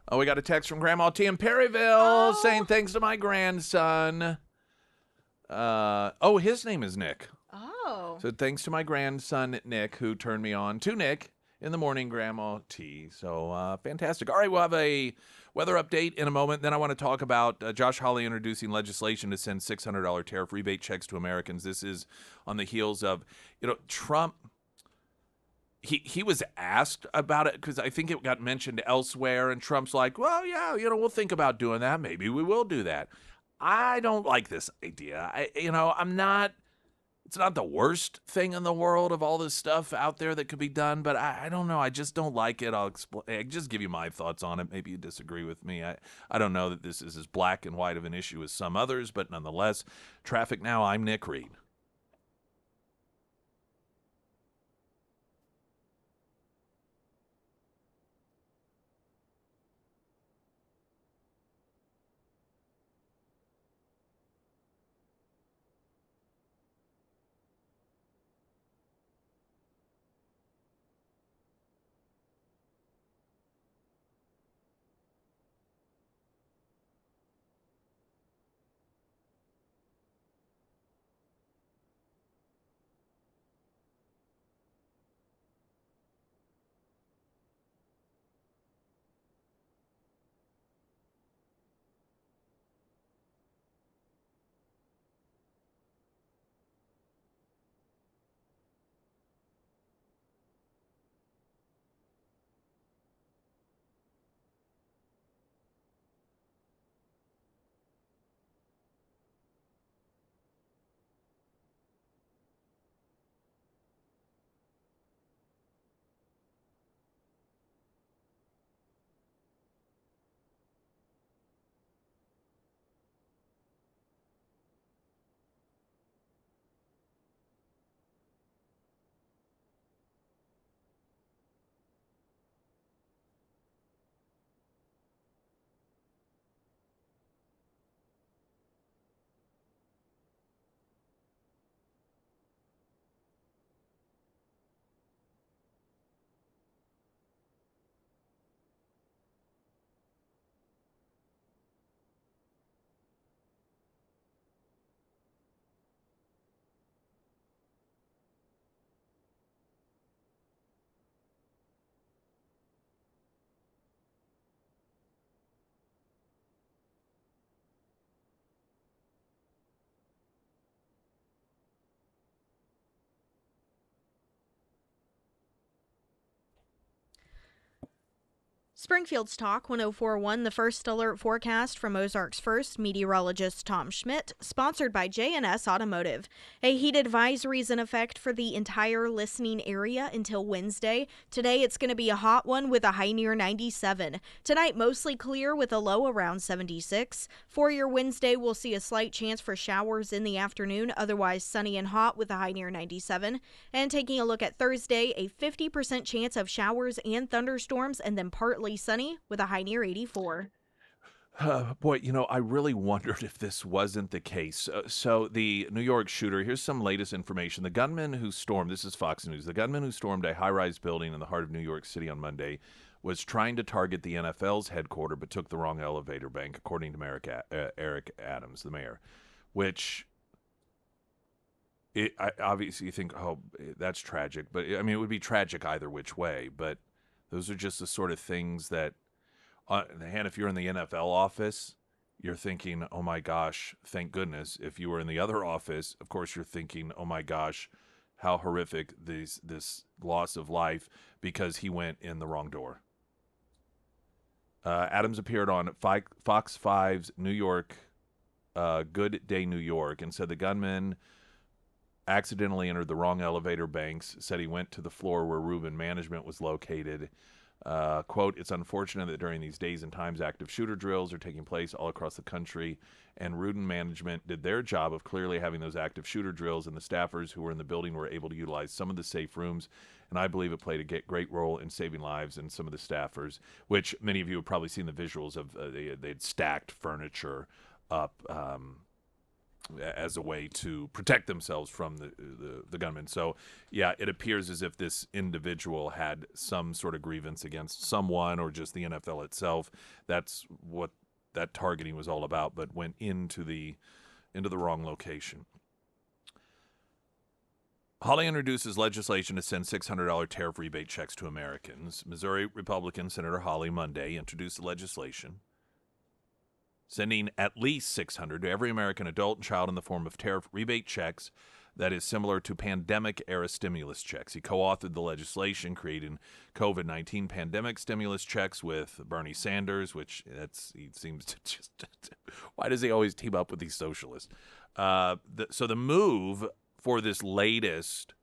Oh, we got a text from Grandma T in Perryville saying thanks to my grandson. His name is Nick. Oh. So thanks to my grandson, Nick, who turned me on to Nick in the morning, Grandma T. So fantastic. All right, we'll have a weather update in a moment. Then I want to talk about Josh Hawley introducing legislation to send $600 tariff rebate checks to Americans. This is on the heels of, Trump. He was asked about it because I think it got mentioned elsewhere, and Trump's like, well, yeah, we'll think about doing that. Maybe we will do that. I don't like this idea. I'm not it's not the worst thing in the world of all this stuff out there that could be done, but I don't know. I just don't like it. I'll just give you my thoughts on it. Maybe you disagree with me. I don't know that this is as black and white of an issue as some others, but nonetheless, Traffic Now, I'm Nick Reed. Springfield's Talk 1041, the first alert forecast from Ozarks First meteorologist Tom Schmidt, sponsored by J&S Automotive. A heat advisory is in effect for the entire listening area until Wednesday. Today it's going to be a hot one with a high near 97. Tonight mostly clear with a low around 76. For your Wednesday, we'll see a slight chance for showers in the afternoon, otherwise sunny and hot with a high near 97. And taking a look at Thursday, a 50% chance of showers and thunderstorms, and then partly sunny with a high near 84. Boy, I really wondered if this wasn't the case. So the New York shooter, here's some latest information. The gunman who stormed, this is Fox News, the gunman who stormed a high-rise building in the heart of New York City on Monday was trying to target the NFL's headquarters but took the wrong elevator bank, according to Eric Adams, the mayor, which I obviously you think, oh, that's tragic. But, I mean, it would be tragic either which way, but those are just the sort of things that, and if you're in the NFL office, you're thinking, oh my gosh, thank goodness. If you were in the other office, of course, you're thinking, oh my gosh, how horrific this loss of life because he went in the wrong door. Adams appeared on Fox 5's New York, Good Day New York, and said the gunman accidentally entered the wrong elevator banks, said he went to the floor where Rubin Management was located. Quote, it's unfortunate that during these days and times active shooter drills are taking place all across the country, and Rubin Management did their job of clearly having those active shooter drills, and the staffers who were in the building were able to utilize some of the safe rooms, and I believe it played a great role in saving lives and some of the staffers, which many of you have probably seen the visuals of. They'd stacked furniture up as a way to protect themselves from the gunman. So, yeah, it appears as if this individual had some sort of grievance against someone or just the NFL itself. That's what that targeting was all about, but went into the wrong location. Hawley introduces legislation to send $600 tariff rebate checks to Americans. Missouri Republican Senator Hawley Monday introduced the legislation sending at least $600 to every American adult and child in the form of tariff rebate checks that is similar to pandemic-era stimulus checks. He co-authored the legislation creating COVID-19 pandemic stimulus checks with Bernie Sanders, which he seems to just... Why does he always team up with these socialists? So the move for this latest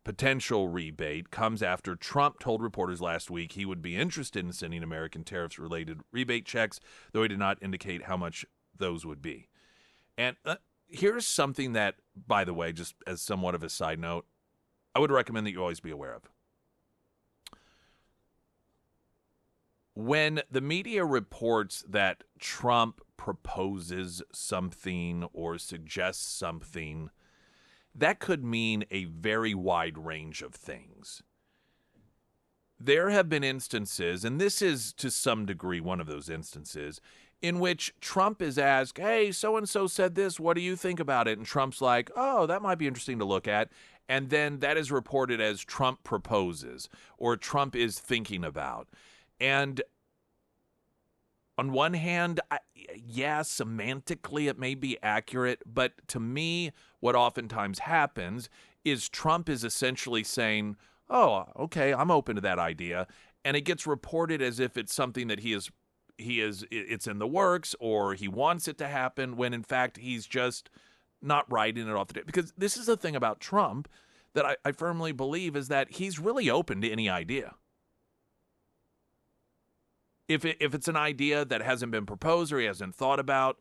potential rebate comes after Trump told reporters last week he would be interested in sending American tariffs-related rebate checks, though he did not indicate how much those would be. And here's something that, by the way, just as somewhat of a side note, I would recommend that you always be aware of. When the media reports that Trump proposes something or suggests something, that could mean a very wide range of things. There have been instances, and this is to some degree one of those instances, in which Trump is asked, hey, so-and-so said this, what do you think about it? And Trump's like, oh, that might be interesting to look at. And then that is reported as Trump proposes or Trump is thinking about. And on one hand, yeah, semantically it may be accurate, but to me, what oftentimes happens is Trump is essentially saying, oh, okay, I'm open to that idea. And it gets reported as if it's something that it's in the works or he wants it to happen, when in fact he's just not writing it off the table. Because this is the thing about Trump that I firmly believe is that he's really open to any idea. If it's an idea that hasn't been proposed or he hasn't thought about,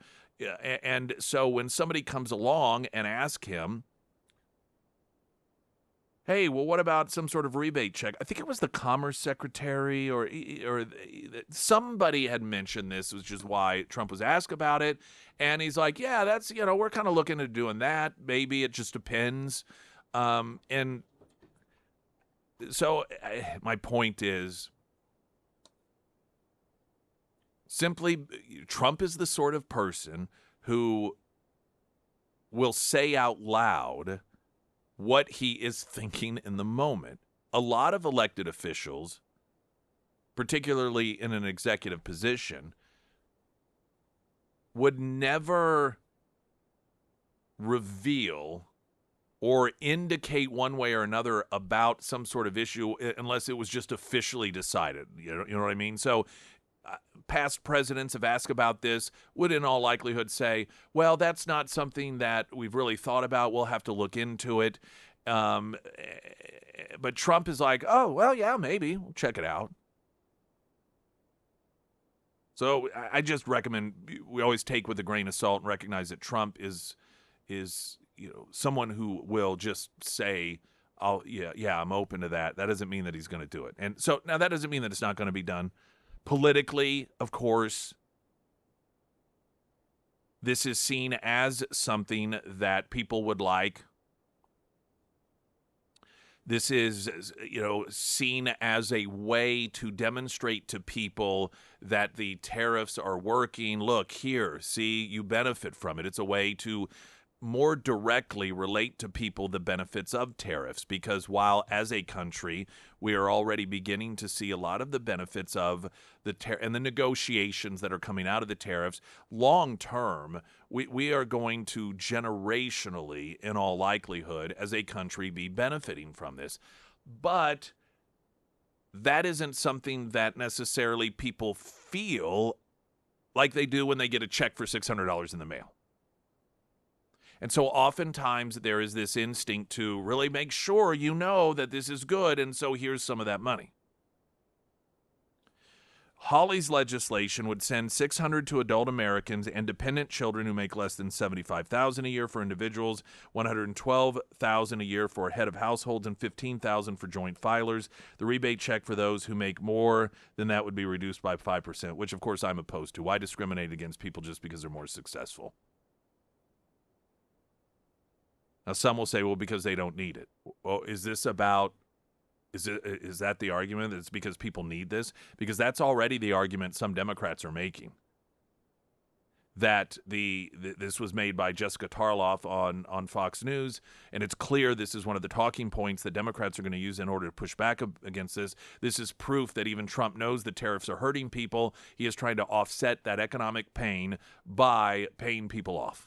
and so when somebody comes along and asks him, hey, well, what about some sort of rebate check? I think it was the Commerce Secretary or somebody had mentioned this, which is why Trump was asked about it. And he's like, yeah, that's, we're kind of looking at doing that. Maybe it just depends. And so my point is, simply, Trump is the sort of person who will say out loud what he is thinking in the moment. A lot of elected officials, particularly in an executive position, would never reveal or indicate one way or another about some sort of issue unless it was just officially decided. You know what I mean? So past presidents have asked about this, would in all likelihood say, well, that's not something that we've really thought about. We'll have to look into it. But Trump is like, oh, well, yeah, maybe. We'll check it out. So I just recommend we always take with a grain of salt and recognize that Trump is someone who will just say, oh, yeah, I'm open to that. That doesn't mean that he's going to do it. And so now that doesn't mean that it's not going to be done. Politically, of course, this is seen as something that people would like. This is, seen as a way to demonstrate to people that the tariffs are working. Look here, see, you benefit from it. It's a way to more directly relate to people the benefits of tariffs, because while as a country we are already beginning to see a lot of the benefits of the and the negotiations that are coming out of the tariffs, long term we are going to generationally, in all likelihood, as a country be benefiting from this. But that isn't something that necessarily people feel like they do when they get a check for $600 in the mail. And so oftentimes there is this instinct to really make sure you know that this is good, and so here's some of that money. Hawley's legislation would send $600 to adult Americans and dependent children who make less than $75,000 a year for individuals, $112,000 a year for head of households, and $15,000 for joint filers. The rebate check for those who make more than that would be reduced by 5%, which of course I'm opposed to. Why discriminate against people just because they're more successful? Now, some will say, well, because they don't need it. Well, is that the argument, that it's because people need this? Because that's already the argument some Democrats are making. That this was made by Jessica Tarloff on Fox News, and it's clear this is one of the talking points that Democrats are going to use in order to push back against this. This is proof that even Trump knows the tariffs are hurting people. He is trying to offset that economic pain by paying people off.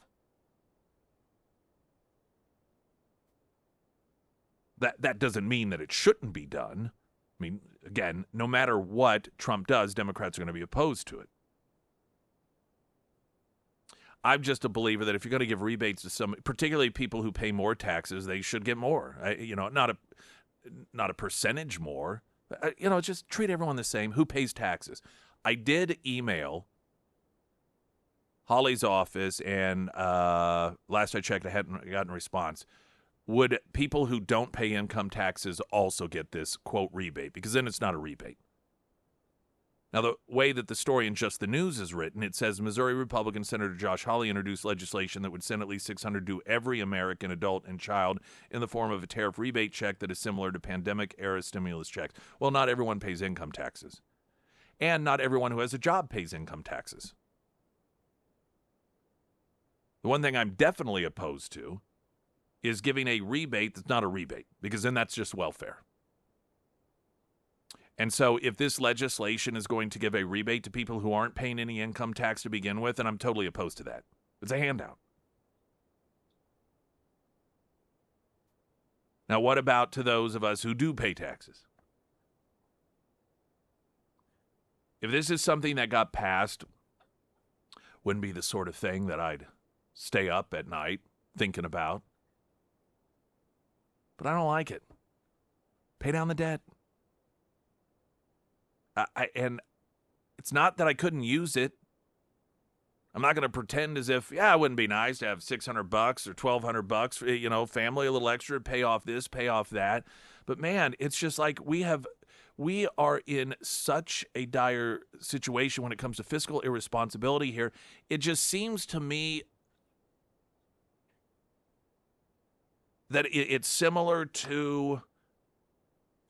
That doesn't mean that it shouldn't be done. I mean, again, no matter what Trump does, Democrats are going to be opposed to it. I'm just a believer that if you're going to give rebates to some, particularly people who pay more taxes, they should get more. Not a percentage more. Just treat everyone the same. Who pays taxes? I did email Holly's office, and last I checked, I hadn't gotten a response. Would people who don't pay income taxes also get this, quote, rebate? Because then it's not a rebate. Now, the way that the story in Just the News is written, it says Missouri Republican Senator Josh Hawley introduced legislation that would send at least $600 to every American adult and child in the form of a tariff rebate check that is similar to pandemic-era stimulus checks. Well, not everyone pays income taxes. And not everyone who has a job pays income taxes. The one thing I'm definitely opposed to is giving a rebate that's not a rebate, because then that's just welfare. And so if this legislation is going to give a rebate to people who aren't paying any income tax to begin with, then I'm totally opposed to that. It's a handout. Now, what about to those of us who do pay taxes? If this is something that got passed, wouldn't be the sort of thing that I'd stay up at night thinking about. But I don't like it. Pay down the debt. And it's not that I couldn't use it. I'm not going to pretend as if, it wouldn't be nice to have $600 or $1,200, family, a little extra, pay off this, pay off that. But man, it's just like we are in such a dire situation when it comes to fiscal irresponsibility here. It just seems to me that it's similar to,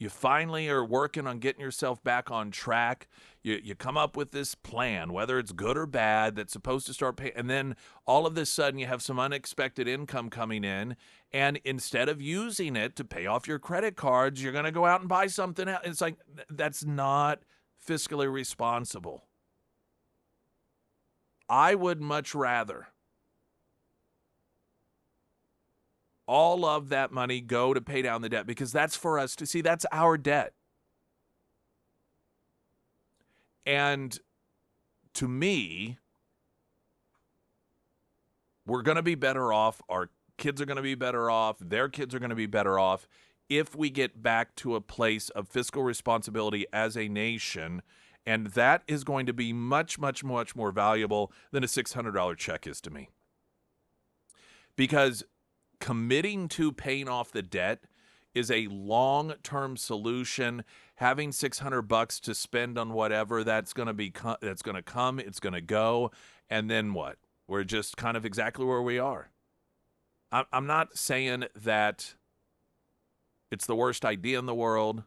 you finally are working on getting yourself back on track. You come up with this plan, whether it's good or bad, that's supposed to start paying. And then all of a sudden you have some unexpected income coming in. And instead of using it to pay off your credit cards, you're going to go out and buy something else. It's like, that's not fiscally responsible. I would much rather all of that money go to pay down the debt, because that's for us to see. That's our debt. And to me, we're going to be better off. Our kids are going to be better off. Their kids are going to be better off if we get back to a place of fiscal responsibility as a nation. And that is going to be much, much, much more valuable than a $600 check is to me. Because committing to paying off the debt is a long-term solution. Having $600 to spend on whatever that's going to come, it's going to go, and then what? We're just kind of exactly where we are. I'm not saying that it's the worst idea in the world,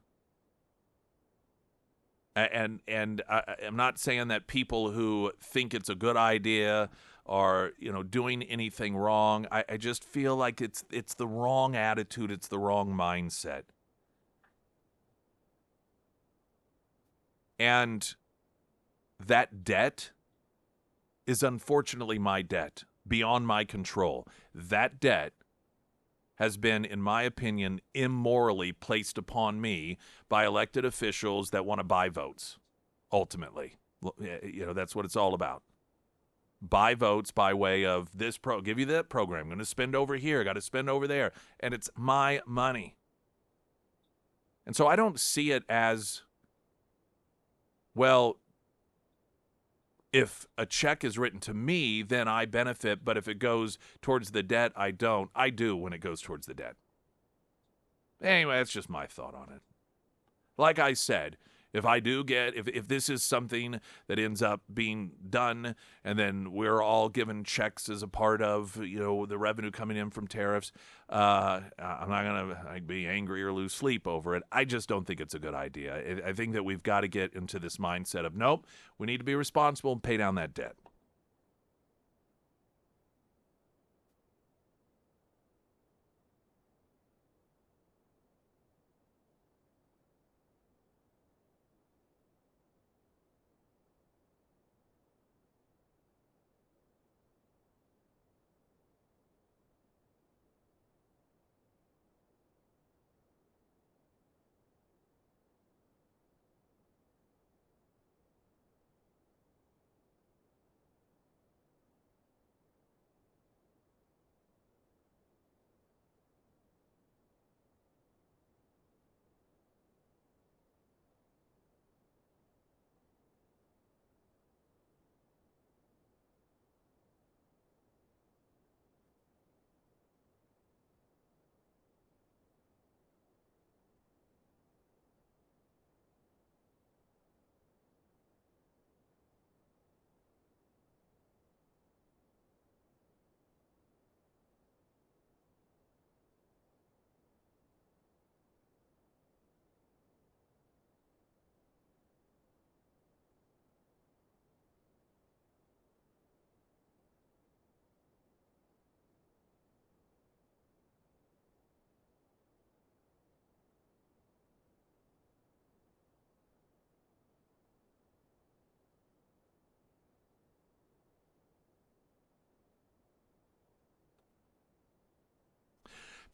and I'm not saying that people who think it's a good idea are doing anything wrong. I just feel like it's the wrong attitude. It's the wrong mindset. And that debt is unfortunately my debt, beyond my control. That debt has been, in my opinion, immorally placed upon me by elected officials that want to buy votes, ultimately. That's what it's all about. Buy votes by way of this give you that program. I'm going to spend over here, got to spend over there. And it's my money. And so I don't see it as, well, if a check is written to me, then I benefit. But if it goes towards the debt, I don't. I do when it goes towards the debt. Anyway, that's just my thought on it. Like I said, if this is something that ends up being done, and then we're all given checks as a part of the revenue coming in from tariffs, I'm not gonna be angry or lose sleep over it. I just don't think it's a good idea. I think that we've got to get into this mindset of, nope, we need to be responsible and pay down that debt.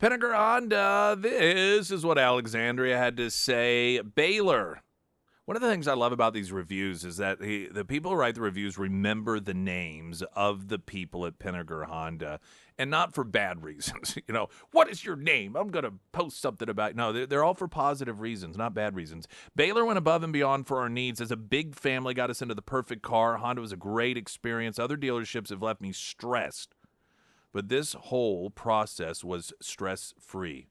Pinnaker Honda, this is what Alexandria had to say. Baylor. One of the things I love about these reviews is that the people who write the reviews remember the names of the people at Pinnaker Honda, and not for bad reasons. What is your name? I'm going to post something about. No, they're all for positive reasons, not bad reasons. Baylor went above and beyond for our needs. As a big family, got us into the perfect car. Honda was a great experience. Other dealerships have left me stressed, but this whole process was stress-free.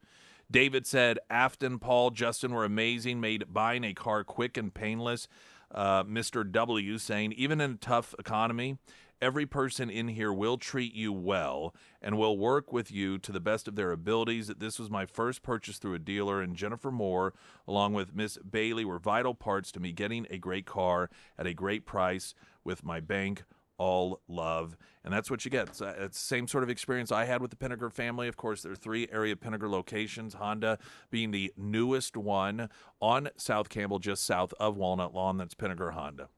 David said, Afton, Paul, Justin were amazing, made buying a car quick and painless. Mr. W saying, even in a tough economy, every person in here will treat you well and will work with you to the best of their abilities. This was my first purchase through a dealer, and Jennifer Moore, along with Miss Bailey, were vital parts to me getting a great car at a great price with my bank. All love. And that's what you get. It's the same sort of experience I had with the Pinnaker family. Of course, there are 3 area Pinnaker locations, Honda being the newest one on South Campbell, just south of Walnut Lawn. That's Pinnaker Honda.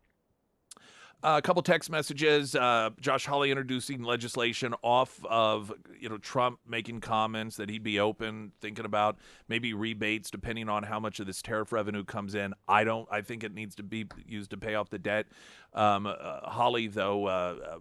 A couple text messages. Josh Hawley introducing legislation off of Trump making comments that he'd be open, thinking about maybe rebates depending on how much of this tariff revenue comes in. I think it needs to be used to pay off the debt. Hawley, though,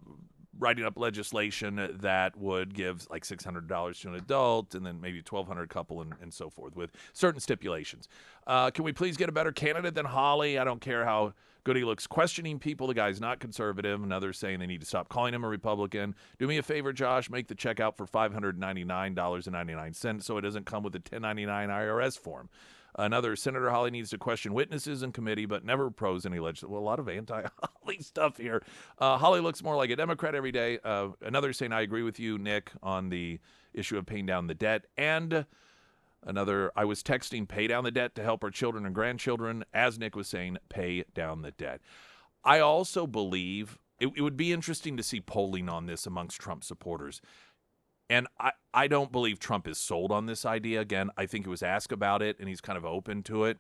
writing up legislation that would give like $600 to an adult and then maybe $1,200 couple and so forth with certain stipulations. Can we please get a better candidate than Hawley? I don't care how good he looks questioning people. The guy's not conservative. And others saying they need to stop calling him a Republican. Do me a favor, Josh. Make the check out for $599.99 so it doesn't come with a 1099 IRS form. Another, Senator Hawley needs to question witnesses in committee, but never oppose any legislation. Well, a lot of anti-Hawley stuff here. Hawley looks more like a Democrat every day. Another saying, I agree with you, Nick, on the issue of paying down the debt. And another, I was texting pay down the debt to help our children and grandchildren. As Nick was saying, pay down the debt. I also believe it would be interesting to see polling on this amongst Trump supporters. And I don't believe Trump is sold on this idea. Again, I think he was asked about it, and he's kind of open to it.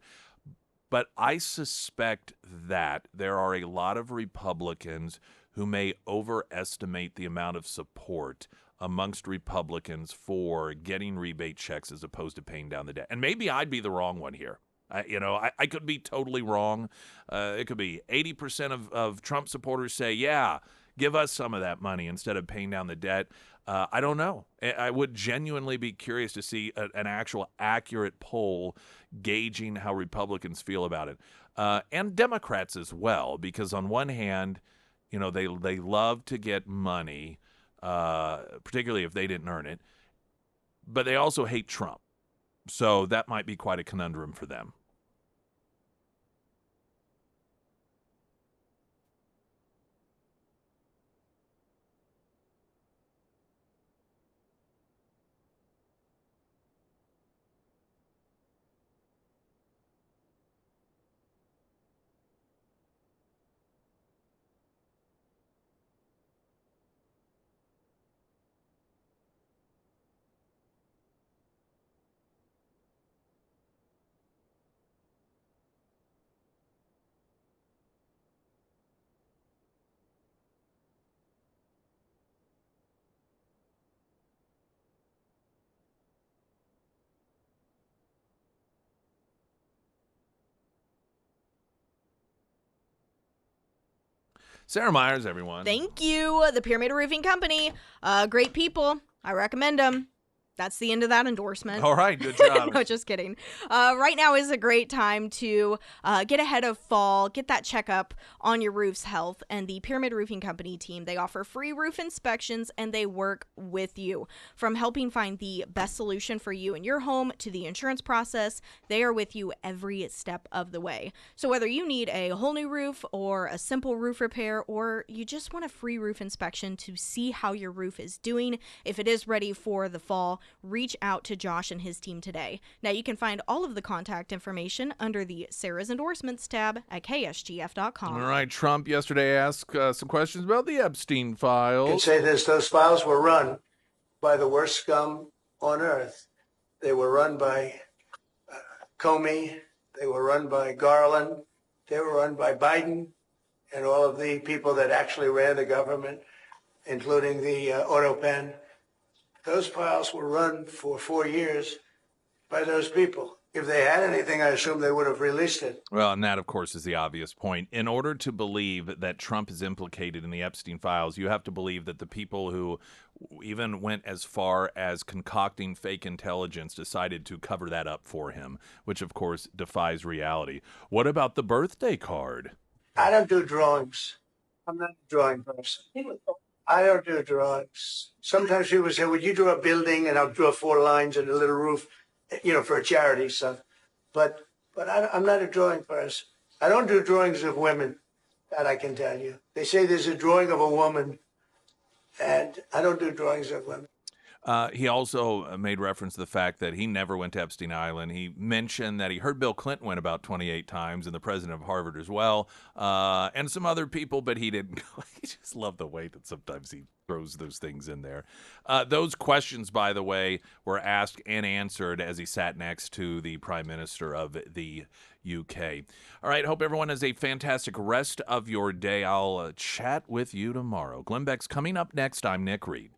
But I suspect that there are a lot of Republicans who may overestimate the amount of support amongst Republicans for getting rebate checks as opposed to paying down the debt. And maybe I'd be the wrong one here. I could be totally wrong. It could be 80% of Trump supporters say, yeah, give us some of that money instead of paying down the debt. I don't know. I would genuinely be curious to see an actual accurate poll gauging how Republicans feel about it. And Democrats as well, because on one hand, they love to get money, particularly if they didn't earn it, but they also hate Trump. So that might be quite a conundrum for them. Sarah Myers, everyone. Thank you. The Pyramid Roofing Company. Great people. I recommend them. That's the end of that endorsement. All right, good job. No, just kidding. Right now is a great time to get ahead of fall, get that checkup on your roof's health. And the Pyramid Roofing Company team, they offer free roof inspections and they work with you. From helping find the best solution for you and your home to the insurance process, they are with you every step of the way. So whether you need a whole new roof or a simple roof repair, or you just want a free roof inspection to see how your roof is doing, if it is ready for the fall, reach out to Josh and his team today. Now, you can find all of the contact information under the Sarah's Endorsements tab at ksgf.com. All right, Trump yesterday asked some questions about the Epstein files. I can say this, those files were run by the worst scum on earth. They were run by Comey, they were run by Garland, they were run by Biden, and all of the people that actually ran the government, including the auto pen. Those files were run for 4 years by those people. If they had anything, I assume they would have released it. Well, and that, of course, is the obvious point. In order to believe that Trump is implicated in the Epstein files, you have to believe that the people who even went as far as concocting fake intelligence decided to cover that up for him, which, of course, defies reality. What about the birthday card? I don't do drawings. I'm not a drawing person. I don't do drawings. Sometimes people say, would you draw a building? And I'll draw 4 lines and a little roof, for a charity stuff. But I'm not a drawing person. I don't do drawings of women, that I can tell you. They say there's a drawing of a woman, and I don't do drawings of women. He also made reference to the fact that he never went to Epstein Island. He mentioned that he heard Bill Clinton went about 28 times and the president of Harvard as well, and some other people, but he didn't go. I just love the way that sometimes he throws those things in there. Those questions, by the way, were asked and answered as he sat next to the Prime Minister of the UK. All right, hope everyone has a fantastic rest of your day. I'll chat with you tomorrow. Glenn Beck's coming up next. I'm Nick Reed.